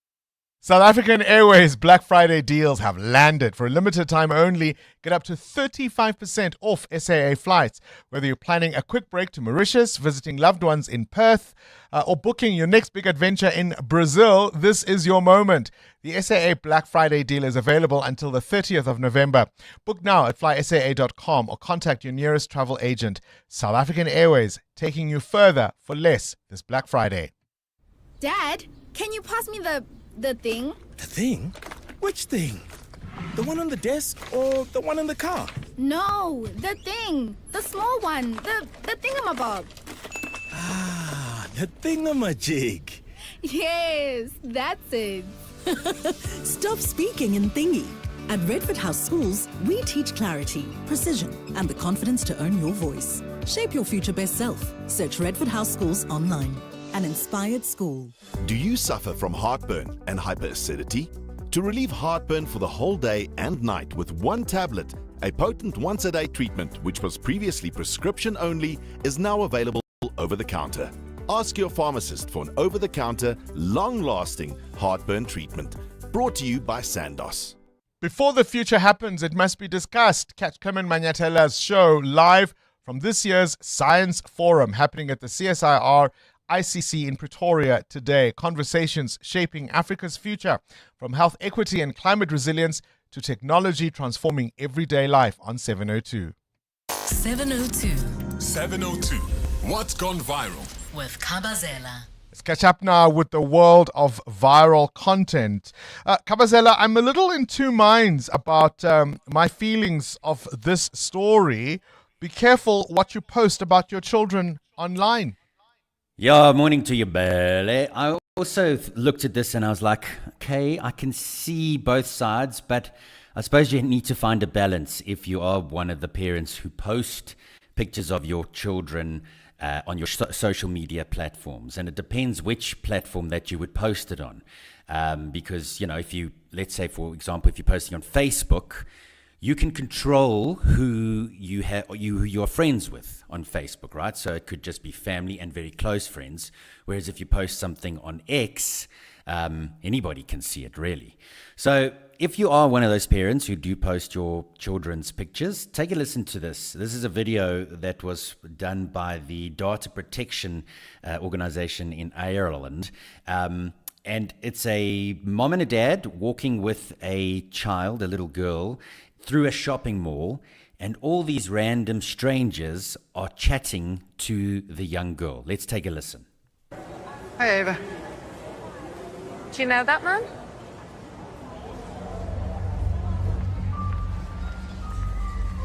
South African Airways Black Friday deals have landed. For a limited time only, get up to 35% off SAA flights. Whether you're planning a quick break to Mauritius, visiting loved ones in Perth, or booking your next big adventure in Brazil, this is your moment. The SAA Black Friday deal is available until the 30th of November. Book now at flysaa.com or contact your nearest travel agent. South African Airways, taking you further for less this Black Friday. Dad, can you pass me the thing? The thing? Which thing? The one on the desk or the one in the car? No, the thing. The small one. The thingamabob. Ah, the thingamajig. Yes, that's it. Stop speaking in thingy. At Redford House Schools, we teach clarity, precision, and the confidence to earn your voice. Shape your future best self. Search Redford House Schools online. An inspired school. Do you suffer from heartburn and hyperacidity? To relieve heartburn for the whole day and night with one tablet, a potent once-a-day treatment which was previously prescription only is now available over the counter. Ask your pharmacist for an over-the-counter, long-lasting heartburn treatment. Brought to you by Sandoz. Before the future happens, it must be discussed. Catch Clement Manyatela's show live from this year's Science Forum happening at the CSIR ICC in Pretoria today. Conversations shaping Africa's future, from health equity and climate resilience to technology transforming everyday life on 702. 702. 702. What's gone viral? With Kabazela. Let's catch up now with the world of viral content. Kabazela, I'm a little in two minds about my feelings of this story. Be careful what you post about your children online. Yeah, morning to you, Bele. I also looked at this and I was like, okay, I can see both sides, but I suppose you need to find a balance if you are one of the parents who post pictures of your children on your social media platforms. And it depends which platform that you would post it on. Because, you know, if you, let's say, for example, if you're posting on Facebook, you can control who you're friends with on Facebook, right? So it could just be family and very close friends. Whereas if you post something on X, anybody can see it, really. So if you are one of those parents who do post your children's pictures, take a listen to this. This is a video that was done by the Data Protection Organization in Ireland. And it's a mom and a dad walking with a child, a little girl, through a shopping mall, and all these random strangers are chatting to the young girl. Let's take a listen. Hi, Ava. Do you know that man?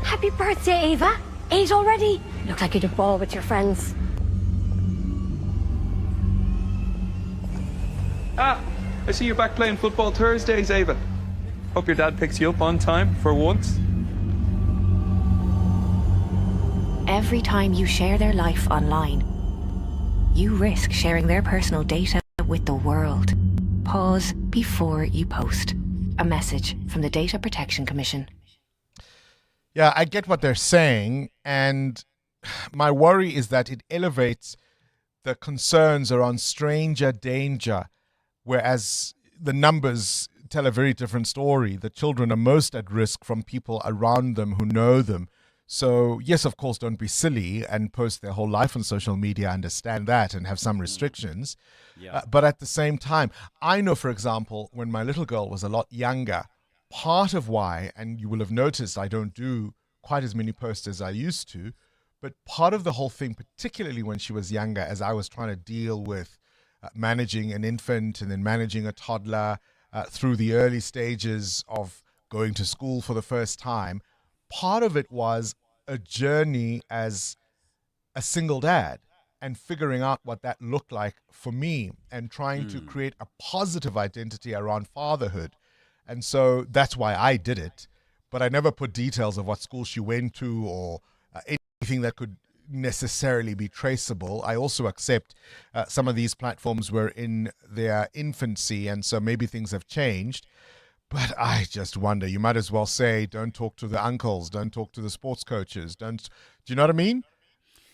Happy birthday, Ava. 8 already? Look like you'd a ball with your friends. Ah, I see you're back playing football Thursdays, Ava. Hope your dad picks you up on time for once. Every time you share their life online, you risk sharing their personal data with the world. Pause before you post. A message from the Data Protection Commission. Yeah, I get what they're saying, and my worry is that it elevates the concerns around stranger danger, whereas the numbers tell a very different story. The children are most at risk from people around them who know them. So, yes, of course, don't be silly and post their whole life on social media. I understand that and have some restrictions. But at the same time, I know, for example, when my little girl was a lot younger, part of why, and you will have noticed I don't do quite as many posts as I used to, but part of the whole thing, particularly when she was younger, as I was trying to deal with managing an infant and then managing a toddler through the early stages of going to school for the first time, part of it was a journey as a single dad and figuring out what that looked like for me and trying to create a positive identity around fatherhood. And so that's why I did it. But I never put details of what school she went to or anything that could necessarily be traceable. I also accept some of these platforms were in their infancy, and so maybe things have changed. But I just wonder, you might as well say, don't talk to the uncles, don't talk to the sports coaches, do you know what I mean?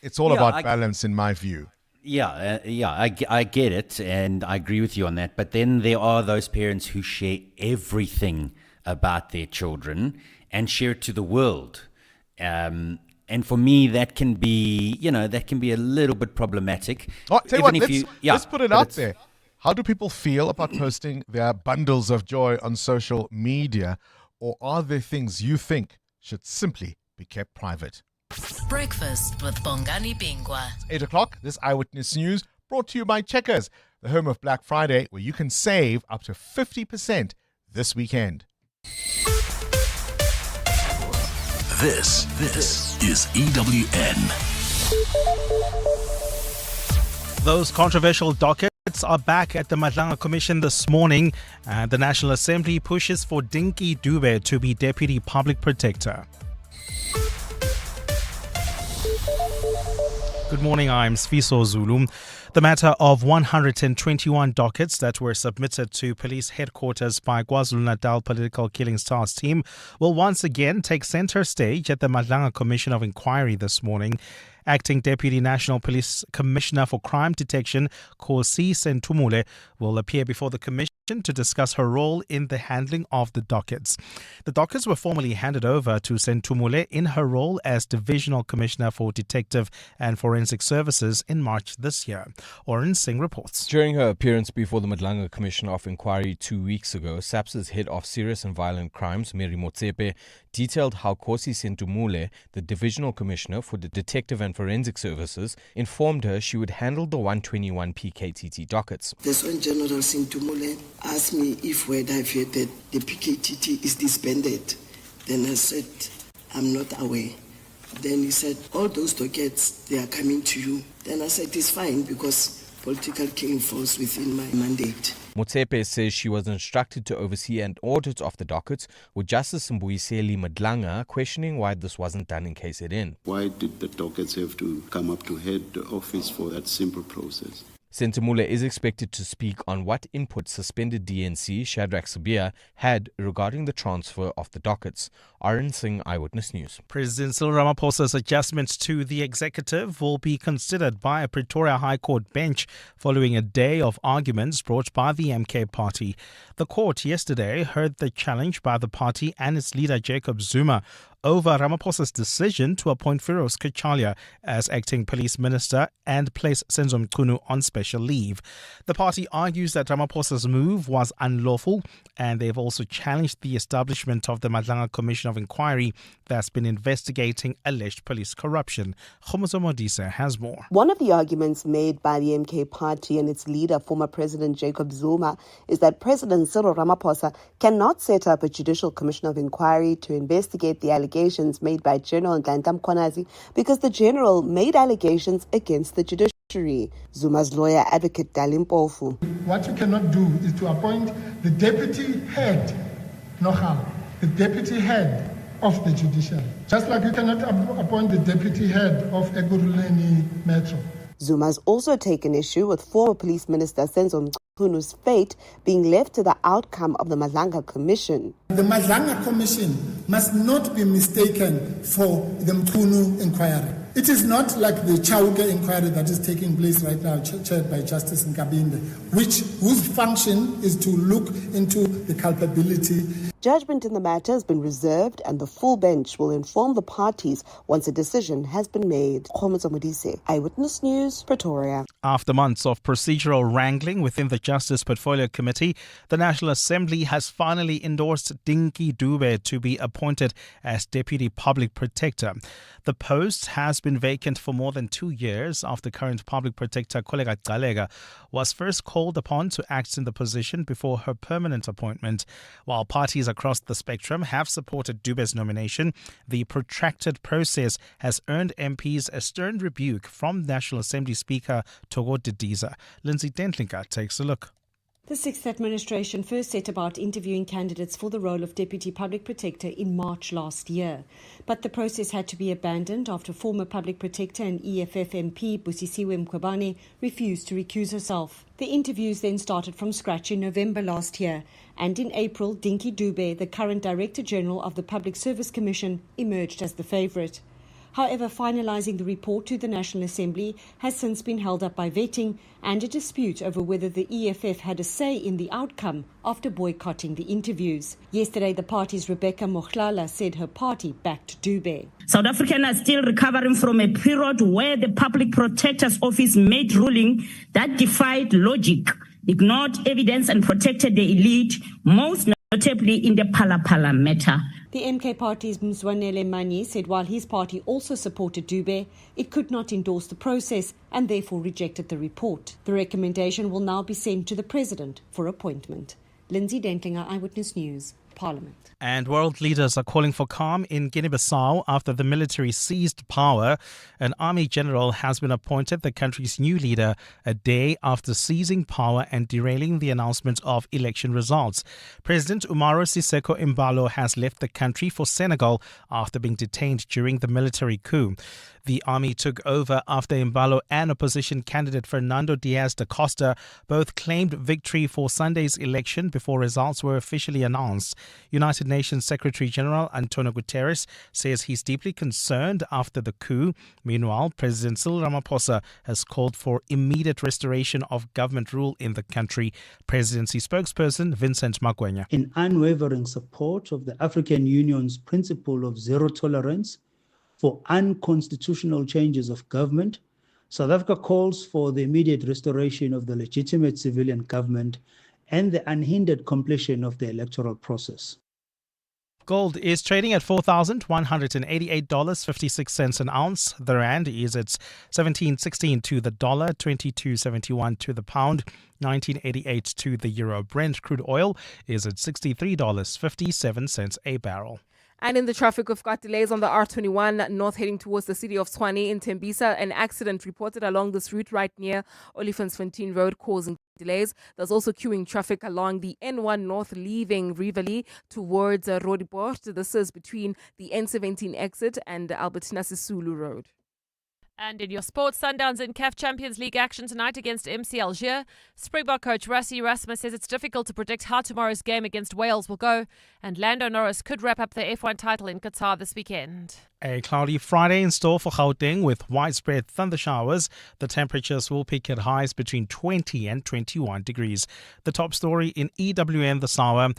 It's all about balance in my view. I get it, and I agree with you on that. But then there are those parents who share everything about their children and share it to the world. And for me, that can be, a little bit problematic. Oh, tell you what, let's put it out there. How do people feel about posting their bundles of joy on social media? Or are there things you think should simply be kept private? Breakfast with Bongani Bingwa. 8 o'clock, this Eyewitness News brought to you by Checkers, the home of Black Friday, where you can save up to 50% this weekend. This is EWN. Those controversial dockets are back at the Matlala Commission this morning. The National Assembly pushes for Dinky Dube to be Deputy Public Protector. Good morning, I'm Sfiso Zulu. The matter of 121 dockets that were submitted to police headquarters by KwaZulu-Natal Political Killings Task Team will once again take center stage at the Matlala Commission of Inquiry this morning. Acting Deputy National Police Commissioner for Crime Detection, Khosi Sentumule, will appear before the Commission to discuss her role in the handling of the dockets. The dockets were formally handed over to Sentumule in her role as Divisional Commissioner for Detective and Forensic Services in March this year. Oren Singh reports. During her appearance before the Matlala Commission of Inquiry 2 weeks ago, SAPS's head of Serious and Violent Crimes, Mary Motsepe, detailed how Khosi Sentumule, the Divisional Commissioner for the Detective and Forensic Services, informed her she would handle the 121 PKTT dockets. That's when General Sentumule asked me if word I've heard that the PKTT is disbanded. Then I said, I'm not aware. Then he said, all those dockets, they are coming to you. Then I said, it's fine because political killing falls within my mandate. Motsepe says she was instructed to oversee an audit of the dockets, with Justice Mbuyiseli Madlanga questioning why this wasn't done in KZN. Why did the dockets have to come up to head office for that simple process? Sentumule is expected to speak on what input suspended DNC Shadrach Sibia had regarding the transfer of the dockets. Arun Singh, Eyewitness News. President Cyril Ramaphosa's adjustments to the executive will be considered by a Pretoria High Court bench following a day of arguments brought by the MK party. The court yesterday heard the challenge by the party and its leader Jacob Zuma over Ramaphosa's decision to appoint Firoz Kachalia as acting police minister and place Senzo Mchunu on special leave. The party argues that Ramaphosa's move was unlawful, and they've also challenged the establishment of the Matlala Commission of Inquiry that's been investigating alleged police corruption. Khomozo Modise has more. One of the arguments made by the MK party and its leader, former President Jacob Zuma, is that President Cyril Ramaphosa cannot set up a judicial commission of inquiry to investigate the allegations made by General Nhlanhla Mkhwanazi because the general made allegations against the judiciary. Zuma's lawyer, advocate Dalim Pofu. What you cannot do is to appoint the deputy head, the deputy head of the judiciary. Just like you cannot appoint the deputy head of Ekurhuleni Metro. Zuma's also taken issue with former police minister Senzo Mthulu's fate being left to the outcome of the Matlala Commission. The Matlala Commission must not be mistaken for the Mthulu inquiry. It is not like the Chauke inquiry that is taking place right now, chaired by Justice Nkabinde, whose function is to look into the culpability. Judgment in the matter has been reserved and the full bench will inform the parties once a decision has been made. Eyewitness News, Pretoria. After months of procedural wrangling within the Justice Portfolio Committee, the National Assembly has finally endorsed Dinky Dube to be appointed as Deputy Public Protector. The post has been vacant for more than 2 years after current Public Protector Koleka Galega was first called upon to act in the position before her permanent appointment. While parties across the spectrum have supported Dube's nomination, the protracted process has earned MPs a stern rebuke from National Assembly Speaker Togo Didiza. Lindsay Dentlinga takes a look. The Sixth Administration first set about interviewing candidates for the role of Deputy Public Protector in March last year. But the process had to be abandoned after former Public Protector and EFF MP Busisiwe Mkhwebane refused to recuse herself. The interviews then started from scratch in November last year, and in April, Dinky Dube, the current Director General of the Public Service Commission, emerged as the favourite. However, finalising the report to the National Assembly has since been held up by vetting and a dispute over whether the EFF had a say in the outcome after boycotting the interviews. Yesterday, the party's Rebecca Matlala said her party backed Dube. South Africans are still recovering from a period where the Public Protector's Office made ruling that defied logic, ignored evidence and protected the elite, most notably in the Phala matter. The MK party's Mzwanele Mani said while his party also supported Dube, it could not endorse the process and therefore rejected the report. The recommendation will now be sent to the President for appointment. Lindsay Dentlinger, Eyewitness News, Parliament. And world leaders are calling for calm in Guinea-Bissau after the military seized power. An army general has been appointed the country's new leader a day after seizing power and derailing the announcement of election results. President Umaro Siseko Embalo has left the country for Senegal after being detained during the military coup. The army took over after Embalo and opposition candidate Fernando Diaz da Costa both claimed victory for Sunday's election before results were officially announced. United Nations Secretary General Antonio Guterres says he's deeply concerned after the coup. Meanwhile, President Cyril Ramaphosa has called for immediate restoration of government rule in the country. Presidency spokesperson Vincent Magwenya. In unwavering support of the African Union's principle of zero tolerance for unconstitutional changes of government, South Africa calls for the immediate restoration of the legitimate civilian government and the unhindered completion of the electoral process. Gold is trading at $4,188.56 an ounce. The rand is at 17.16 to the dollar, 22.71 to the pound, 19.88 to the euro. Brent crude oil is at $63.57 a barrel. And in the traffic, we've got delays on the R21 north heading towards the city of Tshwane in Tembisa. An accident reported along this route right near Olifantsfontein Road causing delays. There's also queuing traffic along the N1 north leaving Rivoli towards Roodepoort. This is between the N17 exit and Albertina Sisulu Road. And in your sports, Sundowns in CAF Champions League action tonight against MC Alger. Springbok coach Rassie Erasmus says it's difficult to predict how tomorrow's game against Wales will go. And Lando Norris could wrap up the F1 title in Qatar this weekend. A cloudy Friday in store for Gauteng with widespread thunder showers. The temperatures will peak at highs between 20 and 21 degrees. The top story in EWN this hour,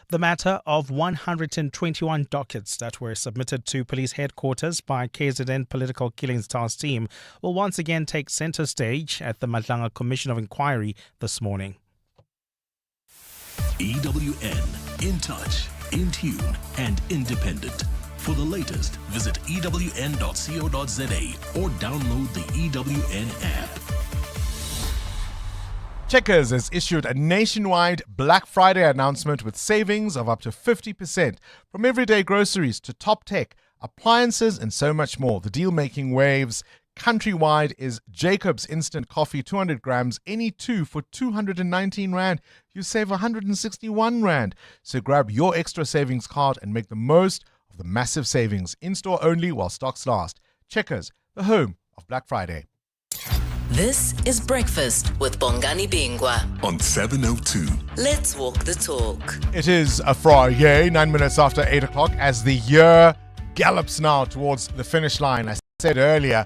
the matter of 121 dockets that were submitted to police headquarters by KZN Political Killings Task Team will once again take centre stage at the Matlala Commission of Inquiry this morning. EWN, in touch, in tune and independent. For the latest, visit ewn.co.za or download the EWN app. Checkers has issued a nationwide Black Friday announcement with savings of up to 50% from everyday groceries to top tech, appliances and so much more. The deal making waves countrywide is Jacob's Instant Coffee 200 grams, any two for 219 Rand. You save 161 Rand. So grab your extra savings card and make the most of the massive savings. In-store only while stocks last. Checkers, the home of Black Friday. This is Breakfast with Bongani Bingwa on 702. Let's walk the talk. It is a Friday, 9 minutes after 8 o'clock, as the year gallops now towards the finish line. I said earlier,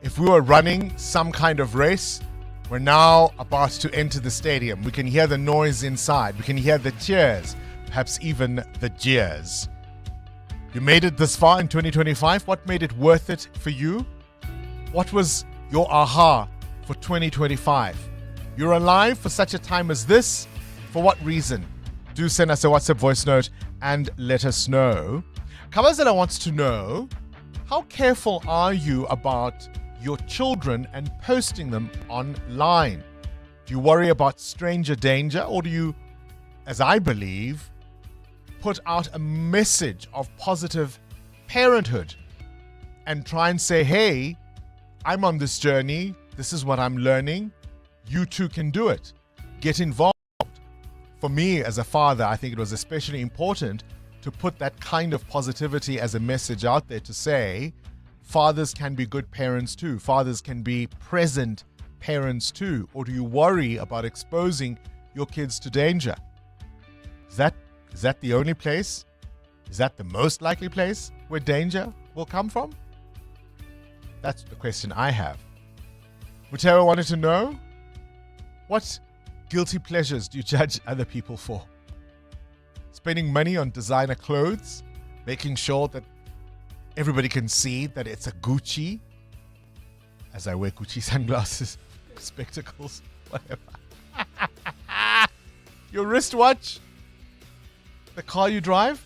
if we were running some kind of race, we're now about to enter the stadium. We can hear the noise inside. We can hear the cheers, perhaps even the jeers. You made it this far in 2025. What made it worth it for you? What was your aha for 2025? You're alive for such a time as this. For what reason? Do send us a WhatsApp voice note and let us know. Kabazela wants to know, how careful are you about your children and posting them online? Do you worry about stranger danger, or do you, as I believe, put out a message of positive parenthood and try and say, hey, I'm on this journey. This is what I'm learning. You too can do it. Get involved. For me, as a father, I think it was especially important to put that kind of positivity as a message out there to say, fathers can be good parents too. Fathers can be present parents too. Or do you worry about exposing your kids to danger? Is that the only place? Is that the most likely place where danger will come from? That's the question I have. Whichever wanted to know, what guilty pleasures do you judge other people for? Spending money on designer clothes, making sure that everybody can see that it's a Gucci, as I wear Gucci sunglasses, spectacles, whatever. Your wristwatch, the car you drive.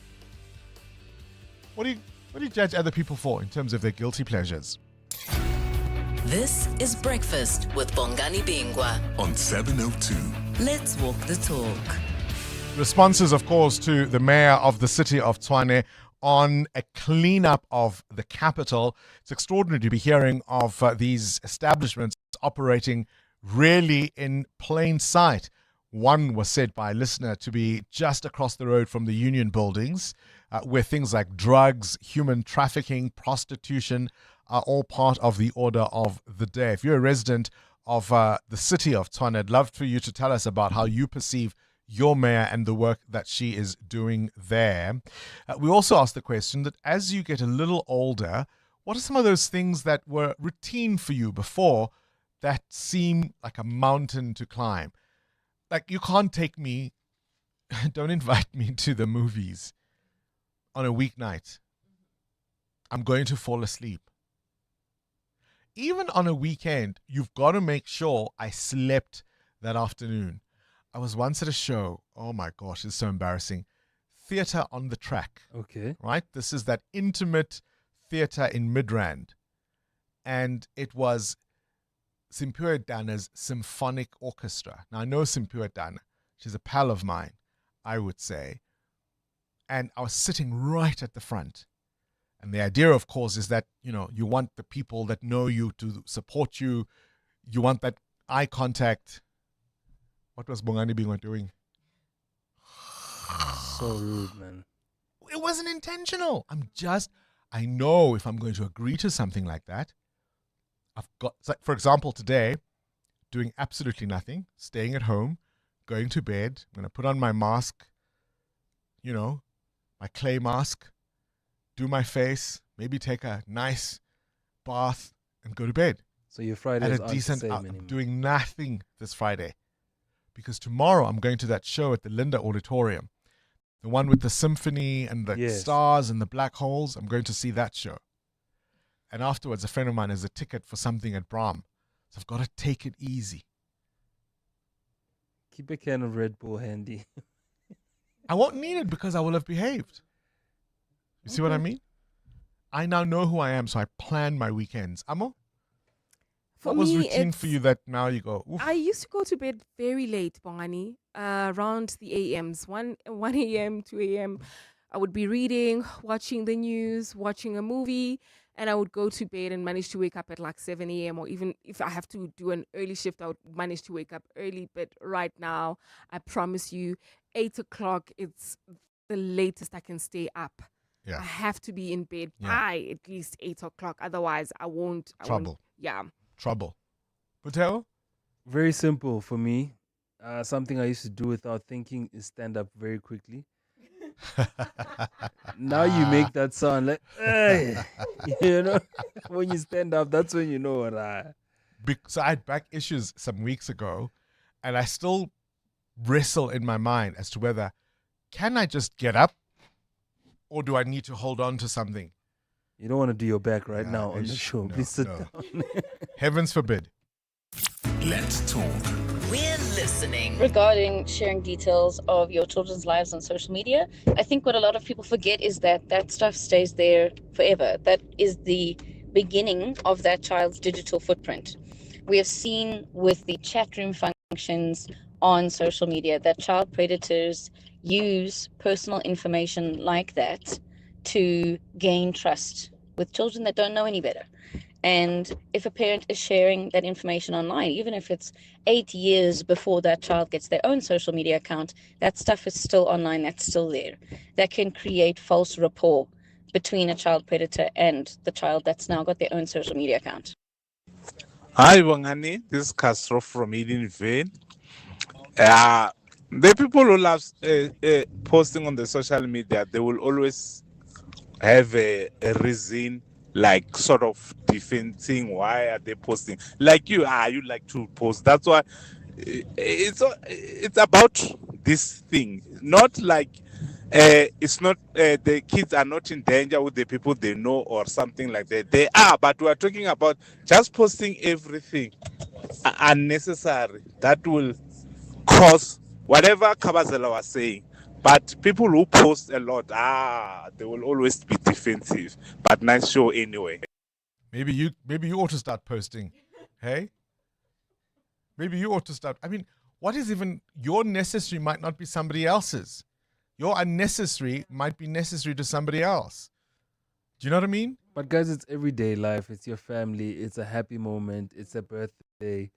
What do you judge other people for in terms of their guilty pleasures? This is Breakfast with Bongani Bingwa on 702. Let's walk the talk. Responses, of course, to the mayor of the city of Tshwane on a cleanup of the capital. It's extraordinary to be hearing of these establishments operating really in plain sight. One was said by a listener to be just across the road from the union buildings, where things like drugs, human trafficking, prostitution are all part of the order of the day. If you're a resident of the city of Tshwane, I'd love for you to tell us about how you perceive your mayor and the work that she is doing there. We also asked the question that as you get a little older, what are some of those things that were routine for you before that seem like a mountain to climb? Like, you can't take me, don't invite me to the movies on a weeknight. I'm going to fall asleep. Even on a weekend, you've got to make sure I slept that afternoon. I was once at a show. Oh my gosh, it's so embarrassing. Theatre on the Track. Okay. Right? This is that intimate theatre in Midrand. And it was Simphiwe Dana's symphonic orchestra. Now, I know Simphiwe Dana. She's a pal of mine, I would say. And I was sitting right at the front. And the idea, of course, is that, you want the people that know you to support you. You want that eye contact. What was Bongani Bingwa doing? So rude, man. It wasn't intentional. I know if I'm going to agree to something like that, for example, today, doing absolutely nothing, staying at home, going to bed. I'm going to put on my mask, my clay mask, do my face, maybe take a nice bath and go to bed. So your Fridays at a aren't decent the same I'm anymore. doing nothing this Friday. Because tomorrow I'm going to that show at the Linda Auditorium. The one with the symphony and the stars and the black holes. I'm going to see that show. And afterwards, a friend of mine has a ticket for something at Brahm. So I've got to take it easy. Keep a can of Red Bull handy. I won't need it because I will have behaved. You see what I mean? I now know who I am, so I plan my weekends. Amo? What was routine for you that now you go, oof? I used to go to bed very late, Bongani, around the AMs, 1 a.m., 2 a.m. I would be reading, watching the news, watching a movie, and I would go to bed and manage to wake up at like 7 a.m. or even if I have to do an early shift, I would manage to wake up early. But right now, I promise you, 8 o'clock, it's the latest I can stay up. Yeah. I have to be in bed by at least 8 o'clock. Otherwise, I won't. Trouble. Yeah. Trouble. Patel? Very simple for me. Something I used to do without thinking is stand up very quickly. Now you make that sound like, hey, when you stand up, that's when you know what So I had back issues some weeks ago, and I still wrestle in my mind as to whether, can I just get up, or do I need to hold on to something? You don't want to do your back right now on the show. Please sit down. Heavens forbid. Let's talk. We're listening. Regarding sharing details of your children's lives on social media, I think what a lot of people forget is that stuff stays there forever. That is the beginning of that child's digital footprint. We have seen with the chat room functions on social media that child predators use personal information like that to gain trust with children that don't know any better. And if a parent is sharing that information online, even if it's 8 years before that child gets their own social media account, that stuff is still online, that's still there. That can create false rapport between a child predator and the child that's now got their own social media account. Hi, Bongani. This is Castro from Eden Vale. The people who love posting on the social media, they will always have a reason, like sort of defending why are they posting. Like you like to post. That's why it's about this thing. Not like it's not the kids are not in danger with the people they know or something like that. They are, but we are talking about just posting everything unnecessary. That will cause whatever Kabazela was saying. But people who post a lot, they will always be defensive. But nice show anyway. Maybe you ought to start posting. Hey? Maybe you ought to start. I mean, what is even your necessary might not be somebody else's. Your unnecessary might be necessary to somebody else. Do you know what I mean? But guys, it's everyday life. It's your family. It's a happy moment. It's a birthday.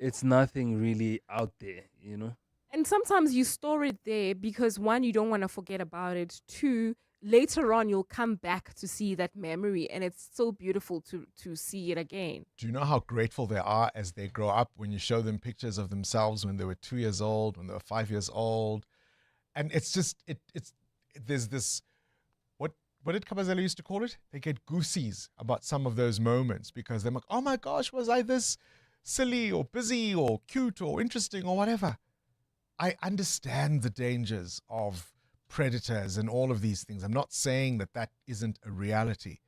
It's nothing really out there, you know? And sometimes you store it there because, one, you don't want to forget about it. Two, later on, you'll come back to see that memory, and it's so beautiful to see it again. Do you know how grateful they are as they grow up when you show them pictures of themselves when they were 2 years old, when they were 5 years old? And it's just, there's this, what did Kabazela used to call it? They get goosies about some of those moments because they're like, oh my gosh, was I this silly or busy or cute or interesting or whatever? I understand the dangers of predators and all of these things. I'm not saying that isn't a reality.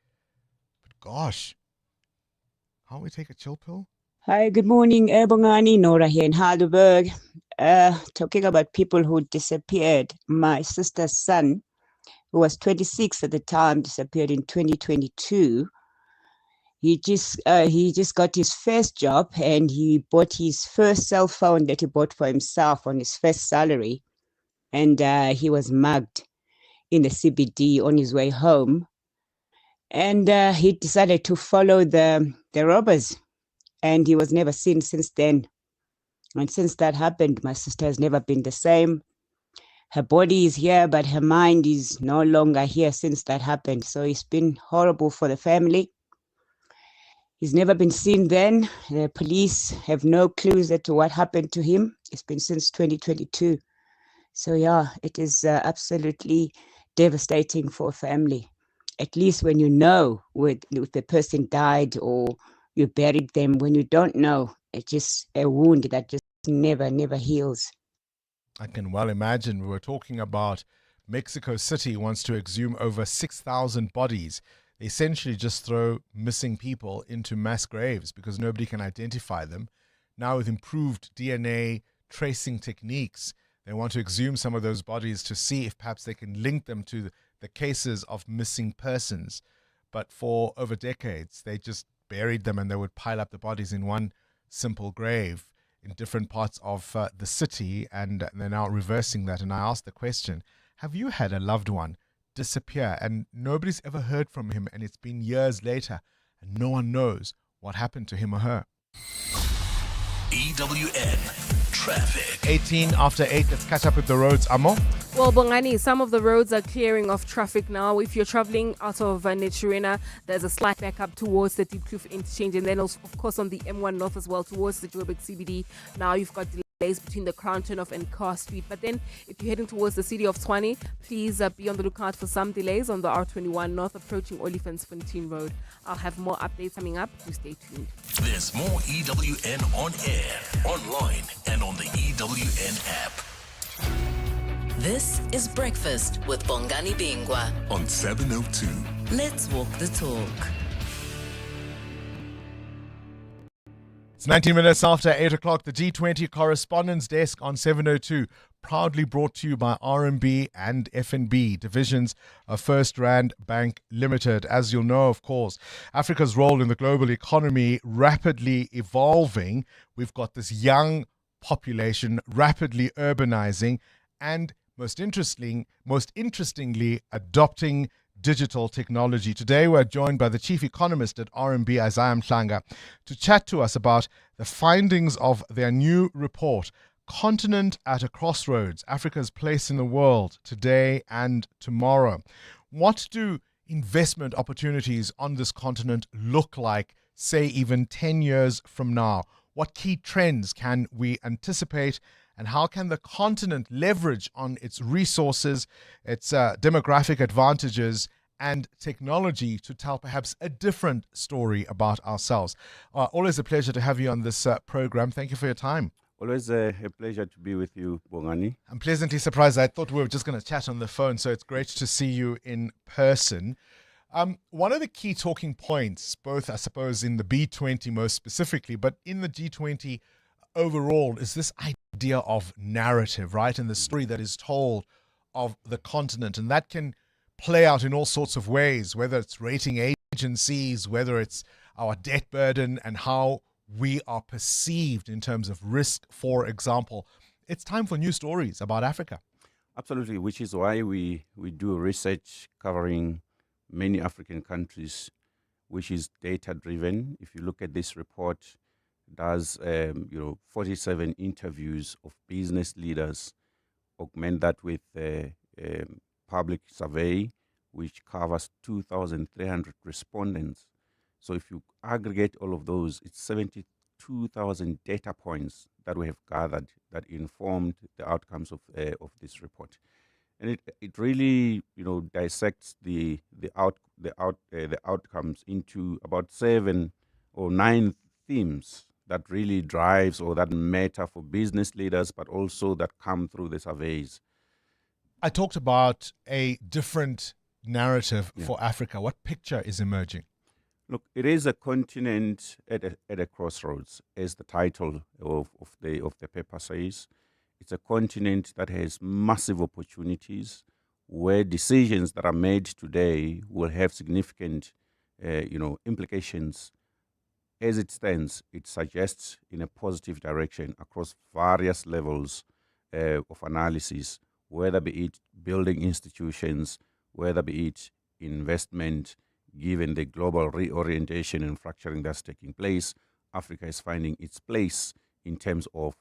But gosh, can't we take a chill pill? Hi, good morning, Bongani. Nora here in Heidelberg. Talking about people who disappeared. My sister's son, who was 26 at the time, disappeared in 2022. He just got his first job and he bought his first cell phone that he bought for himself on his first salary. And he was mugged in the CBD on his way home. And he decided to follow the robbers. And he was never seen since then. And since that happened, my sister has never been the same. Her body is here, but her mind is no longer here since that happened. So it's been horrible for the family. He's never been seen then. The police have no clues as to what happened to him. It's been since 2022. So yeah, it is absolutely devastating for a family. At least when you know if the person died or you buried them, when you don't know, it's just a wound that just never heals. I can well imagine. We were talking about Mexico City wants to exhume over 6,000 bodies. They essentially just throw missing people into mass graves because nobody can identify them. Now with improved DNA tracing techniques, they want to exhume some of those bodies to see if perhaps they can link them to the cases of missing persons. But for over decades, they just buried them and they would pile up the bodies in one simple grave in different parts of the city, and they're now reversing that. And I asked the question, have you had a loved one disappear and nobody's ever heard from him and it's been years later and no one knows what happened to him or her? EWN Traffic. 18 after 8. Let's catch up with the roads, Amo. Well, Bongani, some of the roads are clearing of traffic now. If you're traveling out of Nechirena, there's a slight backup towards the Deep Kloof interchange, and then also, of course, on the M1 North as well towards the Joburg CBD. Now you've got delays between the Crown Turnoff and Car Street. But then, if you're heading towards the city of Tshwane, please be on the lookout for some delays on the R21 North approaching Olifantsfontein Road. I'll have more updates coming up. Do stay tuned. There's more EWN on air, online, and on the EWN app. This is Breakfast with Bongani Bingwa on 702. Let's walk the talk. It's 19 minutes after 8 o'clock. The G20 Correspondence Desk on 702, proudly brought to you by RMB and FNB, divisions of First Rand Bank Limited. As you'll know, of course, Africa's role in the global economy rapidly evolving. We've got this young population rapidly urbanizing and most interestingly, adopting digital technology. Today, we're joined by the chief economist at RMB, Isaiah Mhlanga, to chat to us about the findings of their new report, Continent at a Crossroads, Africa's Place in the World, Today and Tomorrow. What do investment opportunities on this continent look like, say, even 10 years from now? What key trends can we anticipate? And how can the continent leverage on its resources, its demographic advantages, and technology to tell perhaps a different story about ourselves? Always a pleasure to have you on this program. Thank you for your time. Always a pleasure to be with you, Bongani. I'm pleasantly surprised. I thought we were just going to chat on the phone, so it's great to see you in person. One of the key talking points, both, I suppose, in the B20 most specifically, but in the G20 overall, is this idea of narrative, right? And the story that is told of the continent. And that can play out in all sorts of ways, whether it's rating agencies, whether it's our debt burden and how we are perceived in terms of risk, for example. It's time for new stories about Africa. Absolutely, which is why we do research covering many African countries, which is data-driven. If you look at this report, does 47 interviews of business leaders, augment that with a public survey which covers 2,300 respondents. So if you aggregate all of those, it's 72,000 data points that we have gathered that informed the outcomes of this report, and it really dissects the outcomes into about 7 or 9 themes that really drives or that matter for business leaders, but also that come through the surveys. I talked about a different narrative for Africa. What picture is emerging? Look, it is a continent at a crossroads, as the title of the paper says. It's a continent that has massive opportunities, where decisions that are made today will have significant, implications. As it stands, it suggests in a positive direction across various levels of analysis, whether be it building institutions, whether be it investment. Given the global reorientation and fracturing that's taking place, Africa is finding its place in terms of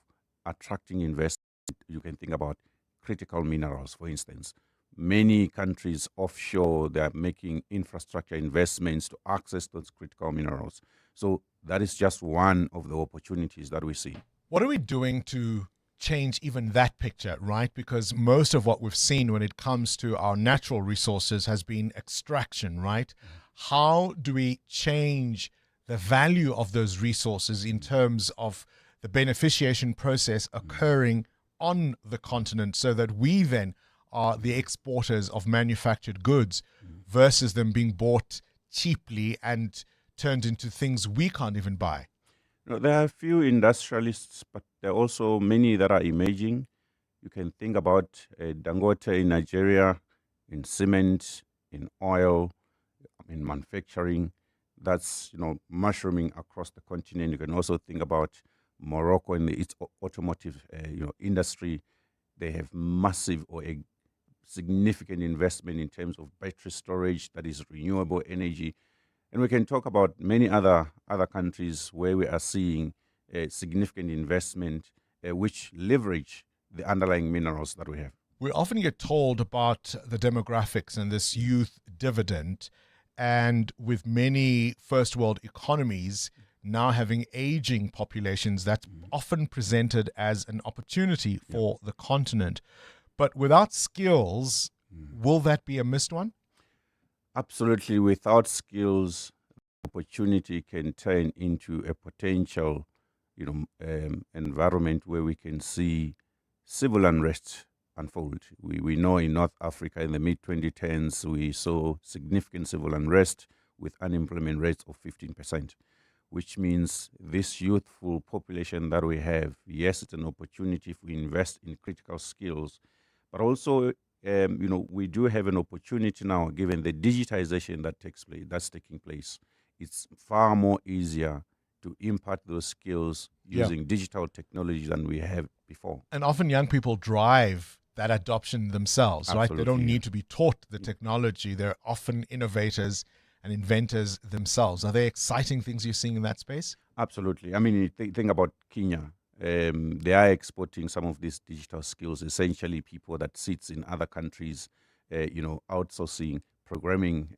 attracting investment. You can think about critical minerals, for instance. Many countries offshore, they are making infrastructure investments to access those critical minerals. So that is just one of the opportunities that we see. What are we doing to change even that picture, right? Because most of what we've seen when it comes to our natural resources has been extraction, right? How do we change the value of those resources in terms of the beneficiation process occurring on the continent so that we then are the exporters of manufactured goods versus them being bought cheaply and turned into things we can't even buy? There are a few industrialists, but there are also many that are emerging. You can think about Dangote in Nigeria, in cement, in oil, in manufacturing. That's mushrooming across the continent. You can also think about Morocco in its automotive industry. They have massive or a significant investment in terms of battery storage that is renewable energy. And we can talk about many other countries where we are seeing a significant investment which leverage the underlying minerals that we have. We often get told about the demographics and this youth dividend, and with many first world economies now having aging populations, that's often presented as an opportunity for the continent. But without skills, will that be a missed one? Absolutely. Without skills, opportunity can turn into a potential, environment where we can see civil unrest unfold. We know in North Africa in the mid-2010s, we saw significant civil unrest with unemployment rates of 15%, which means this youthful population that we have, yes, it's an opportunity if we invest in critical skills, but also we do have an opportunity now, given the digitization that's taking place. It's far more easier to impart those skills using digital technology than we have before. And often young people drive that adoption themselves, right? They don't need to be taught the technology. They're often innovators and inventors themselves. Are there exciting things you're seeing in that space? Absolutely. I mean, think about Kenya. They are exporting some of these digital skills, essentially people that sits in other countries, outsourcing, programming,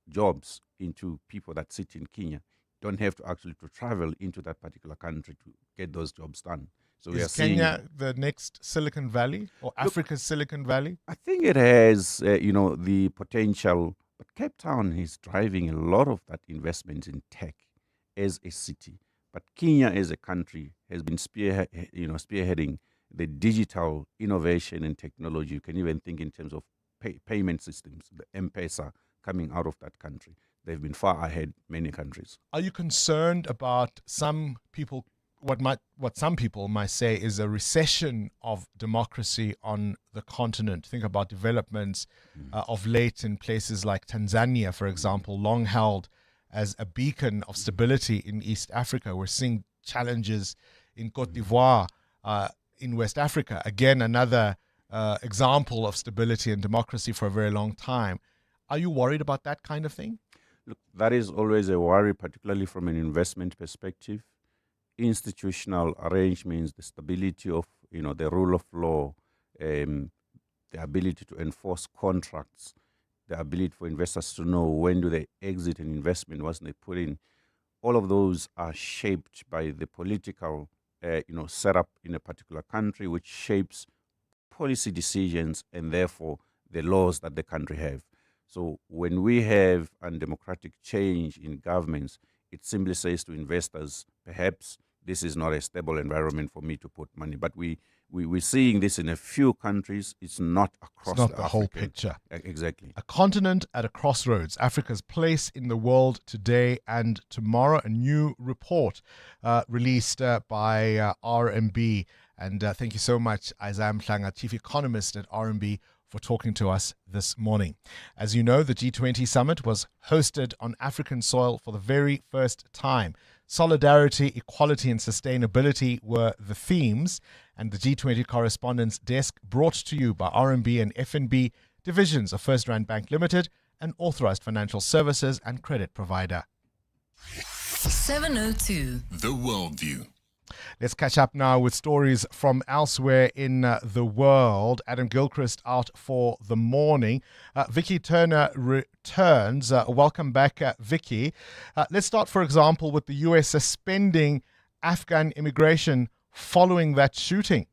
jobs into people that sit in Kenya. Don't have to actually to travel into that particular country to get those jobs done. So we are seeing Kenya the next Silicon Valley or Africa's Silicon Valley? I think it has, the potential, but Cape Town is driving a lot of that investment in tech as a city. But Kenya as a country has been spearheading the digital innovation and technology. You can even think in terms of payment systems, the M-Pesa coming out of that country. They've been far ahead many countries. Are you concerned about some people, what some people might say is a recession of democracy on the continent? Think about developments of late in places like Tanzania, for example, long held as a beacon of stability in East Africa. We're seeing challenges in Cote d'Ivoire, in West Africa. Again, another example of stability and democracy for a very long time. Are you worried about that kind of thing? Look, that is always a worry, particularly from an investment perspective. Institutional arrangements, the stability of the rule of law, the ability to enforce contracts, the ability for investors to know when do they exit an investment, once they put in. All of those are shaped by the political setup in a particular country, which shapes policy decisions and therefore the laws that the country have. So when we have undemocratic change in governments, it simply says to investors, perhaps this is not a stable environment for me to put money. But we're seeing this in a few countries. It's not across the whole picture. Exactly. A continent at a crossroads, Africa's place in the world today and tomorrow. A new report released by RMB. And thank you so much, Isaiah Mhlanga, Chief Economist at RMB, for talking to us this morning. As you know, the G20 summit was hosted on African soil for the very first time. Solidarity, equality and sustainability were the themes, and the G20 Correspondence Desk brought to you by RMB and FNB, divisions of First Rand Bank Limited, an authorized financial services and credit provider. 702 The Worldview. Let's catch up now with stories from elsewhere in the world. Adam Gilchrist out for the morning. Vicky Turner returns. Welcome back, Vicky. Let's start, for example, with the US suspending Afghan immigration following that shooting.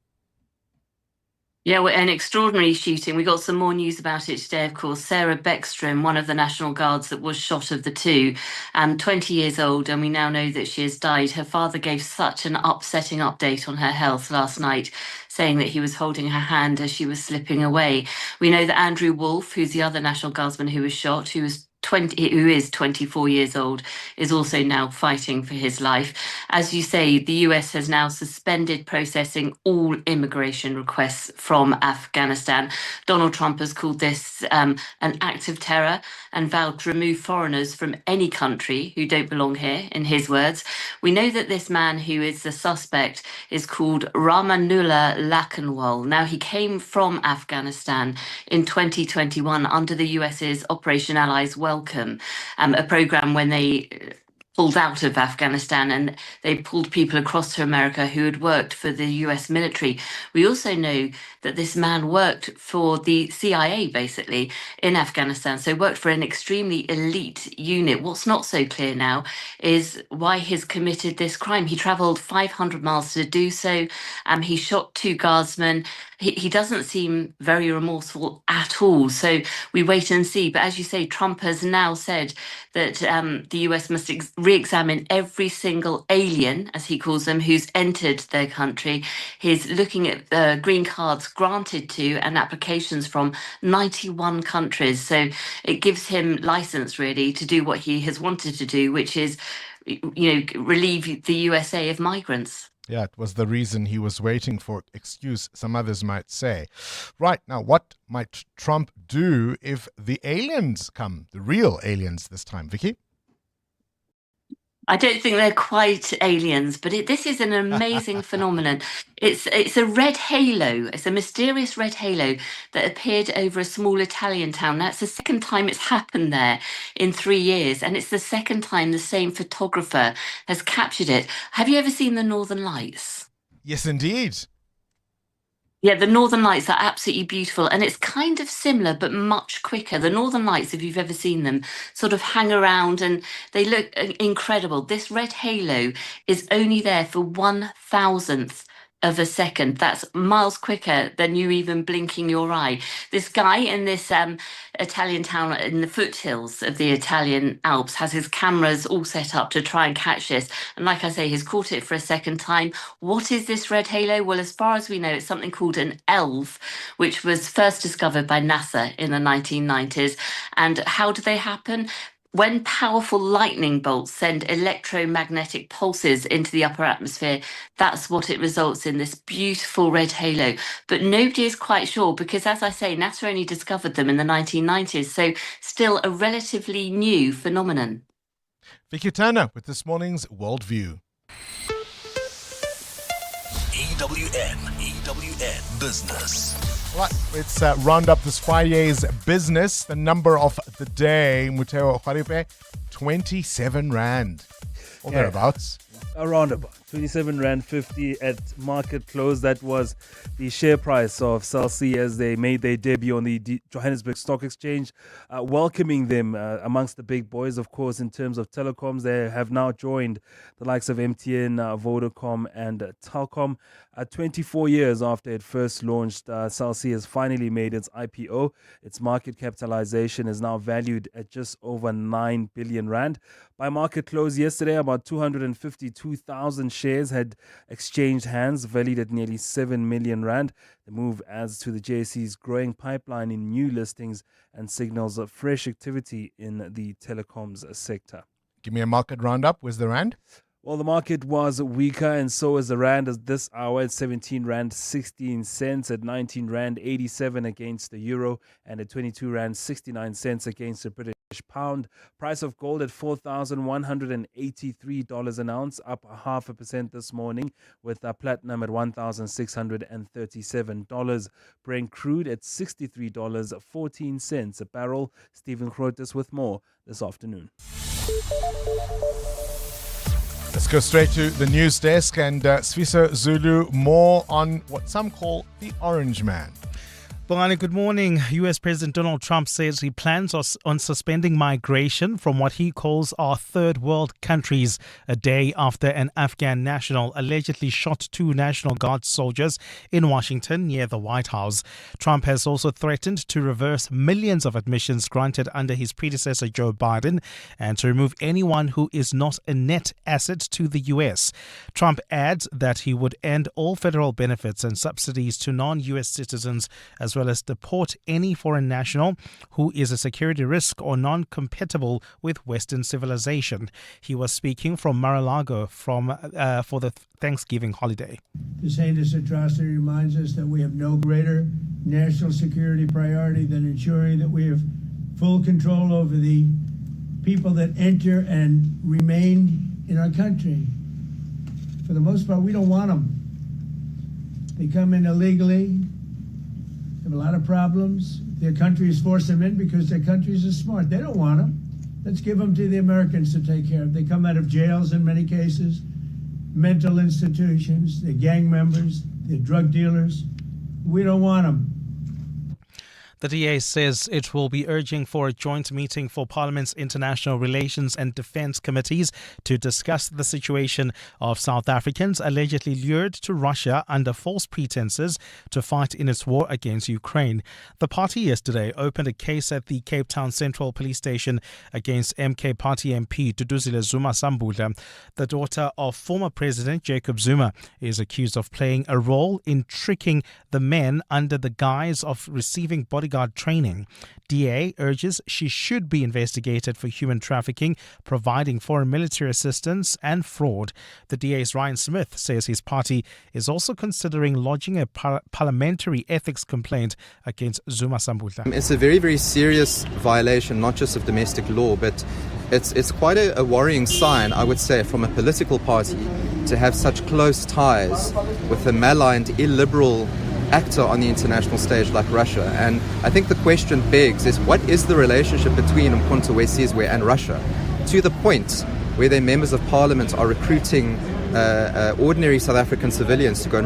Yeah, an extraordinary shooting. We got some more news about it today, of course. Sarah Beckstrom, one of the National Guards that was shot of the two, 20 years old, and we now know that she has died. Her father gave such an upsetting update on her health last night, saying that he was holding her hand as she was slipping away. We know that Andrew Wolf, who's the other National Guardsman who was shot, who is 24 years old, is also now fighting for his life. As you say, the US has now suspended processing all immigration requests from Afghanistan. Donald Trump has called this an act of terror and vowed to remove foreigners from any country who don't belong here, in his words. We know that this man who is the suspect is called Ramanullah Lakhanwal. Now, he came from Afghanistan in 2021 under the US's Operation Allies Welcome, a program when they pulled out of Afghanistan, and they pulled people across to America who had worked for the US military. We also know that this man worked for the CIA, basically, in Afghanistan, so worked for an extremely elite unit. What's not so clear now is why he's committed this crime. He travelled 500 miles to do so. He shot 2 guardsmen. He doesn't seem very remorseful at all. So we wait and see. But as you say, Trump has now said that the US must re-examine every single alien, as he calls them, who's entered their country. He's looking at green cards granted to and applications from 91 countries. So it gives him license, really, to do what he has wanted to do, which is, relieve the USA of migrants. Yeah, it was the reason he was waiting for excuse, some others might say. Right, now what might Trump do if the aliens come, the real aliens this time? Vicky? I don't think they're quite aliens, but this is an amazing phenomenon. It's a red halo. It's a mysterious red halo that appeared over a small Italian town. Now, it's the second time it's happened there in 3 years, and it's the second time the same photographer has captured it. Have you ever seen the Northern Lights? Yes, indeed. Yeah, the Northern Lights are absolutely beautiful, and it's kind of similar but much quicker. The Northern Lights, if you've ever seen them, sort of hang around and they look incredible. This red halo is only there for 1,000th of a second. That's miles quicker than you even blinking your eye. This guy in this Italian town in the foothills of the Italian Alps has his cameras all set up to try and catch this. And like I say, he's caught it for a second time. What is this red halo? Well, as far as we know, it's something called an ELV, which was first discovered by NASA in the 1990s. And how do they happen? When powerful lightning bolts send electromagnetic pulses into the upper atmosphere, that's what it results in, this beautiful red halo. But nobody is quite sure because, as I say, NASA only discovered them in the 1990s, so still a relatively new phenomenon. Vicky Turner with this morning's Worldview. EWN Business. Right, let's round up this Friday's business. The number of the day, Muteo Kharipe, 27 Rand. Or thereabouts. Around about 27 Rand 50 at market close. That was the share price of Cell C as they made their debut on the Johannesburg Stock Exchange, welcoming them amongst the big boys. Of course, in terms of telecoms, they have now joined the likes of MTN, Vodacom and Telkom. 24 years after it first launched, Cell C has finally made its IPO. Its market capitalization is now valued at just over 9 billion Rand. By market close yesterday, about 252,000 shares had exchanged hands, valued at nearly 7 million Rand. The move adds to the JSE's growing pipeline in new listings and signals of fresh activity in the telecoms sector. Give me a market roundup. Where's the Rand? Well, the market was weaker, and so is the Rand at this hour at 17 Rand 16 cents, at 19 Rand 87 against the Euro, and at 22 Rand 69 cents against the British pound. Price of gold at $4,183 an ounce, up 0.5% this morning, with platinum at $1,637. Brent crude at $63.14 a barrel. Stephen Grotes with more this afternoon. Let's go straight to the news desk and Sfiso Zulu, more on what some call the Orange Man. Bongani, good morning. US President Donald Trump says he plans on suspending migration from what he calls our third world countries a day after an Afghan national allegedly shot 2 National Guard soldiers in Washington near the White House. Trump has also threatened to reverse millions of admissions granted under his predecessor Joe Biden and to remove anyone who is not a net asset to the US. Trump adds that he would end all federal benefits and subsidies to non-US citizens as well as deport any foreign national who is a security risk or non-compatible with Western civilization. He was speaking from Mar-a-Lago for the Thanksgiving holiday. This heinous atrocity reminds us that we have no greater national security priority than ensuring that we have full control over the people that enter and remain in our country. For the most part, we don't want them. They come in illegally. They have a lot of problems. Their countries force them in because their countries are smart. They don't want them. Let's give them to the Americans to take care of. They come out of jails in many cases, mental institutions, they're gang members, they're drug dealers. We don't want them. The DA says it will be urging for a joint meeting for Parliament's International Relations and Defence Committees to discuss the situation of South Africans allegedly lured to Russia under false pretenses to fight in its war against Ukraine. The party yesterday opened a case at the Cape Town Central Police Station against MK Party MP Duduzile Zuma Sambula. The daughter of former President Jacob Zuma is accused of playing a role in tricking the men under the guise of receiving bodyguard training. DA urges she should be investigated for human trafficking, providing foreign military assistance and fraud. The DA's Ryan Smith says his party is also considering lodging a parliamentary ethics complaint against Zuma Sambula. It's a very, very serious violation, not just of domestic law, but it's quite a worrying sign, I would say, from a political party to have such close ties with a maligned, illiberal actor on the international stage like Russia. And I think the question begs is, what is the relationship between Mkhonto Wesizwe and Russia, to the point where their members of parliament are recruiting ordinary South African civilians to go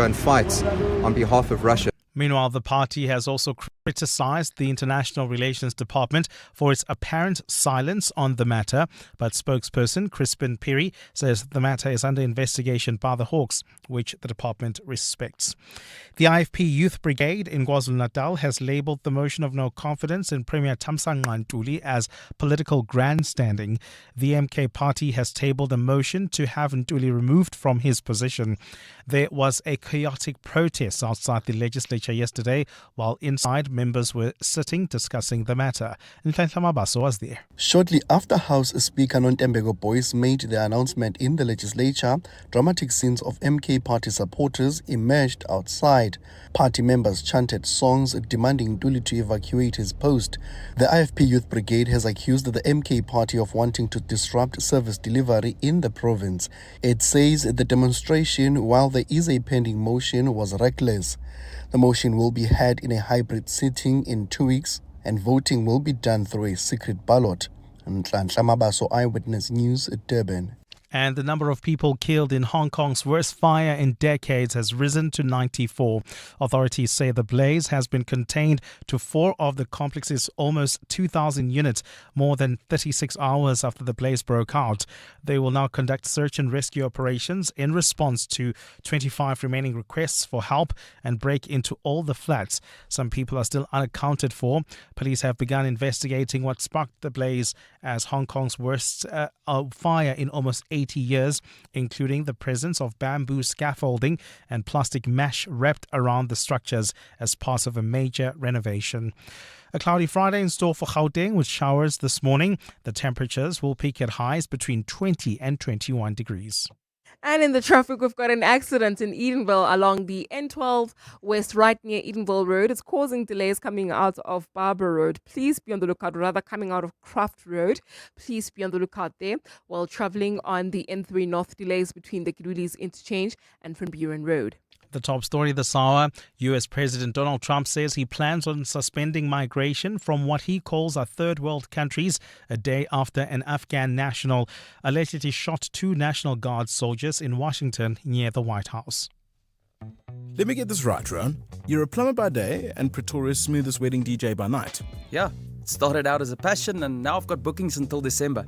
and fight on behalf of Russia. Meanwhile, the party has also criticised the International Relations Department for its apparent silence on the matter, but spokesperson Crispin Piri says the matter is under investigation by the Hawks, which the department respects. The IFP Youth Brigade in KwaZulu-Natal has labelled the motion of no confidence in Premier Thamsanqa Ntuli as political grandstanding. The MK party has tabled a motion to have Ntuli removed from his position. There was a chaotic protest outside the legislature yesterday, while inside members were sitting discussing the matter. Nhlanhla Mabaso was there. Shortly after House Speaker Nontembeko Boyce made the announcement in the legislature, dramatic scenes of MK party supporters emerged outside. Party members chanted songs demanding Ntuli to evacuate his post. The IFP Youth Brigade has accused the MK party of wanting to disrupt service delivery in the province. It says the demonstration, while there is a pending motion, was reckless. The motion will be held in a hybrid sitting in 2 weeks, and voting will be done through a secret ballot. Nhlanhla Mabaso, Eyewitness News, Durban. And the number of people killed in Hong Kong's worst fire in decades has risen to 94. Authorities say the blaze has been contained to 4 of the complex's almost 2,000 units more than 36 hours after the blaze broke out. They will now conduct search and rescue operations in response to 25 remaining requests for help and break into all the flats. Some people are still unaccounted for. Police have begun investigating what sparked the blaze as Hong Kong's worst fire in almost 80 years, including the presence of bamboo scaffolding and plastic mesh wrapped around the structures as part of a major renovation. A cloudy Friday in store for Gauteng with showers this morning. The temperatures will peak at highs between 20 and 21 degrees. And in the traffic, we've got an accident in Edenville along the N12 West, right near Edenville Road. It's causing delays coming out of Barber Road. Please be on the lookout, rather coming out of Craft Road. Please be on the lookout there while traveling on the N3 North. Delays between the Kirulis Interchange and Van Buren Road. The top story this hour, U.S. President Donald Trump says he plans on suspending migration from what he calls our third world countries a day after an Afghan national allegedly shot 2 National Guard soldiers in Washington near the White House. Let me get this right, Ron. You're a plumber by day and Pretoria's smoothest wedding DJ by night. Yeah, it started out as a passion and now I've got bookings until December.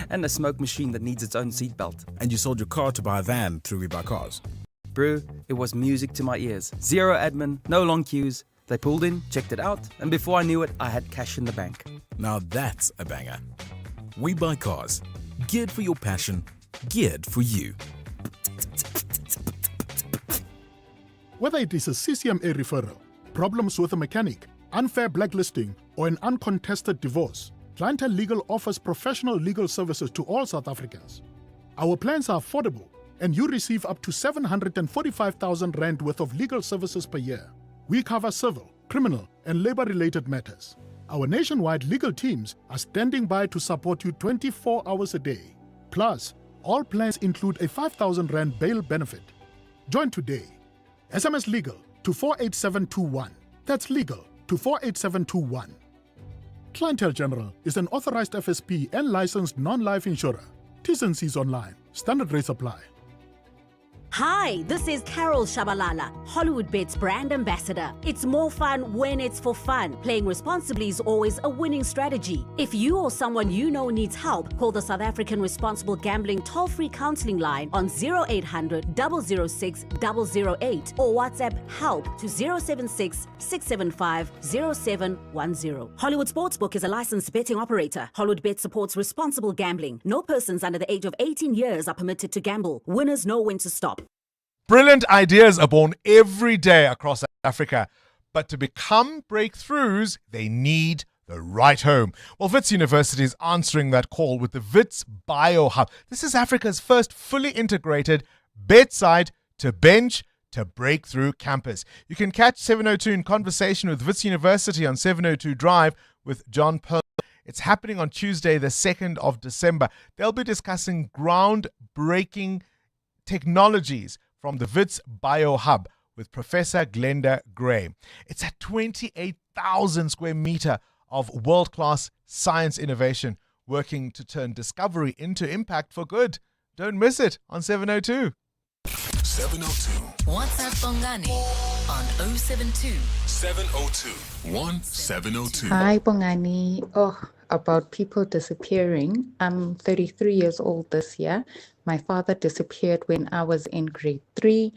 And a smoke machine that needs its own seatbelt. And you sold your car to buy a van through We Buy Cars. Brew, it was music to my ears. Zero admin, no long queues. They pulled in, checked it out, and before I knew it, I had cash in the bank. Now that's a banger. We Buy Cars. Geared for your passion, geared for you. Whether it is a CCMA referral, problems with a mechanic, unfair blacklisting, or an uncontested divorce, Clientele Legal offers professional legal services to all South Africans. Our plans are affordable, and you receive up to 745,000 rand worth of legal services per year. We cover civil, criminal, and labor-related matters. Our nationwide legal teams are standing by to support you 24 hours a day. Plus, all plans include a 5,000 rand bail benefit. Join today. SMS LEGAL to 48721. That's legal to 48721. Clientele General is an authorized FSP and licensed non-life insurer. T's and C's online. Standard rates apply. Hi, this is Carol Shabalala, Hollywood Bet's brand ambassador. It's more fun when it's for fun. Playing responsibly is always a winning strategy. If you or someone you know needs help, call the South African Responsible Gambling toll-free counseling line on 0800 006 008 or WhatsApp help to 076 675 0710. Hollywood Sportsbook is a licensed betting operator. Hollywood Bet supports responsible gambling. No persons under the age of 18 years are permitted to gamble. Winners know when to stop. Brilliant ideas are born every day across Africa, but to become breakthroughs, they need the right home. Well, Wits University is answering that call with the Wits Bio Hub. This is Africa's first fully integrated bedside to bench to breakthrough campus. You can catch 702 in conversation with Wits University on 702 Drive with John Pearl. It's happening on Tuesday, the 2nd of December. They'll be discussing groundbreaking technologies from the Wits Bio Hub with Professor Glenda Gray. It's a 28,000 square meter of world-class science innovation working to turn discovery into impact for good. Don't miss it on 702. 702. WhatsApp Bongani on 072 702 1702. Hi, Bongani. About people disappearing. I'm 33 years old this year. My father disappeared when I was in grade 3.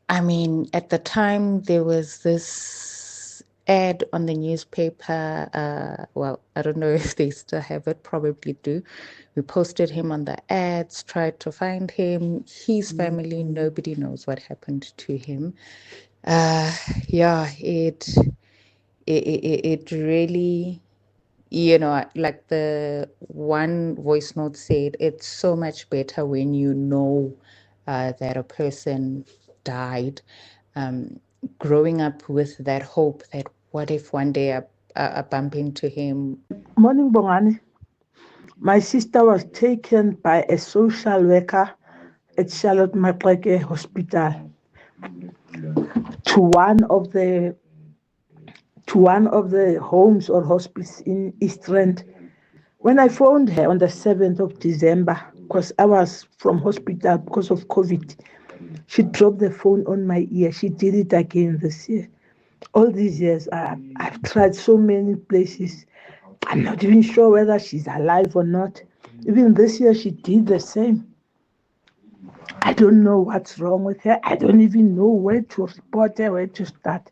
I mean, at the time, there was this ad on the newspaper. I don't know if they still have it, probably do. We posted him on the ads, tried to find him. His family, nobody knows what happened to him. It really... like the one voice note said, it's so much better when you know that a person died. Growing up with that hope that what if one day I bump into him. Morning, Bongani. My sister was taken by a social worker at Charlotte Matlala Hospital to one of the homes or hospice in East Rand. When I phoned her on the 7th of December, because I was from hospital because of COVID, she dropped the phone on my ear. She did it again this year. All these years, I've tried so many places. I'm not even sure whether she's alive or not. Even this year, she did the same. I don't know what's wrong with her. I don't even know where to report her, where to start.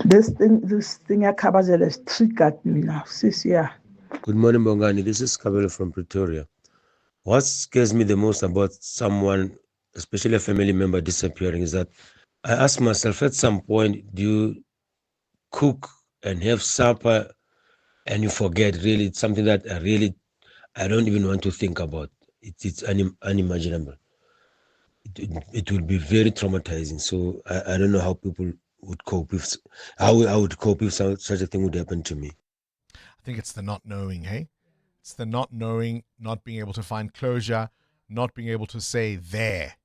This thing Kabazela has triggered me now. Good morning, Bongani. This is Kabelo from Pretoria. What scares me the most about someone, especially a family member, disappearing is that I ask myself at some point, do you cook and have supper and you forget? Really, it's something that I don't even want to think about. It's unimaginable. It will be very traumatizing. So I don't know how people would cope if I would cope if such a thing would happen to me. I think it's the not knowing, hey? It's the not knowing, not being able to find closure, not being able to say there,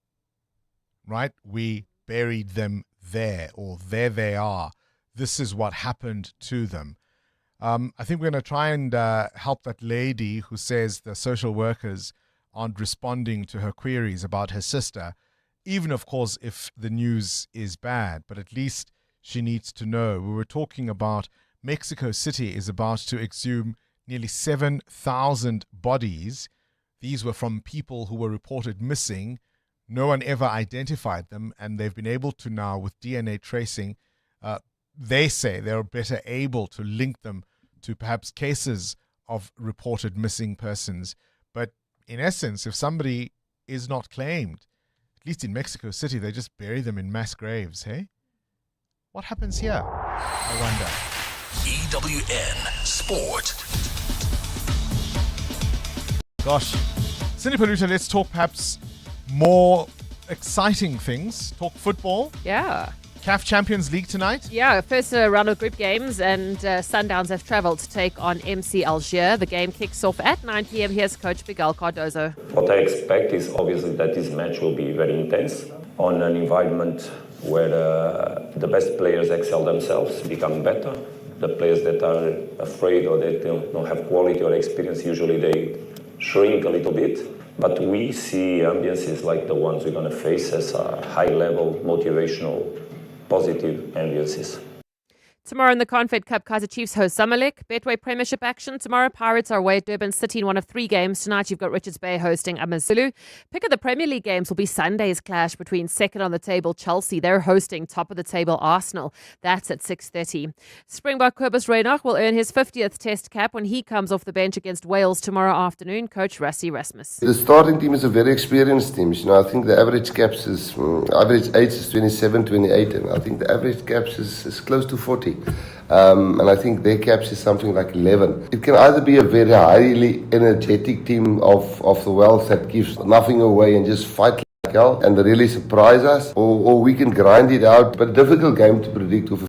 right? We buried them there, or there they are. This is what happened to them. I think we're going to try and help that lady who says the social workers aren't responding to her queries about her sister, even, of course, if the news is bad, but at least she needs to know. We were talking about Mexico City is about to exhume nearly 7,000 bodies. These were from people who were reported missing. No one ever identified them, and they've been able to now, with DNA tracing, they say they're better able to link them to perhaps cases of reported missing persons. But in essence, if somebody is not claimed, at least in Mexico City, they just bury them in mass graves, hey? What happens here, I wonder? EWN Sport. Gosh. Cindy Paluta, let's talk perhaps more exciting things. Talk football. Yeah. CAF Champions League tonight? Yeah, first round of group games, and Sundowns have travelled to take on MC Algiers. The game kicks off at 9 p.m. Here's Coach Miguel Cardozo. What I expect is obviously that this match will be very intense on an environment where the best players excel themselves, become better. The players that are afraid or that don't have quality or experience, usually they shrink a little bit. But we see ambiances like the ones we're going to face as high-level, motivational, positive ambiances. Tomorrow in the Confed Cup, Kaizer Chiefs host Zamalek. Betway Premiership action tomorrow. Pirates are away at Durban City in one of 3 games. Tonight you've got Richards Bay hosting AmaZulu. Pick of the Premier League games will be Sunday's clash between second on the table Chelsea. They're hosting top of the table Arsenal. That's at 6:30. Springbok Kobus Reinach will earn his 50th Test cap when he comes off the bench against Wales tomorrow afternoon. Coach Rassie Rasmus. The starting team is a very experienced team. I think the average caps is average age is 27, 28, and I think the average caps is close to 40. And I think their caps is something like 11. It can either be a very highly energetic team of the Welsh that gives nothing away and just fight like hell and really surprise us, or we can grind it out, but a difficult game to predict with.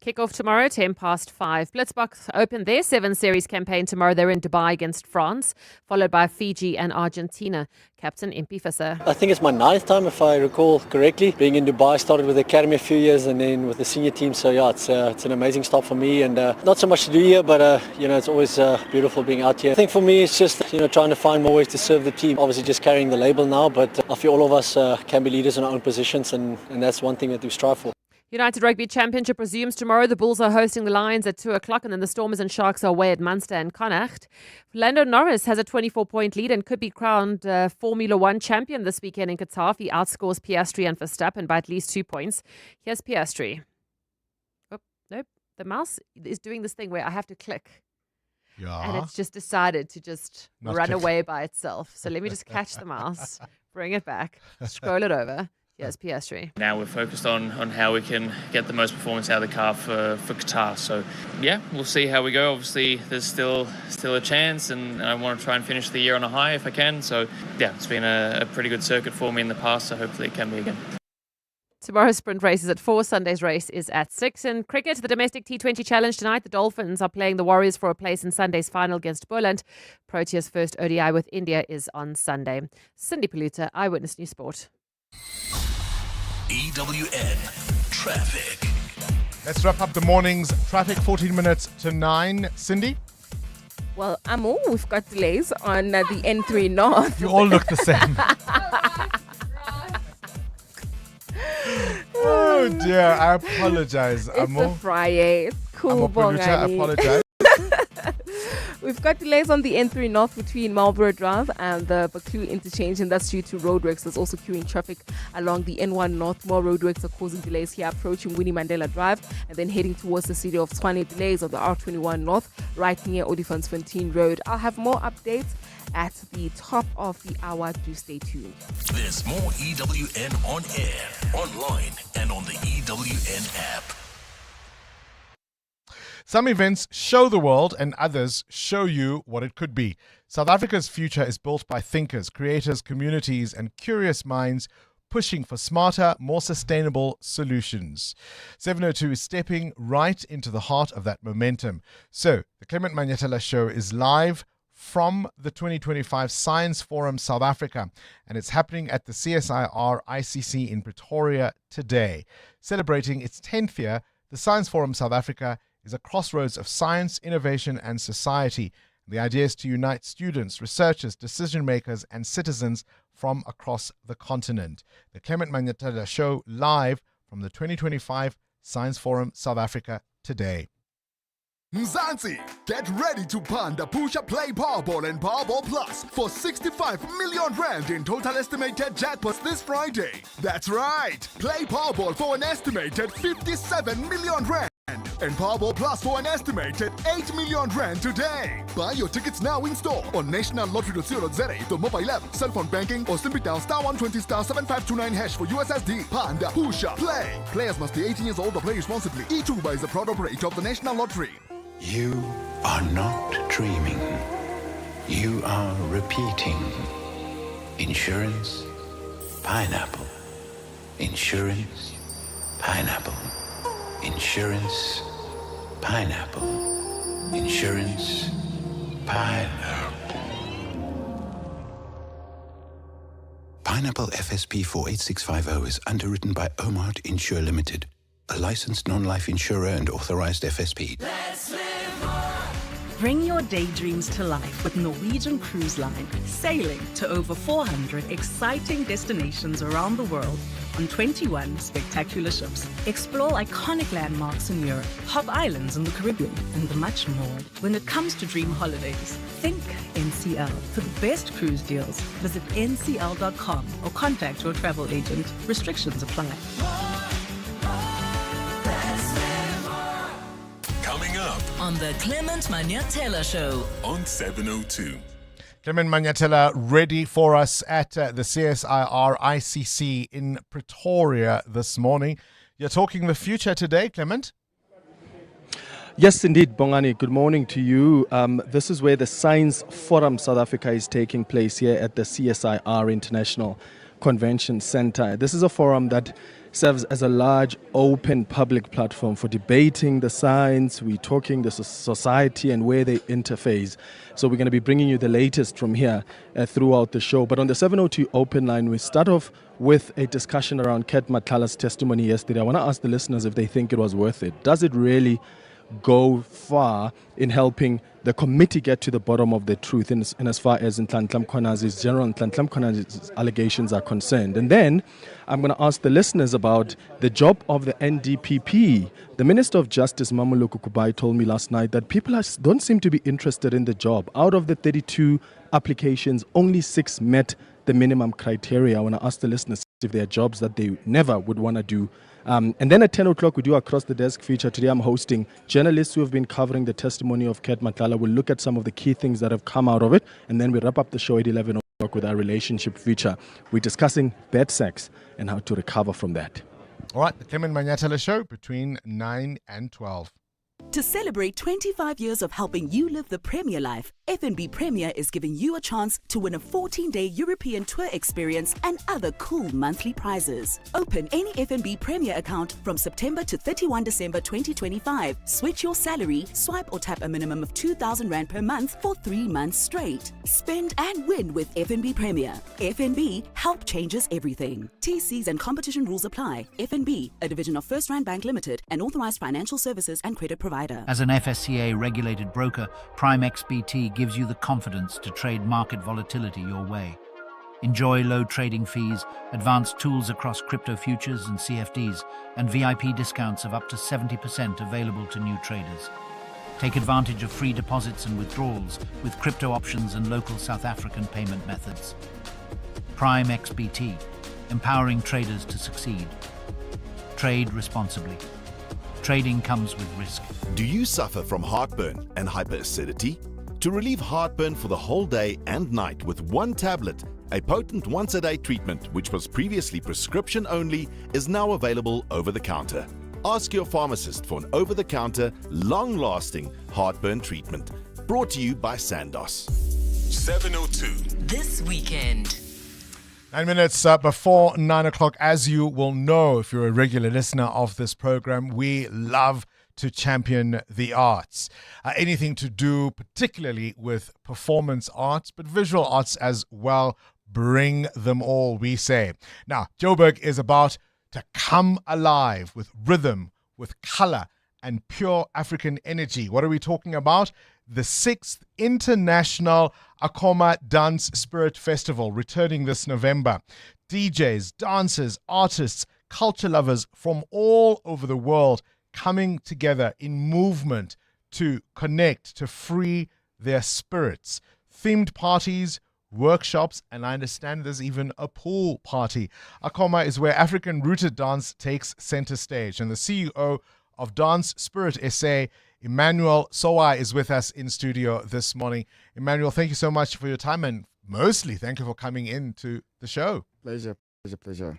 Kick-off tomorrow, 5:10. Blitzboks open their 7 series campaign tomorrow. They're in Dubai against France, followed by Fiji and Argentina. Captain Impi Visser. I think it's my 9th time, if I recall correctly. Being in Dubai, started with the academy a few years and then with the senior team. So yeah, it's an amazing stop for me, and not so much to do here, but it's always beautiful being out here. I think for me, it's just trying to find more ways to serve the team. Obviously, just carrying the label now, but I feel all of us can be leaders in our own positions, and that's one thing that we strive for. United Rugby Championship resumes tomorrow. The Bulls are hosting the Lions at 2 o'clock, and then the Stormers and Sharks are away at Munster and Connacht. Lando Norris has a 24-point lead and could be crowned Formula 1 champion this weekend in Qatar. He outscores Piastri and Verstappen by at least 2 points. Here's Piastri. Oh, nope. The mouse is doing this thing where I have to click. Yeah. And it's just decided to just run click. away by itself. So let me just catch the mouse, bring it back, scroll it over. Yes, Piastri. Now we're focused on how we can get the most performance out of the car for Qatar. So, yeah, we'll see how we go. Obviously, there's still a chance, and I want to try and finish the year on a high if I can. So, yeah, it's been a pretty good circuit for me in the past, so hopefully it can be again. Tomorrow's sprint race is at 4. Sunday's race is at 6. In cricket, the domestic T20 challenge tonight, the Dolphins are playing the Warriors for a place in Sunday's final against Boland. Proteas' first ODI with India is on Sunday. Cindy Paluta, Eyewitness News Sport. EWN Traffic. Let's wrap up the morning's traffic, 14 minutes to 9. Cindy? Well, Amo, we've got delays on the N3 North. You all look the same. Oh dear, I apologize, Amo. It's a Friday. It's cool, Amo Palucha, I Bongani. apologize. We've got delays on the N3 North between Marlborough Drive and the Baklu interchange, and that's due to roadworks. There's also queuing traffic along the N1 North. More roadworks are causing delays here approaching Winnie Mandela Drive and then heading towards the city of Tshwane. Delays on the R21 North right near Olifantsfontein Road. I'll have more updates at the top of the hour. Do stay tuned. There's more EWN on air, online, and on the EWN app. Some events show the world and others show you what it could be. South Africa's future is built by thinkers, creators, communities, and curious minds pushing for smarter, more sustainable solutions. 702 is stepping right into the heart of that momentum. So, the Clement Matlala Show is live from the 2025 Science Forum South Africa, and it's happening at the CSIR ICC in Pretoria today. Celebrating its 10th year, the Science Forum South Africa is a crossroads of science, innovation, and society. The idea is to unite students, researchers, decision makers, and citizens from across the continent. The Clement Matlala Show live from the 2025 Science Forum South Africa today. Mzansi, get ready to panda Pusha Play Powerball and Powerball Plus for 65 million rand in total estimated jackpots this Friday. That's right, play Powerball for an estimated 57 million rand. And Powerball Plus for an estimated 8 million rand today. Buy your tickets now in store on nationallottery.co.za, the mobile app, cell phone banking, or simply dial *120 *7529# for USSD. Panda Pusha Play. Players must be 18 years old or play responsibly. E2 is a proud operator of the National Lottery. You are not dreaming. You are repeating. Insurance, pineapple. Insurance, pineapple. Insurance, pineapple. Insurance, pineapple. Pineapple FSP 48650 is underwritten by Omart Insure Limited. a licensed non-life insurer and authorized FSP. Bring your daydreams to life with Norwegian Cruise Line, sailing to over 400 exciting destinations around the world on 21 spectacular ships. Explore iconic landmarks in Europe, hot islands in the Caribbean, and much more. When it comes to dream holidays, think NCL. For the best cruise deals, visit ncl.com or contact your travel agent. Restrictions apply. Coming up on the Clement Manyatela Show on 702. Clement Manyatela ready for us at the CSIR ICC in Pretoria this morning. You're talking the future today, Clement? Yes, indeed, Bongani. Good morning to you. This is where the Science Forum South Africa is taking place here at the CSIR International Convention Center. This is a forum that serves as a large open public platform for debating the science. We're talking the society and where they interface. So we're going to be bringing you the latest from here throughout the show. But on the 702 open line, we start off with a discussion around Ket Matlala's testimony yesterday. I want to ask the listeners if they think it was worth it. Does it really go far in helping the committee get to the bottom of the truth in as far as General Nhlanhla Mkhonazi's allegations are concerned? And then I'm going to ask the listeners about the job of the NDPP. The Minister of Justice, Mamuluku Kubai, told me last night that people don't seem to be interested in the job. Out of the 32 applications, only 6 met the minimum criteria. I want to ask the listeners if there are jobs that they never would want to do. And then at 10 o'clock, we do Across the Desk feature. Today I'm hosting journalists who have been covering the testimony of Ket Matlala. We'll look at some of the key things that have come out of it. And then we wrap up the show at 11 o'clock with our relationship feature. We're discussing bad sex and how to recover from that. All right, the Clement Manyatela Show between 9 and 12. To celebrate 25 years of helping you live the Premier life, FNB Premier is giving you a chance to win a 14-day European tour experience and other cool monthly prizes. Open any FNB Premier account from September to 31 December 2025. Switch your salary, swipe or tap a minimum of 2,000 Rand per month for 3 months straight. Spend and win with FNB Premier. FNB, help changes everything. TCs and competition rules apply. FNB, a division of First Rand Bank Limited, an authorized financial services and credit provider. As an FSCA regulated broker, Prime XBT gives you the confidence to trade market volatility your way. Enjoy low trading fees, advanced tools across crypto futures and CFDs, and VIP discounts of up to 70% available to new traders. Take advantage of free deposits and withdrawals with crypto options and local South African payment methods. Prime XBT, empowering traders to succeed. Trade responsibly. Trading comes with risk. Do you suffer from heartburn and hyperacidity? To relieve heartburn for the whole day and night with one tablet, a potent once-a-day treatment which was previously prescription only is now available over the counter. Ask your pharmacist for an over-the-counter, long-lasting heartburn treatment. Brought to you by Sandoz. 702. This weekend. 9 minutes before 9 o'clock. As you will know, if you're a regular listener of this program, we love to champion the arts. Anything to do particularly with performance arts, but visual arts as well. Bring them all, we say. Now, Joburg is about to come alive with rhythm, with color, and pure African energy. What are we talking about? The 6th International Akoma Dance Spirit Festival, returning this November. DJs, dancers, artists, culture lovers from all over the world coming together in movement to connect, to free their spirits. Themed parties, workshops, and I understand there's even a pool party. Akoma is where African-rooted dance takes center stage, and the CEO of Dance Spirit SA, Emmanuel Sowai, is with us in studio this morning. Emmanuel, thank you so much for your time, and mostly thank you for coming into the show. Pleasure. All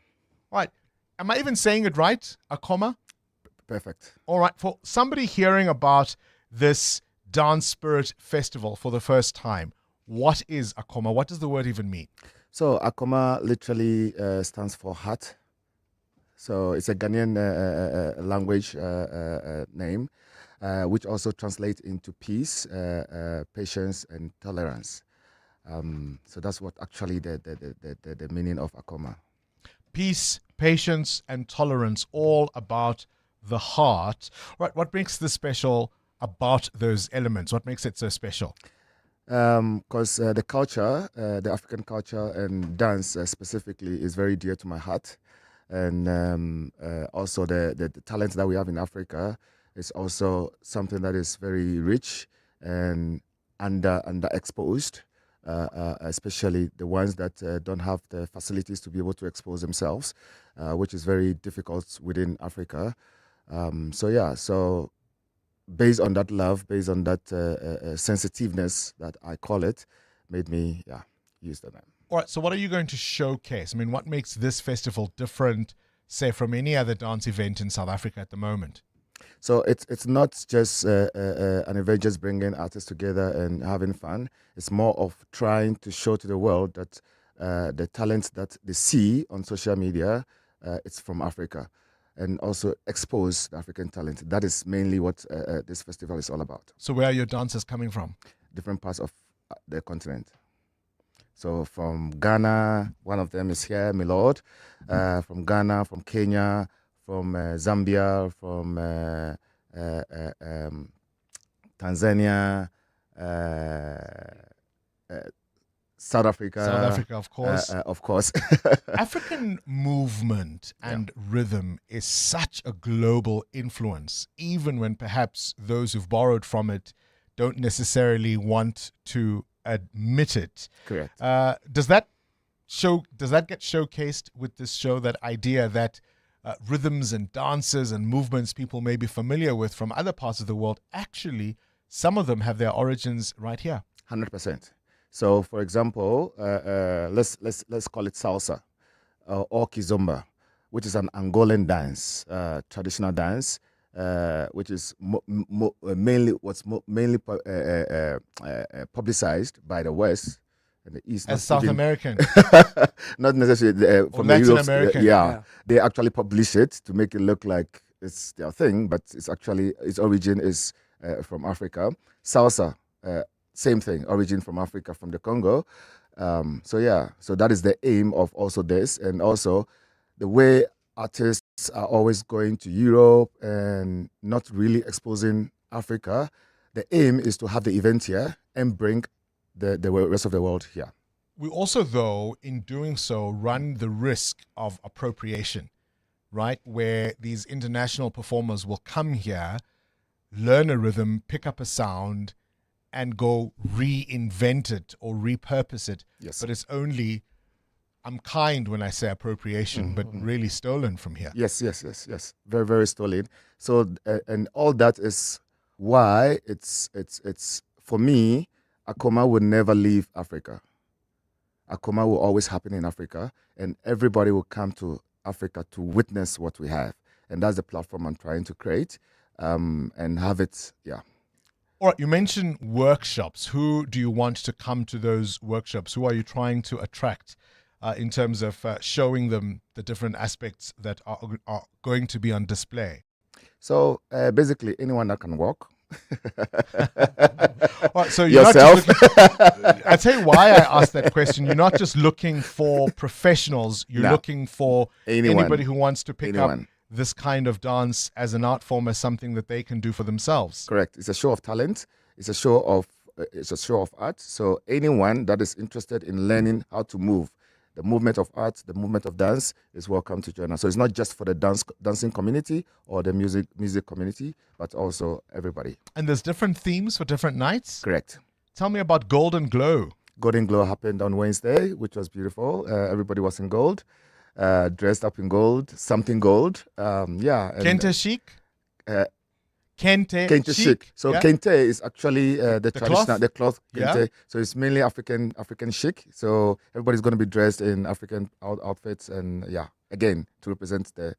right. Am I even saying it right? Akoma? Perfect. All right. For somebody hearing about this Dance Spirit Festival for the first time, what is Akoma? What does the word even mean? So Akoma literally stands for heart. So it's a Ghanaian language name, which also translates into peace, patience, and tolerance. So that's what actually the meaning of Akoma. Peace, patience, and tolerance, all about the heart. Right, what makes this special about those elements? What makes it so special? Because the culture, the African culture and dance specifically is very dear to my heart. And also the talent that we have in Africa is also something that is very rich and underexposed, especially the ones that don't have the facilities to be able to expose themselves, which is very difficult within Africa. So based on that love, based on that sensitiveness that I call it, made me use the name. All right, so what are you going to showcase? I mean, what makes this festival different, say, from any other dance event in South Africa at the moment? So it's not just an event just bringing artists together and having fun. It's more of trying to show to the world that the talent that they see on social media, it's from Africa, and also expose the African talent. That is mainly what this festival is all about. So where are your dancers coming from? Different parts of the continent. So from Ghana, one of them is here, my lord. From Ghana, from Kenya, from Zambia, from Tanzania, South Africa. South Africa, of course. Of course. African movement and rhythm is such a global influence, even when perhaps those who've borrowed from it don't necessarily want to admit it. Correct. Does that get showcased with this show, that idea that rhythms and dances and movements people may be familiar with from other parts of the world, actually some of them have their origins right here? 100%. So for example, let's call it salsa or kizomba, which is an Angolan dance, traditional dance, which is mainly publicized by the West and the East. As South American. Not necessarily from Latin Europe. American. They actually publish it to make it look like it's their thing, but it's actually, its origin is from Africa. Salsa, same thing, origin from Africa, from the Congo. So that is the aim of also this, and also the way artists are always going to Europe and not really exposing Africa. The aim is to have the event here and bring the rest of the world here. We also, though, in doing so, run the risk of appropriation, right? Where these international performers will come here, learn a rhythm, pick up a sound, and go reinvent it or repurpose it. Yes. But it's only, I'm kind when I say appropriation, but really stolen from here. Yes. Very, very stolen. So, and all that is why it's for me, Akoma will never leave Africa. Akoma will always happen in Africa, and everybody will come to Africa to witness what we have. And that's the platform I'm trying to create and have it, All right, you mentioned workshops. Who do you want to come to those workshops? Who are you trying to attract in terms of showing them the different aspects that are going to be on display? So basically, anyone that can walk. All right, so you're yourself. Not just looking, I'll tell you why I asked that question. You're not just looking for professionals. You're looking for anybody who wants to pick up this kind of dance as an art form, as something that they can do for themselves. Correct. It's a show of talent. It's a show of art. So anyone that is interested in learning how to move, the movement of art, the movement of dance, is welcome to join us. So it's not just for the dancing community or the music community, but also everybody. And there's different themes for different nights? Correct. Tell me about Golden Glow. Golden Glow happened on Wednesday, which was beautiful. Everybody was in gold, dressed up in gold, something gold. Kente chic? Kente chic. So kente is actually the traditional, the cloth kente. Yeah. So it's mainly African chic. So everybody's going to be dressed in African outfits, and again, to represent the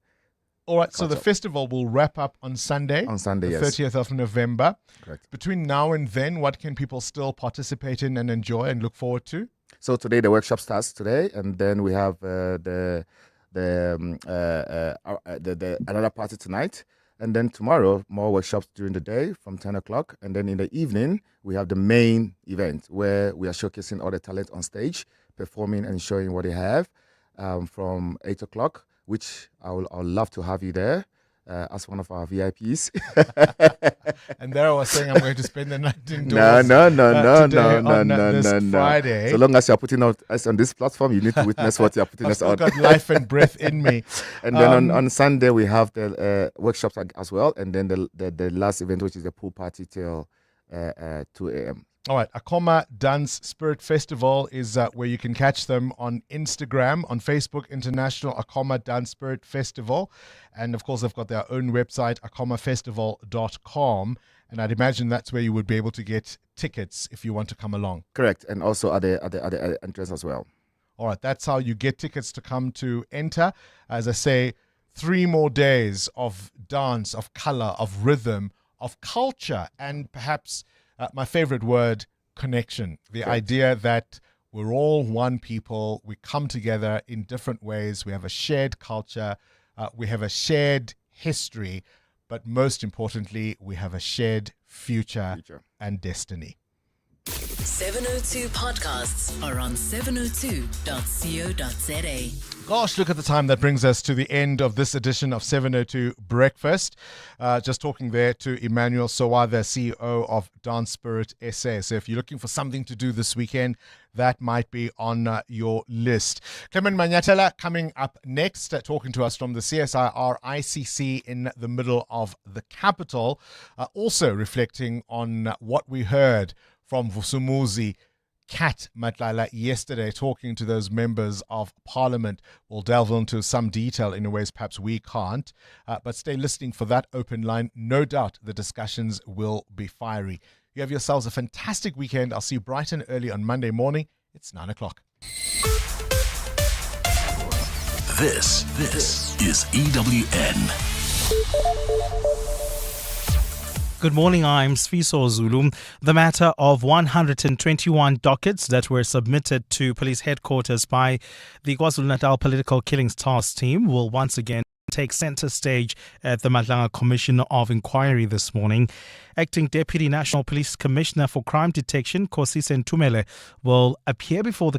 All right, culture. so the festival will wrap up on Sunday. On Sunday, the yes. 30th of November. Correct. Between now and then, what can people still participate in and enjoy and look forward to? So today the workshop starts today, and then we have another party tonight. And then tomorrow, more workshops during the day from 10 o'clock. And then in the evening, we have the main event where we are showcasing all the talent on stage, performing and showing what they have from 8 o'clock, which I would love to have you there. as one of our VIPs. And there I was saying I'm going to spend the night indoors. No, This Friday. So long as you're putting out us on this platform, you need to witness what you're putting us on. I've got life and breath in me. And then on Sunday we have the workshops as well, and then the last event, which is the pool party till 2 a.m. All right, Akoma Dance Spirit Festival is where you can catch them on Instagram, on Facebook, International Akoma Dance Spirit Festival. And of course, they've got their own website, akomafestival.com. And I'd imagine that's where you would be able to get tickets if you want to come along. Correct, and also other entrants as well. All right, that's how you get tickets to come to enter. As I say, 3 more days of dance, of color, of rhythm, of culture, and perhaps my favorite word, connection. The idea that we're all one people, we come together in different ways, we have a shared culture, we have a shared history, but most importantly, we have a shared future. And destiny. 702 podcasts are on 702.co.za. Gosh, look at the time. That brings us to the end of this edition of 702 Breakfast. Just talking there to Emmanuel Sowa, the CEO of Dance Spirit SA. So if you're looking for something to do this weekend, that might be on your list. Clement Manyatela coming up next, talking to us from the CSIR ICC in the middle of the capital. Also reflecting on what we heard from Vusumuzi Cat Matlala yesterday, talking to those members of parliament. We'll delve into some detail in ways perhaps we can't, but stay listening for that open line. No doubt the discussions will be fiery. You have yourselves a fantastic weekend. I'll see you bright and early on Monday morning. It's 9 o'clock. This is EWN. Good morning, I'm Sfiso Zulu. The matter of 121 dockets that were submitted to police headquarters by the KwaZulu-Natal Political Killings Task Team will once again take center stage at the Matlala Commission of Inquiry this morning. Acting Deputy National Police Commissioner for Crime Detection, Kosise Ntumele, will appear before the